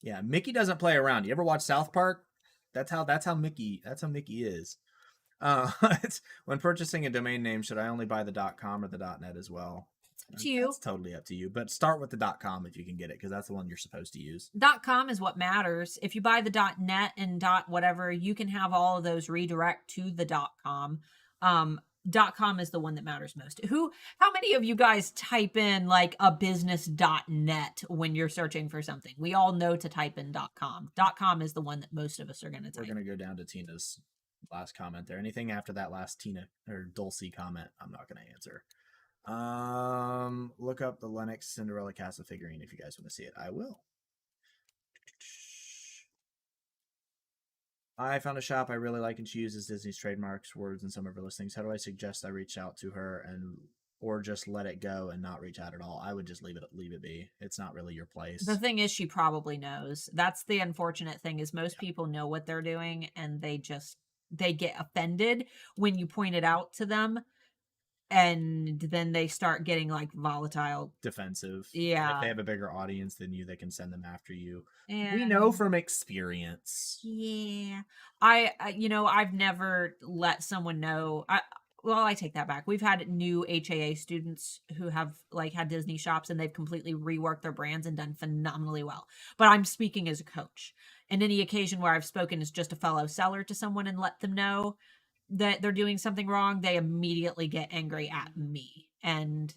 Yeah, Mickey doesn't play around. You ever watch South Park? That's how Mickey is. When purchasing a domain name, should I only buy the .com or the .net as well? It's up to you. It's totally up to you, but start with the .com if you can get it, because that's the one you're supposed to use. .com is what matters. If you buy the .net and .whatever, you can have all of those redirect to the .com. .com is the one that matters most. How many of you guys type in like a business .net when you're searching for something? We all know to type in .com. .com is the one that most of us are going to type. We're going to go down to Tina's last comment there. Anything after that last Tina or Dulcie comment, I'm not going to answer. Look up the Lennox Cinderella Castle figurine if you guys want to see it. I will. I found a shop I really like, and she uses Disney's trademarks words in some of her listings. How do I suggest I reach out to her or just let it go and not reach out at all? I would just leave it be. It's not really your place. The thing is, she probably knows. That's the unfortunate thing, is most people know what they're doing, and they get offended when you point it out to them. And then they start getting like volatile, defensive. Yeah. And if they have a bigger audience than you, they can send them after you. And we know from experience. Yeah. I've never let someone know. I take that back. We've had new HAA students who have like had Disney shops, and they've completely reworked their brands and done phenomenally well. But I'm speaking as a coach. And any occasion where I've spoken as just a fellow seller to someone and let them know that they're doing something wrong, they immediately get angry at me. And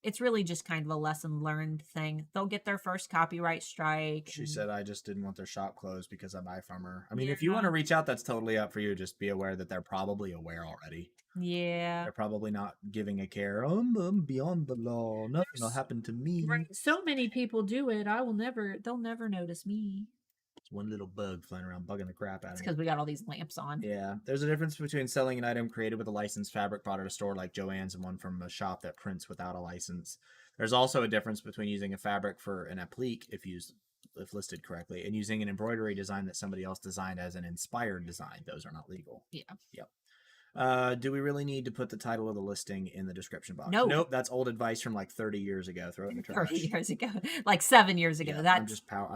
it's really just kind of a lesson learned thing. They'll get their first copyright strike. She said, I just didn't want their shop closed because I buy from her. I mean, if you want to reach out, that's totally up for you. Just be aware that they're probably aware already. Yeah. They're probably not giving a care. I'm beyond the law. Nothing will happen to me. Right. So many people do it. They'll never notice me. It's one little bug flying around bugging the crap out of me. It's because we got all these lamps on. Yeah. There's a difference between selling an item created with a licensed fabric bought at a store like Joann's and one from a shop that prints without a license. There's also a difference between using a fabric for an applique if used if listed correctly, and using an embroidery design that somebody else designed as an inspired design. Those are not legal. Yeah. Yep. Do we really need to put the title of the listing in the description box? No. Nope. That's old advice from like 30 years ago. Throw it in the trash. 30 years ago, like 7 years ago. Yeah, I'm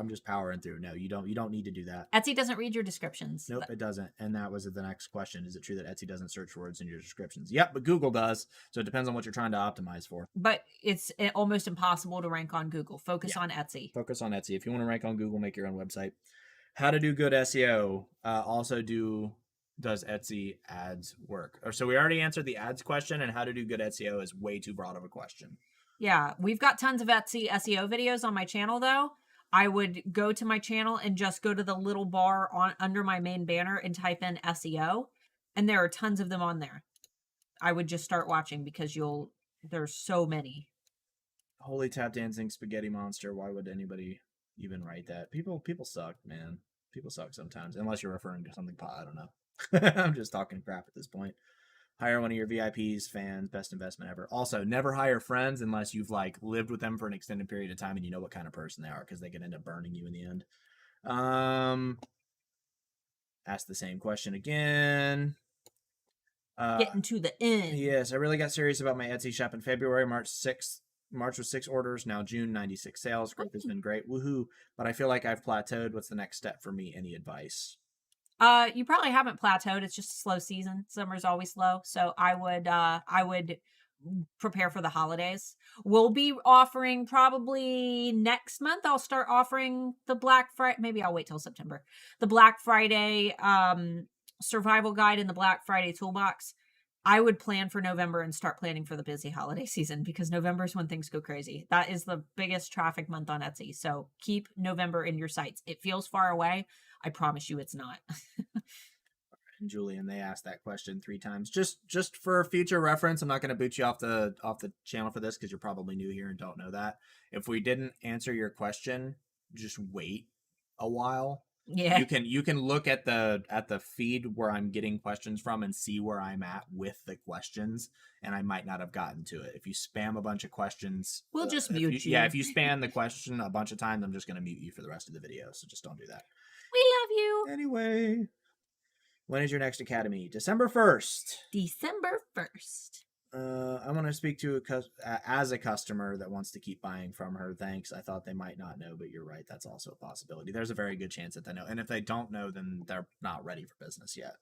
just powering through. No, you don't need to do that. Etsy doesn't read your descriptions. Nope, it doesn't. And that was the next question. Is it true that Etsy doesn't search words in your descriptions? Yep, but Google does. So it depends on what you're trying to optimize for. But it's almost impossible to rank on Google. Focus on Etsy. Focus on Etsy. If you want to rank on Google, make your own website. How to do good SEO. Does Etsy ads work? So we already answered the ads question, and how to do good SEO is way too broad of a question. Yeah, we've got tons of Etsy SEO videos on my channel, though. I would go to my channel and just go to the little bar under my main banner and type in SEO, and there are tons of them on there. I would just start watching because there's so many. Holy tap dancing spaghetti monster. Why would anybody even write that? People suck, man. People suck sometimes, unless you're referring to something I don't know. I'm just talking crap at this point. Hire one of your VIPs, fans, best investment ever. Also, never hire friends unless you've like lived with them for an extended period of time and you know what kind of person they are, because they can end up burning you in the end. Ask the same question again. Getting to the end. Yes, I really got serious about my Etsy shop in February. March was 6 orders. Now June, 96 sales. Growth has been great. Woohoo. But I feel like I've plateaued. What's the next step for me? Any advice? You probably haven't plateaued. It's just a slow season. Summer's always slow. So I would prepare for the holidays. We'll be offering probably next month. I'll start offering the Black Friday. Maybe I'll wait till September. The Black Friday survival guide and the Black Friday toolbox. I would plan for November and start planning for the busy holiday season, because November is when things go crazy. That is the biggest traffic month on Etsy. So keep November in your sights. It feels far away. I promise you it's not. And Julian, they asked that question 3 times. Just for future reference, I'm not going to boot you off the channel for this because you're probably new here and don't know that. If we didn't answer your question, just wait a while. Yeah. You can look at the feed where I'm getting questions from and see where I'm at with the questions, and I might not have gotten to it. If you spam a bunch of questions, we'll just mute you. Yeah, if you spam the question a bunch of times, I'm just going to mute you for the rest of the video. So just don't do that. We love you. Anyway, when is your next academy? December 1st. December 1st. I want to speak to as a customer that wants to keep buying from her. Thanks. I thought they might not know, but you're right. That's also a possibility. There's a very good chance that they know. And if they don't know, then they're not ready for business yet.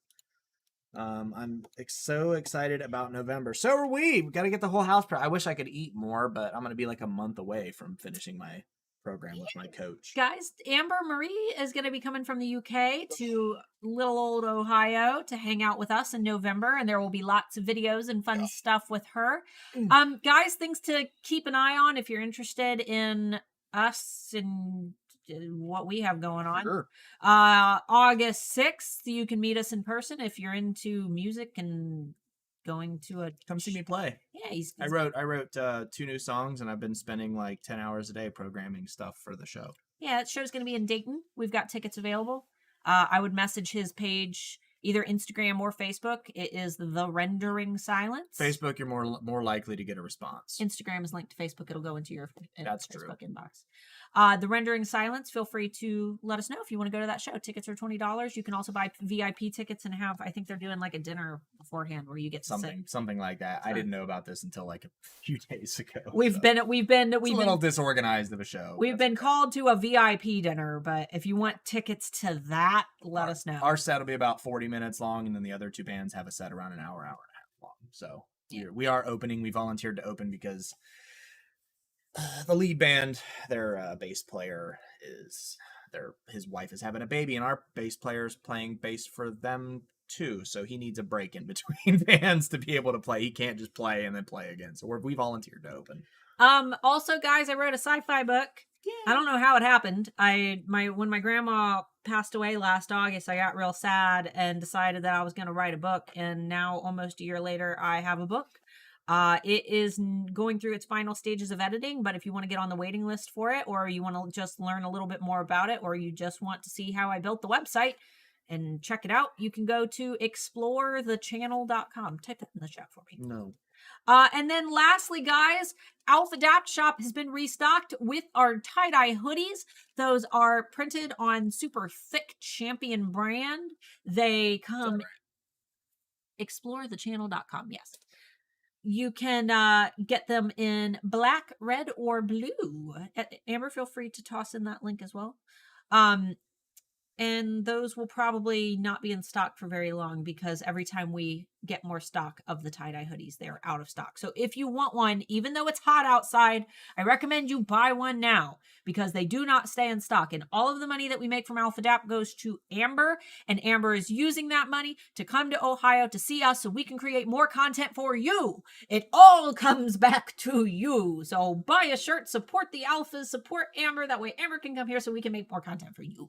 I'm so excited about November. So are we. We got to get the whole house. I wish I could eat more, but I'm going to be like a month away from finishing my program with my coach. Guys, Amber Marie is going to be coming from the UK to little old Ohio to hang out with us in November, and there will be lots of videos and fun stuff with her. Guys, things to keep an eye on if you're interested in us and what we have going on. Sure. August 6th, you can meet us in person if you're into music and going to a... Come see me play. Yeah, I wrote 2 new songs, and I've been spending like 10 hours a day programming stuff for the show. Yeah, that show's going to be in Dayton. We've got tickets available. I would message his page, either Instagram or Facebook. It is The Rendering Silence. Facebook, you're more likely to get a response. Instagram is linked to Facebook. It'll go into your That's Facebook true. inbox. The Rendering Silence, feel free to let us know if you want to go to that show. Tickets are $20. You can also buy VIP tickets and I think they're doing like a dinner beforehand where you get to something like that. I didn't know about this until like a few days ago. We've been a little disorganized of a show. We've been called to a VIP dinner, but if you want tickets to that, let us know. Our set will be about 40 minutes long, and then the other 2 bands have a set around an hour and a half long. So we are opening. We volunteered to open because the lead band, their bass player his wife is having a baby, and our bass player is playing bass for them too. So he needs a break in between bands to be able to play. He can't just play and then play again. So we volunteered to open. Also, guys, I wrote a sci-fi book. Yeah. I don't know how it happened. When my grandma passed away last August, I got real sad and decided that I was going to write a book. And now, almost a year later, I have a book. It is going through its final stages of editing, but if you want to get on the waiting list for it, or you want to just learn a little bit more about it, or you just want to see how I built the website and check it out, you can go to explorethechannel.com. Type that in the chat for me. No. And then lastly, guys, Alpha Adapt Shop has been restocked with our tie-dye hoodies. Those are printed on super thick Champion brand. They come explorethechannel.com. Yes. You can get them in black, red, or blue. Amber, feel free to toss in that link as well. And those will probably not be in stock for very long because every time we get more stock of the tie-dye hoodies, they're out of stock. So if you want one, even though it's hot outside, I recommend you buy one now because they do not stay in stock. And all of the money that we make from Alpha Adapt goes to Amber, and Amber is using that money to come to Ohio to see us so we can create more content for you. It all comes back to you. So buy a shirt, support the Alphas, support Amber. That way Amber can come here so we can make more content for you.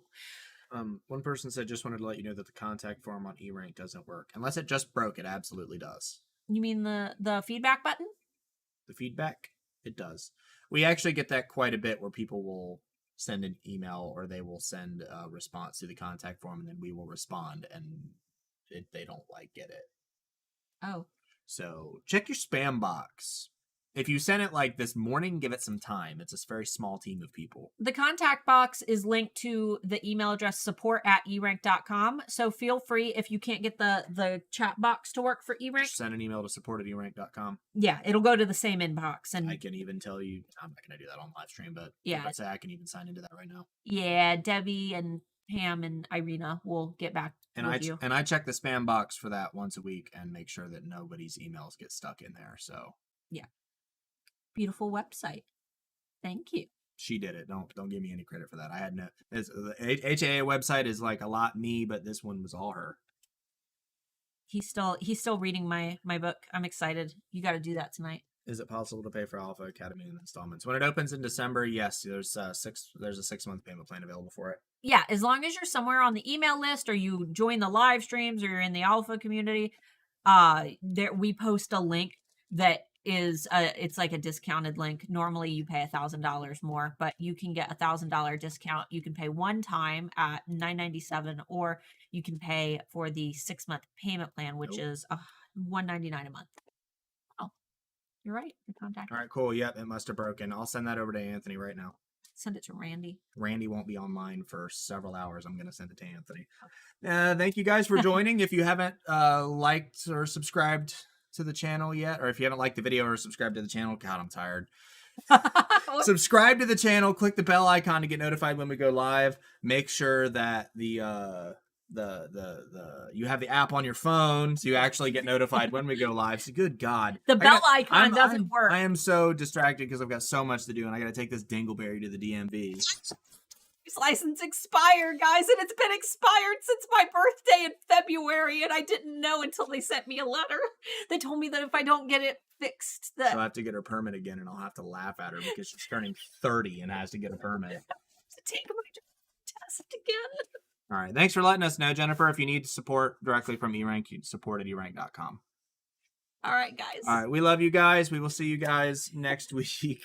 One person said, just wanted to let you know that the contact form on eRank doesn't work. Unless it just broke, it absolutely does. You mean the feedback button? The feedback? It does. We actually get that quite a bit where people will send an email or they will send a response to the contact form and then we will respond and they don't get it. Oh. So check your spam box. If you send it this morning, give it some time. It's a very small team of people. The contact box is linked to the email address support@erank.com. So feel free, if you can't get the chat box to work for eRank. Just send an email to support@erank.com. Yeah, it'll go to the same inbox. And I can even tell you, I'm not going to do that on live stream, but yeah, I'd say I can even sign into that right now. Yeah, Debbie and Pam and Irina will get back with you. And I check the spam box for that once a week and make sure that nobody's emails get stuck in there. So yeah. Beautiful website. Thank you. She did it. Don't give me any credit for that. I had no. The HAA website is a lot me, but this one was all her. He's still reading my book. I'm excited. You got to do that tonight. Is it possible to pay for Alpha Academy in installments? When it opens in December, yes, there's a 6-month payment plan available for it. Yeah, as long as you're somewhere on the email list or you join the live streams or you're in the Alpha community, there we post a link that is it's like a discounted link. Normally you pay $1,000 more, but you can get $1,000 discount. You can pay one time at $9.97, or you can pay for the 6-month payment plan, which is $199 a month. Oh, you're right. Your contact. All right, cool. Yep, it must have broken. I'll send that over to Anthony right now. Send it to Randy. Randy won't be online for several hours. I'm going to send it to Anthony. Thank you guys for joining. If you haven't liked or subscribed to the channel yet, or if you haven't liked the video or subscribed to the channel, God, I'm tired. Subscribe to the channel, click the bell icon to get notified when we go live. Make sure that you have the app on your phone so you actually get notified when we go live. So good God. The bell icon doesn't work. I am so distracted because I've got so much to do and I got to take this dingleberry to the DMV. His license expired, guys, and it's been expired since my birthday in February, and I didn't know until they sent me a letter. They told me that if I don't get it fixed, that she'll have to get her permit again, and I'll have to laugh at her because she's turning 30 and has to get a permit. To take my test again. All right, thanks for letting us know, Jennifer. If you need support directly from eRank, you can support at erank.com. All right, guys. All right, we love you guys. We will see you guys next week.